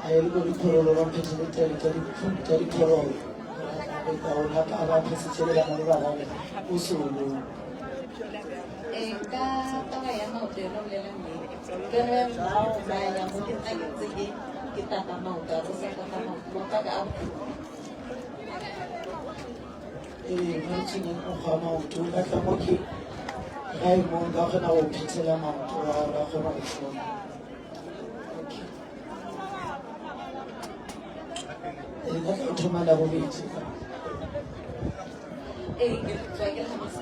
a ele ko diphololo ba phethe ditaelo tša diphololo ona ka ba phesitšele bana le bagabe o solo ka taba ya maoto yona o lela nnete ke re baya mo ke nna ke ntse ke tata maoto a go sa tata maoto ka a mo tsenyeng o kgwa maoto ka tla mo ke ga e mong ba kgona go phethela maoto a ba kgona go fona ka tla o thoma la bobedi ee ke tswa ke tlhamasa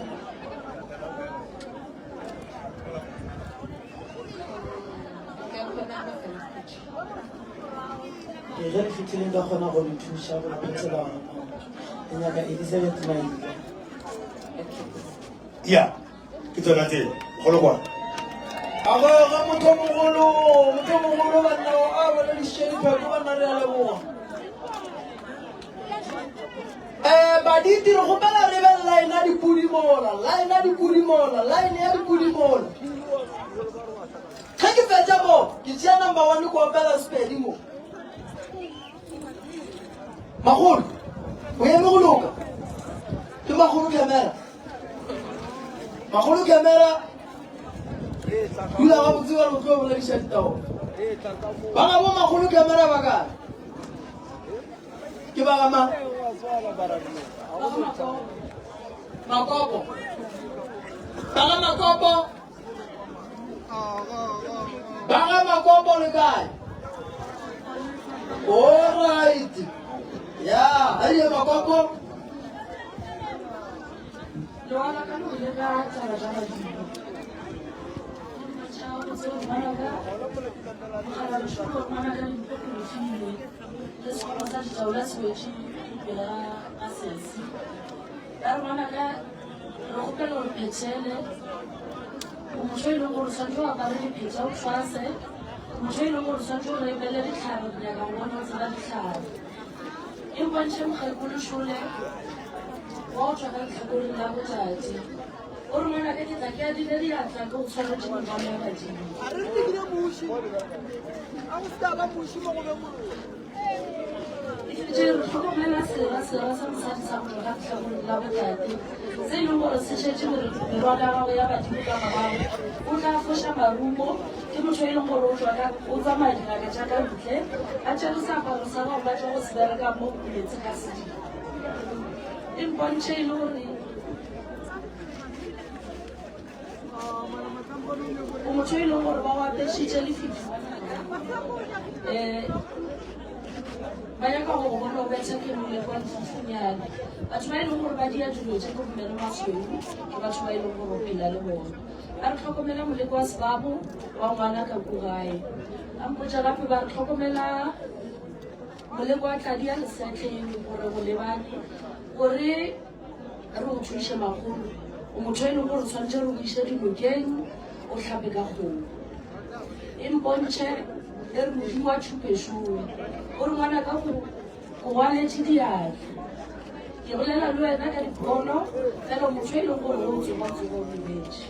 ge re fitlhileng ka kgona go le thuša go phethela e nyaka Elizabeth Maile ya ke tsona tse golo kwa agoga motho mogolo bannao a boledišitše dipheko banna re a leboga baditi re gopela re be line ya dipudimola ge ke fetša mo ke tšea number 1 ko opela Sepedi mo magolo o eme go loka ke magolo camera dula ga botse gore o tlo bolediša ditaolo ba ga bo magolo camera ba kae ke ba gama makopo baga makopo le kae alright ya aye makopo motho e leng gore tshwanetse o apare dipheta o tshwase motho e leng gore tshwanetse o rebele ditlhare go nyaka go bona o tseba ditlhare e bontšhe mokgekološole wa o tswa ka letlhakoreng la botšatši o re ngwana ka ketla ke a dile diatla ke go tshwanetse mogalo ya badimo re tlhokomela sera sa mosadi sa go ka letlhakoreng la botšatši se e leng gore se šetse merwa ka gago ya badimo ka morago o tla foša marumo ke motho e leng gore o tsamaya dingaka jaaka ntle a tšere seaparo sa gago batla go se bereka mo metse ka sedimo e mpontšhe e le gore o motho e leng gore ba go apešitše lefifi ba nyaka go bona o betšha ke molekwa lefifinyana batho ba e leng gore ba dia dilo tše ke gomele masweu ke batho ba e leng gore o phela le bona ba re tlhokomela moleko wa sebabo wa ngwana ka kugae a mpotša gape ba re tlhokomela moleko wa tladi ya lesetleng gore go lebane gore re o thuše magolo o motho e leng gore tshwanetse re o iše dinokeng o tlhape ka kgomo e mpontšhe e re modimo wa thupešoe o re ngwana ka go gwaletse diatla ke bolela le wena ka dipono fela motho e leng gore o tsogatsoga o lebetse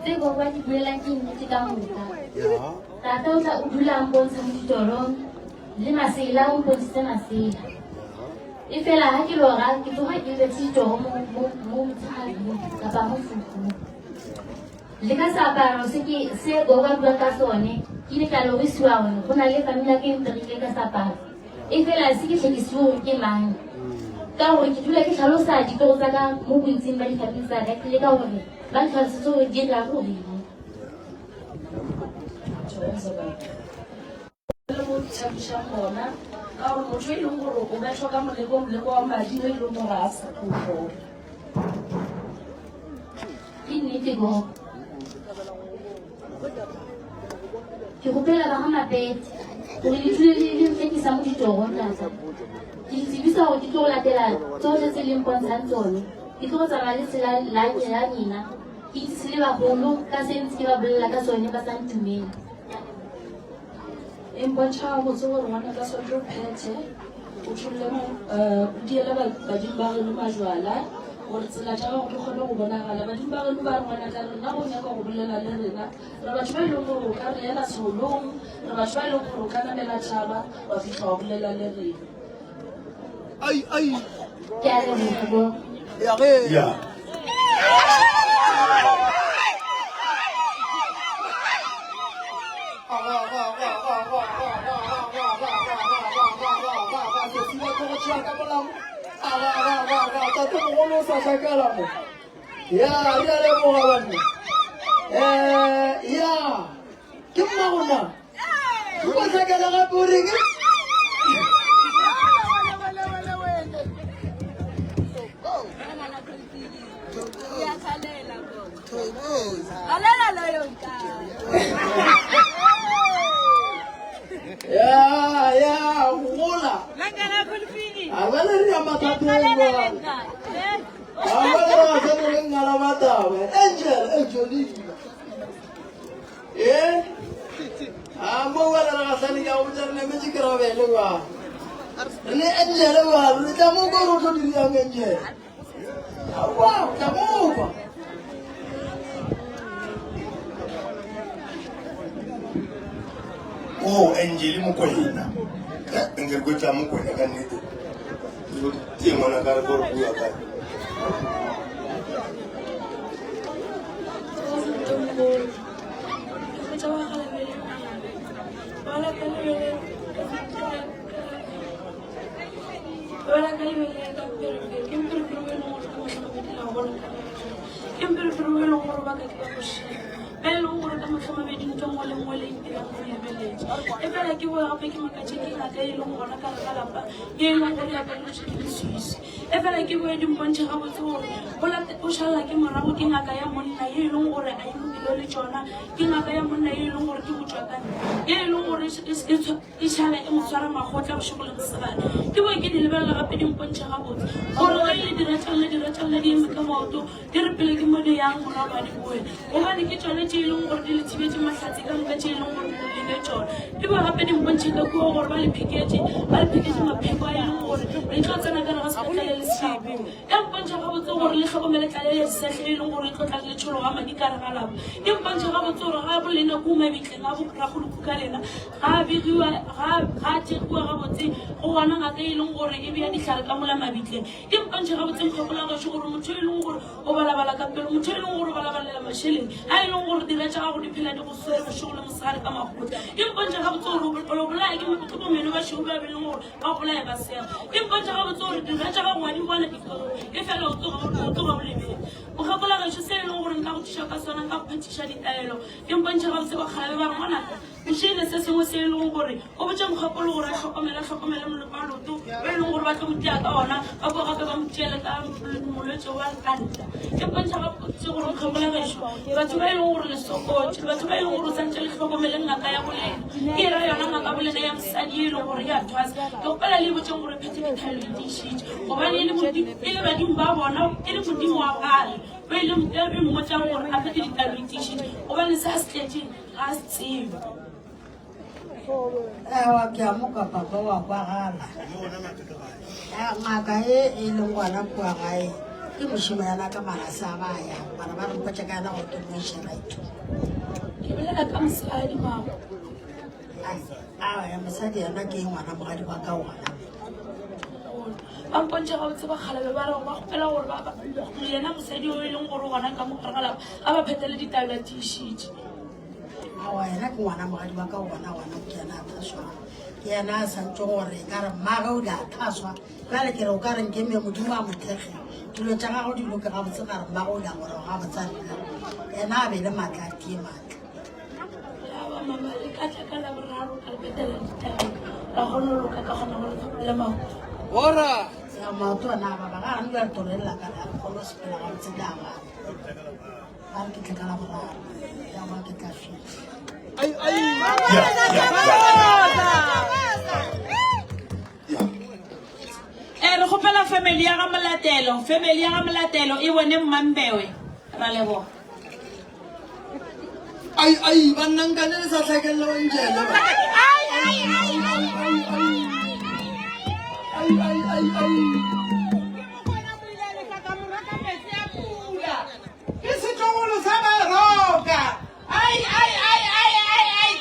tsebo ba di buelang ke nnete ka moka tata o tla o dulang bontsha mo ditorong le masela o mpontshitse masela e fela ga ke lora ke tsoga ke letse ditoro mo motshegabing kapa mo fokong le ka seaparo se o ba buang ka sone ke ile ka lo isiwa wona go na le family ke ntle ka saparo e fela se ke tlhekisiwe ke mang ka gore ke dula ke tlhalosa ditoro tsa ka mo bontsing ba di-family tsa ka le ka gore ba tlhalositse gore di dira gore tshabisha gona ka gore motho e leng gore o ba tlhoka moleko wa madi o e leng gore a sa tlhogo ke nnete go ke gopela ba ga mapete gore le tlile le mfetisa mo ditorong tlatsa ke tsebisa gore ke tlo go latela tsotlhe tse leng pontshang tsone ke tlo go tsamaya le tsela la nina ke itsise le bagolo ka se ntse ke ba bolela ka tsone ba sa ntumele e mpontšha botse gore ngwana ka sontle o phethe o tshololle o diela badimo ba geno majwala gore tsela tša gago di kgone go bonagala badimo ba geno ba re ngwana ka rena go nyaka go bolela le rena re batho ba e leng gore o ka re ela tsholong re batho ba e leng gore o ka namela tšhaba wa fitlha wa bolela le rena ke a lebogo Oh, Angel Mukwena. Angel Guta Mukwena can need it. Tim on a cargo. Ke amoka papa wa kwa gala ngaka e leng ngwana kwa gae ke mošimo yana ka marasa a baya bana ba re mpotse ka yana go ke mošeraito ke bolela ka mosadi mago ya mosadi yana ke ngwana mogadi wa ka ona ba mpontse ga botse ba kgalabe ba re ba gopela gore yena mosadi o e leng gore gona ka mogare galapa a ba phetele ditalo tišitše wena ke ngwana mogadi ba ka ona ke yena a thaswa ke yena a santse gore ka re mmaga o di a thaswa jale ke re o ka reng ke me modimo a mothege dilo tša gago di loke gabotse ka re mmaga o di a gore ga botsalena yena a be le maatla a tie maatla ora ya maoto ana ba ba ga nna tolela ka re go lo sepela ga botse da ba ba ke tle ka la boraro ya ba ke tla fi re gopela family ya ga molatelo e bone mmambewe ra leboga ai ba nnang ka le sa tlhakelela wa njele ke setlogolo sa baroka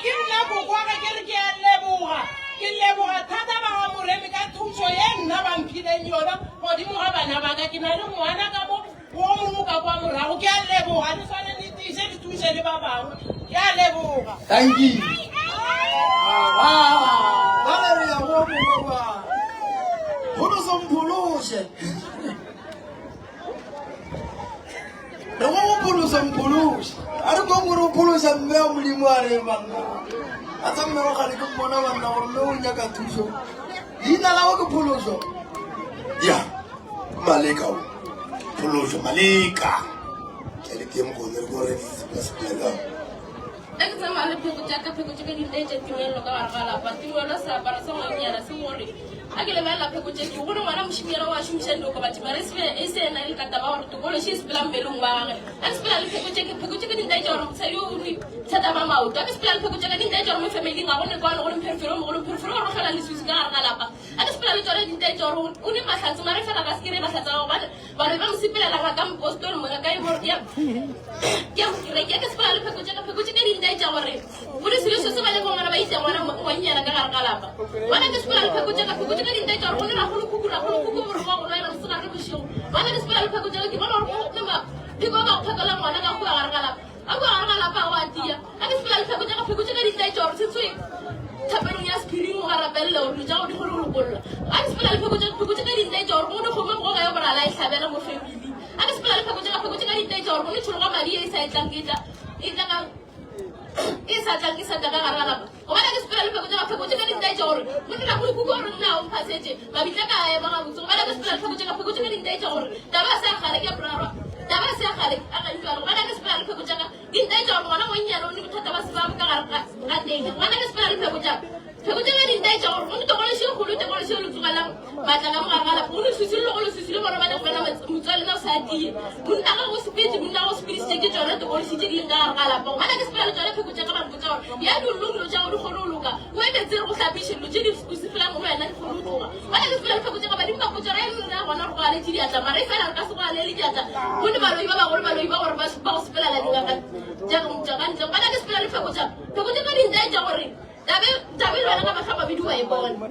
ke nna bokwaka ke re ke a leboga thata ba ga moremi ka thuso ye nna bamphileng yona godimo ga bana baka ke na le ngwana ka mo wo mongwe ka kwa morago ke a leboga le tshwane le tise le thuse le ba bangwe ke a leboga thank you ba re ya go mo ba pholoso mphološe re go go pholoso mphološe a re ko gore o phološa mme a modimo a re banna a tsa mme go gale ke bona banna gore mme o nyaka thuso leina lago ke pholoso ya maleka o pholoso maleka ke le teng go ne re gore di sepela Ek sama le pheko tjaka di ndeje tumelo ka wargala pa tumelo sa para sa nganyana se more a ke le ba la pheko tjeki go no ngwana moshimela wa shumisha ndo ka batho mare se e se na le kata ba gore to gole shi sepela mbelong wa gage a sepela le pheko tjeki di ndeje gore sa yo uri thata ba mauto a ke sepela le pheko tjeki di ndeje gore mo family nga gone kwa no gore mphefero mo gore mphefero go gala le susi ka wargala pa a ke sepela le tsore di ndeje gore o ne mahlatsi mare fela ka skire mahlatsa go bana ba re ba msipela la ka mpostol mo ka e gore ya ke sepela le pheko tjeki di ndeje gore gore selo se se ba le ngwana ba itse ngwana mo nyana ka gargalapa bana ke sepela le pheko tjeka di ndeje gore ona go kukura go gore go bona re se ga re boshigo bana ke sepela le pheko tjeka ke bona gore go nna pheko ba phekala ngwana ka go gargalapa a go gargalapa wa tia a ke sepela le pheko tjeka di ndeje gore se tswe thapelong ya spiring go garapella gore ja go di gore go golla a ke sepela le pheko tjeka di ndeje gore go ne go mo go ga yo bra la ihlabela mo family a ke sepela le pheko tjeka di ndeje gore go ne tsholo ga madi e sa etlang ke tla isa ka garala o bana ke sepela le pheko tjeka di ndeje gore mo nna go go gore nna o passage ba bitla ka e ba ga botso bana ke sepela le pheko tjeka di ndeje gore taba sa gale ke braro taba sa gale a ka ntwa bana ke sepela le pheko tjeka di ndeje gore ngwana mo nyalo ni bothata ba se ba ka garaka a teng bana ke sepela le pheko tjeka di ndeje gore mo to gole shi go lu te gole shi lu tsugalang ba tla ka mo garala go lu sisi le bona bana go bana motswale na sa di mo nna ga go speed se ke tsona to gole shi di le garala ba bana ke sepela le pheko tjeka ba botsa ya dulunglo ja go kgona luka o ebe tsere go hlapishe lo tšedi go sefela mo wena ke go tloga bana ke sepela le pheko tjeka ba di ba go tsara e nna gona go gale di atla mare fela ka se go ale le diatla go ne baloi ba gore ba go sepela la dinga ja go mtjaka ntle bana ke sepela le pheko tjeka di ndeje gore tabe lwana ka ba bidu wa e bona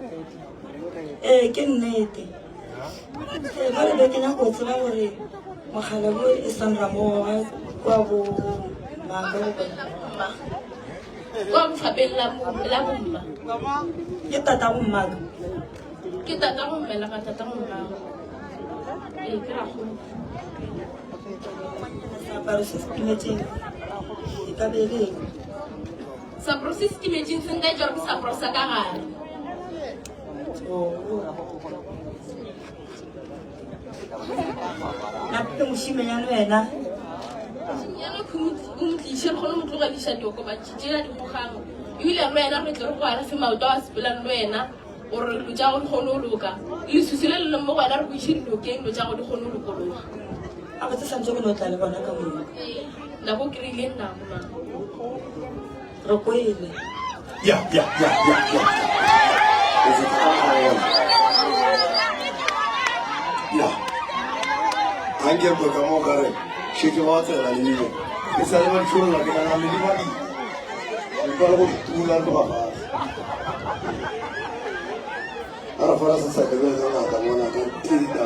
ke nnete ba re ke na go tsela gore mogala bo e sanra mo kwa bo kwa mfapeng la bomma ke tata bomma ke tata bomma la tata bomma ke ra go sa para se skimetseng e ka bele sa process skimetseng se nda jwa sa prosa ka gare na pe moshimanyana wena yana kumutlishe khona motho ga disha dioko ba tshira di mogano ile re wena re tle go ara se maoto a sepela le wena o re lu ja go khona loka le susile le mo wena re go ishiri lokeng lo ja go di khona lokologa a ba tsa ntse go no tla le bona ka mo la go krile nna mama re go ile ya anche poi come fare se ti va a la linea e sai ma giorno che non mi rimani il quello tu la tua allora farà senza che vedo una buona cantità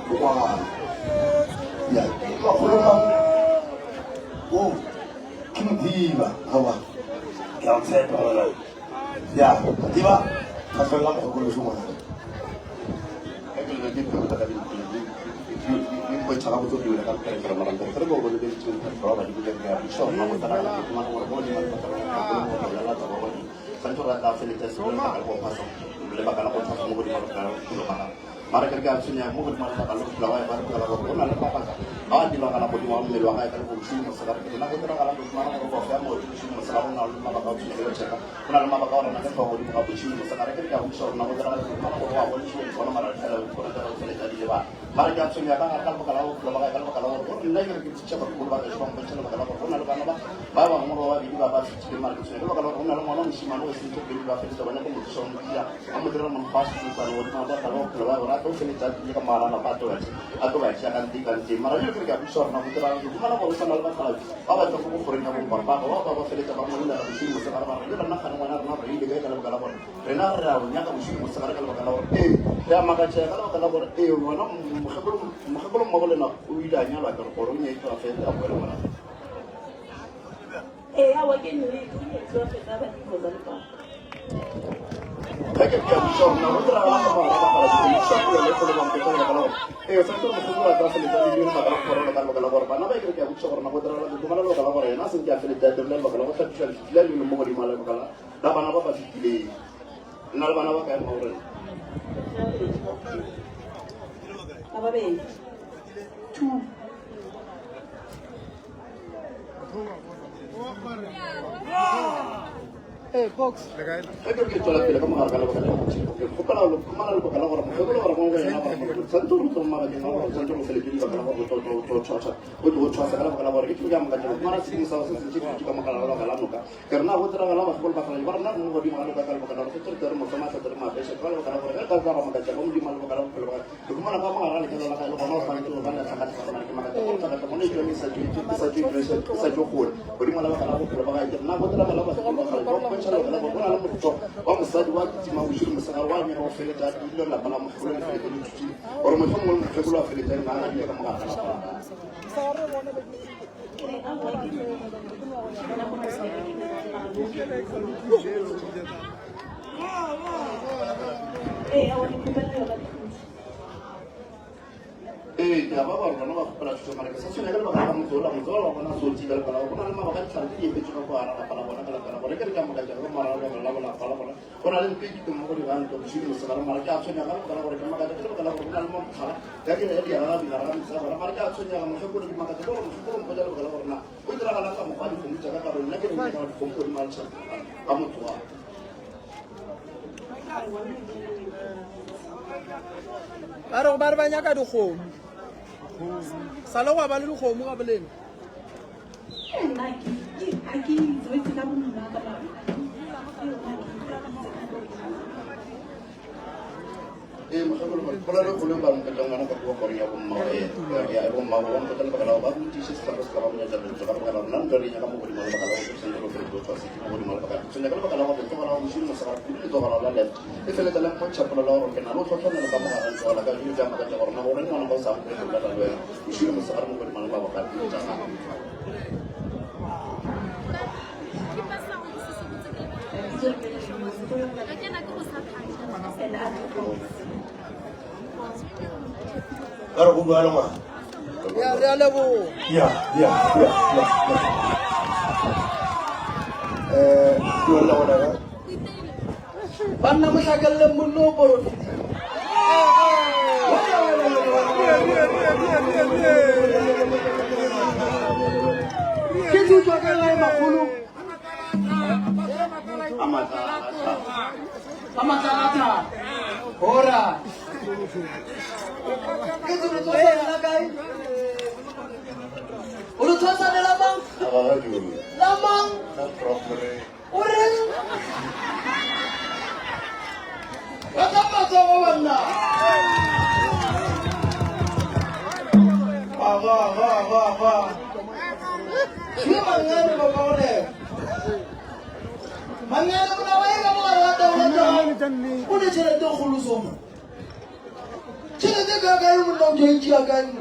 qua ya oh che diva tshepa wala ya diba ka fela mo go lo shumana poi c'era avuto più una carta per la raccolta per gogo del centro per prova di vedere a insomma ma sarà la ma non vuole ma la santo la felice sulla la passo le bakala ko sa mo di ma mara kerja sunya mo di mara kalau lawa baru kalau ko na la papa di bakala ko di mo le lawa ka ko sino sa ka na ko tra kala ko mara ko fa mo di sino sa la na ma ba ko sino ka kuna la ma ba ko na ka ko di ko sino sa ka kerja ko so na ko tra ma ko wa ko sino ko na mara ko na ko le ka di ba mara kerja sunya ka ka bakala ko lawa ka bakala ko na ka ki cha ko ba ka so mo cha bakala ko na la ba ba mo ro wa di ba ba ci mara ko sunya bakala ko na la mo na si ma no si to di ba fa so na ko so mo ya mo dira mo pas ko ta ro ma ba ka ko lawa atau cerita dia kemana apa tuh atau baca ganti malah dia kerja besar nak putra mana kalau sana lepas lagi apa tu aku pernah ngomong apa cerita kamu dah di sini sekarang mana dia pernah kan mana ini dia kalau kalau pernah rawnya kamu sini sekarang kalau ya maka saya kalau mana belum mau boleh nak uidanya lah kalau korungnya itu apa yang tak boleh mana awak ini itu apa di Bogor Hay que buscar una otra para buscar el problema que tiene calor. Santo me fue a través de la línea para calor para no ver que buscar una otra la de malo calor ya no se ya feliz de tener lo calor está chulo la línea mo di malo calor la bana ba pasiti na la bana ba ka mo re apa be tu box. Hay que toda la como harga la boca porque fue lo como la boca la hora fue lo hora como que santo no toma que no santo no se le pide para la boca todo chacha o todo chacha la boca la hora que tú llamas que mara si sa sa si tú como la boca la boca karena otra la boca por para llevar nada no di malo boca la boca la boca terus mo sama terus ma pesa la boca la boca ka ka ma ka como di malo boca la boca tú como la vamos a agarrar que la boca no santo van a sacar para que ma ka como ka como ni yo ni sa yo por di malo boca la boca la boca na otra la boca vamos a dar waqti ma wushir masarawa mi ho fele ta dillo la bana mahfulu fele ta tuti or ma famu ma fele fele ta ma ni ka ma ya baba no va para su marca se le va a mo tola wana so ti dal kala wana ma ba ta ti be chu ko ara kala wana ke ka mo ka ja ma ra la kala wana le pe ki mo ko di wan to shi mo sa ma ka so nya kala wana ma ka kala wana ma khala ya ke ya ara bi ara mi sa ma ka so nya mo ko di ma ka ko mo ko ja kala wana ko dira kala ka mo ka di ko ja ka ro na ke ni ka ko ko ma sa ka mo to Barong bar banyak ka dukhomo. Salo wa ba le dukhomo ka boleng. Kalau belum baru kejangan ke dua Korea ya mau orang kita kalau baru di sistem sekarang punya jalan sekarang kalau enam darinya kamu beri malu kalau sendiri berdosa kamu beri malu kalau itu kalau musim masyarakat itu kalau lalat itu dalam konsep kalau orang kenal itu kan kamu akan soal agak ini jangan kerja orang yang mau sampai ke dalam musim masyarakat kamu beri malu kalau itu jangan Kalau gua ada mah. Ya, ada bu. Ya. Dua orang. Panna masagal lemuno poro. Kitu juga lai makulu. Amata. Ora. Kitu tu sana kai. Ulu tu sana lamang. Lamang. Orang. Kenapa kau warna? Wah. Siapa yang ada kau ni? Mana yang kau nawai kamu ada orang? Udah cerita tu khulus semua. Cerita gagai untuk janji gagai.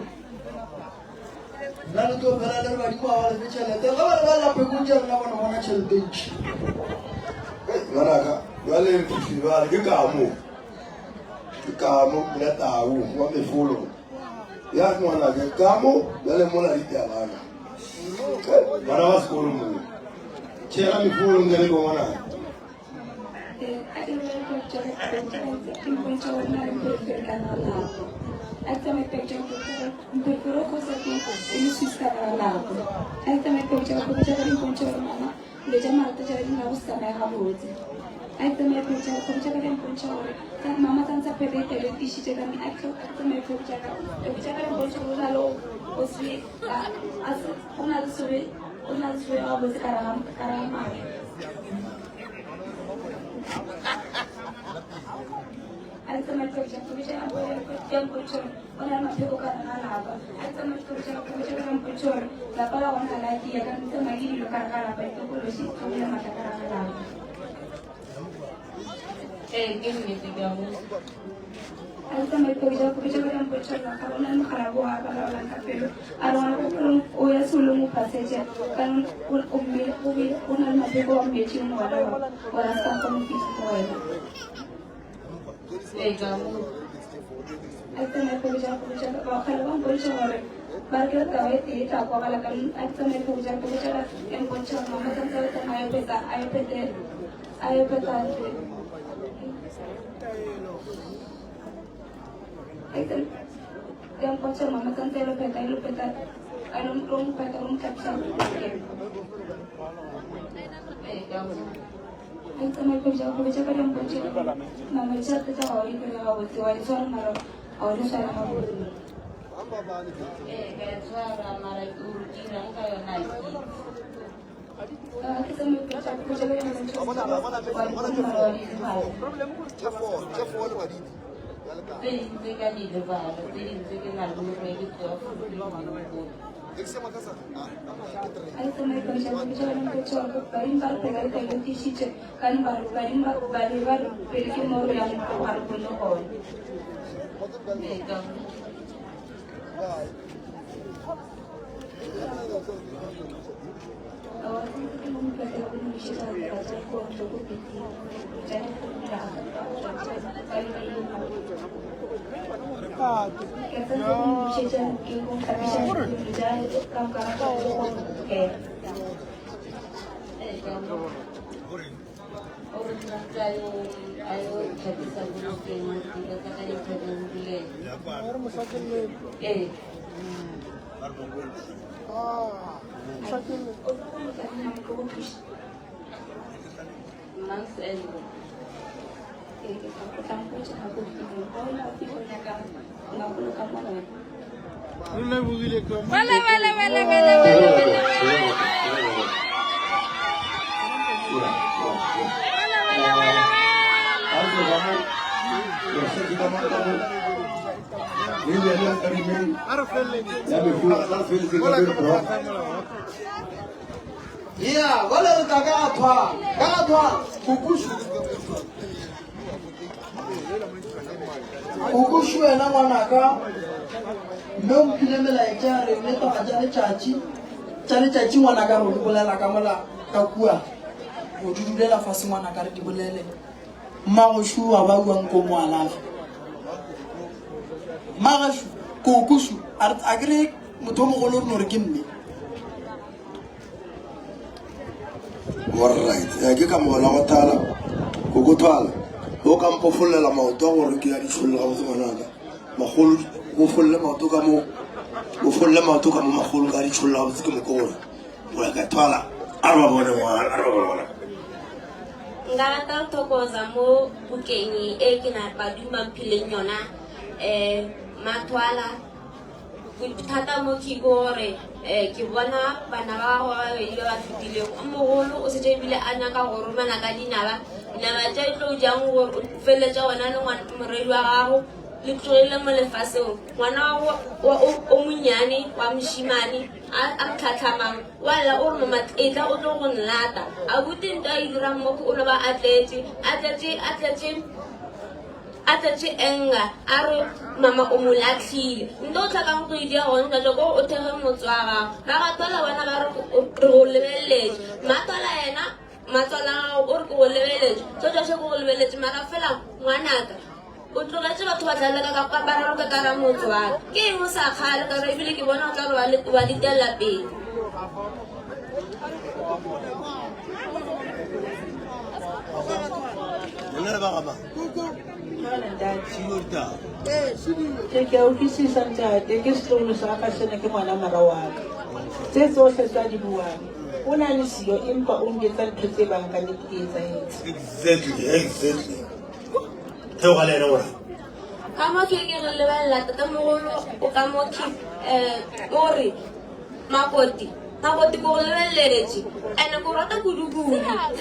Lalu tu berada di bawah awal bicara. Tapi kalau berada di kunjung, nama-nama cerita. ngwanaka jwale festival ke kamo la tau wa mefolo ya ngwanaka kamo jwale mona ditabana bana ba sekolo mo tshela mefolo ngale go ngwanaka Esta me pegou um percurso coisa que ele se estava lá. Esta me pegou porque já era encontro mama, ele já matou já era não está mais rápido. Esta me pegou porque já era encontro, tá mama tá se perdendo ele disse já me esta me pegou já era encontro lá lo você as uma sube a você caramba. Esta me pegou porque já era encontro Ona mapeko kana hapa hata mtukuja kuja kama mchoro la pala wana laki ya kanisa magili lo kana hapa itakuwa shi kwa matakara hapa gini tigamu hata mtukuja kama mchoro la kana na kharabu hapa la kapelo arwana ko oya sulu mu passage kan umbi una mapeko wa mechi mu wala sasa mu kitu gamu Esta me puja kalau bang puja orang barang kawai ti tak kau kalau kan esta me puja yang puja mama kan saya tak ayah peta esta yang puja mama kan saya peta rum kapsa esta me puja kan yang puja mama saya tak tahu ini kalau awal soal malu Ahora saya mau kayak suara marah itu kirang kayak naik. Kita mau kerja yang mencoba. Jadi di depan, jadi lalu mereka itu. Itu mereka kerja yang mencoba. Baru pegang kayu di situ, kan baru pergi mau yang baru penuh. Yeah, wala kagatwa kukushu ena ngwanaka mme o mphile melaetša re ne toga tša letšatši ngwanaka re di bolela ka mola ka kua go di dulela fase ngwanaka re di bolele mmagošu wa ba buang ko moalafe mmagashu kukushu a kere motho o mogolo re no re ke mme alright ke ka mola go tala go go twala o ka mpofolela maoto gore ke ya ditšholle ga botse ngwanaka magolo go folle maoto ka mo magolo ka ditšholle ga botse ke moko gore go ya ka twala a re ba bone ngwana nka rata go thokoza mo bukeng e ke na baduma phileng yona matwala thata mo ke gore ke bona bana ba go ile ba fitileng o mogolo o setse ebile a nyaka go romana ka dinaba tša e tlo jang gore o feletša wena le moredi wa gago le tlogile mo lefaseng ngwana o monnyane wa mošimane a tlhatlhamang wala o re momatletla o tlo go nlata a bute nto a e dirang moko o no ba atletše enga a re mama o mo latlhile nto o tlhakang go idia gone tlatlo ko o thege motse wa gago ba gatwala wena ba re go lebeletse matwala yena matsola o re go lebeletse so ja se go lebeletse mara fela ngwanaka o tlogetse batho ba tlalela ka kapara ka kara motswa ke eng o sa khale ka re bile ke bona o tla re wa ditella pele ke a utlwisisa ntate ke setloholo sa ka sena ke ngwana mara wa ka tse tsohle tsa di buang o na le siyo empa o nketsa ntho tse bang ka nnete ke exactly theo ga lena ora ka mo ke re lebella tata mogolo o ka mo ke ore makoti go lebeletse ene go rata kudu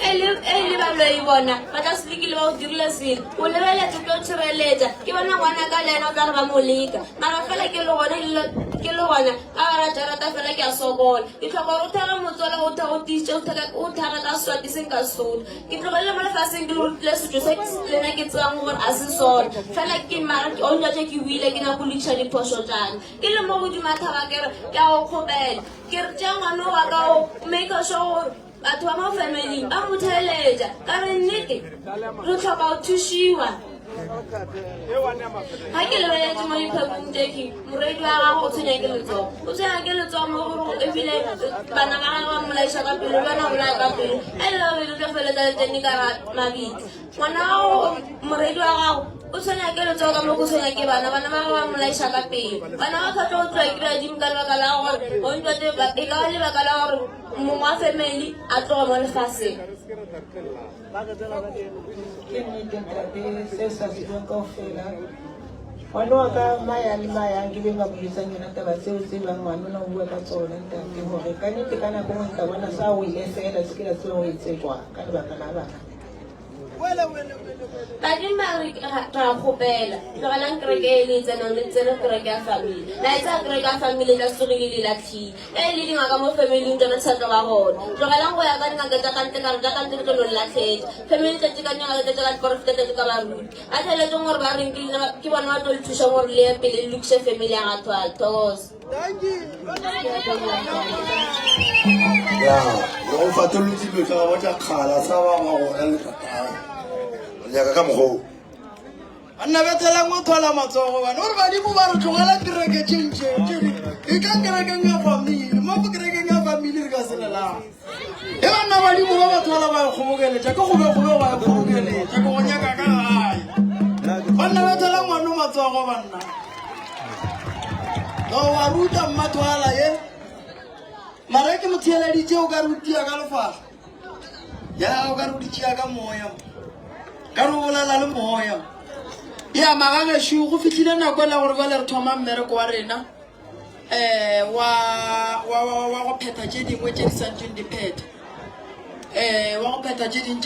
ele ba lo e bona ba tla se dikile ba o dirile sele o lebeletse tlo tshireletsa ke bona ngwana ka lena o tla re ba moleka mara fela ke le gona a rata fela ke a sokola ke tlhoka go thara motsola o tha o tiche o thara ka swati seng ka sola ke tlogele mo lefaseng ke le rutile setso se lena ke tsang gore a se sola fela ke mara o ntse ke buile ke na go litsha diphoso tsane ke le mo godimo thaba ke re ke a go khopela ke re tsang no wa ka o make sure batho ba mo family ba mo theleja ka re nnete re tlhoka o thushiwa ha ke le re mo iphapunteki moredi wa gago o tshwenya ke letsogo mo gore e bile bana ba gago ba molaisa ka pele bana bolaya ka pele e le babedi tlo feletsa leteni ka mabitla ngwana gago moredi wa gago o tshwenya ke letsogo ka mo go tshwenya ke bana ba gago ba molaisa ka pele bana ba tlhotlha o tswa kry dimo ka lebaka la gore o ntate e ka lebaka la gore mongwe wa family a tloga mo lefaseng ke nnete ntate se sa se buang kaofela ngwana wa ka maya le maya ke be ba buisang yona taba tseo tse bang ngwana o na o bua ka tsona ntate gore ka nnete ka nako ngwe tla bona sa o ile fela se ke la tseba o etse jwang ka lebaka la bana badimari ra gopela tlogelang kereke e le tsenang le tsene kereke ya family la etsa kereke ya family la sogile le latlhile e le dingaka mo familing tsone tshatlo ka gona tlogelang go ya ka dingaka tsa kante ka re tsa kante ke tlo latlhetse family tletse ka dingaka tse ka diporofeta tletse ka baruti a tlheletseng gore ba reng ke bona ba tlo le thusa gore le ye pele le lokise family ya gatho a thokosa ya go fatolotse dilo tsa gago tsa kgala sa ba magona le tatang nyaka ka mogo anna betelang o thola matsogo bana ore badimo ba re tlogela kereke tšentšentše e ka kerekeng ya family mo go kerekeng ya family re ka selelang e banna badimo ba ba thola ba kgobokeletša ke gobe ba kgobokeletša ke go nyaka ka gae banna betela ngwane matsogo banna go wa ruta mmathoala ye mara ke motheeleditše o ka rutia ka lefaga ya o ka rutitšea ka moya ka re bolela le moya ya magagešo go fitlhile nako e la gore bale re thoma mmereko wa rena wa go phetha tše dingwe tše di santseng di phetha wa go phetha tše dingwe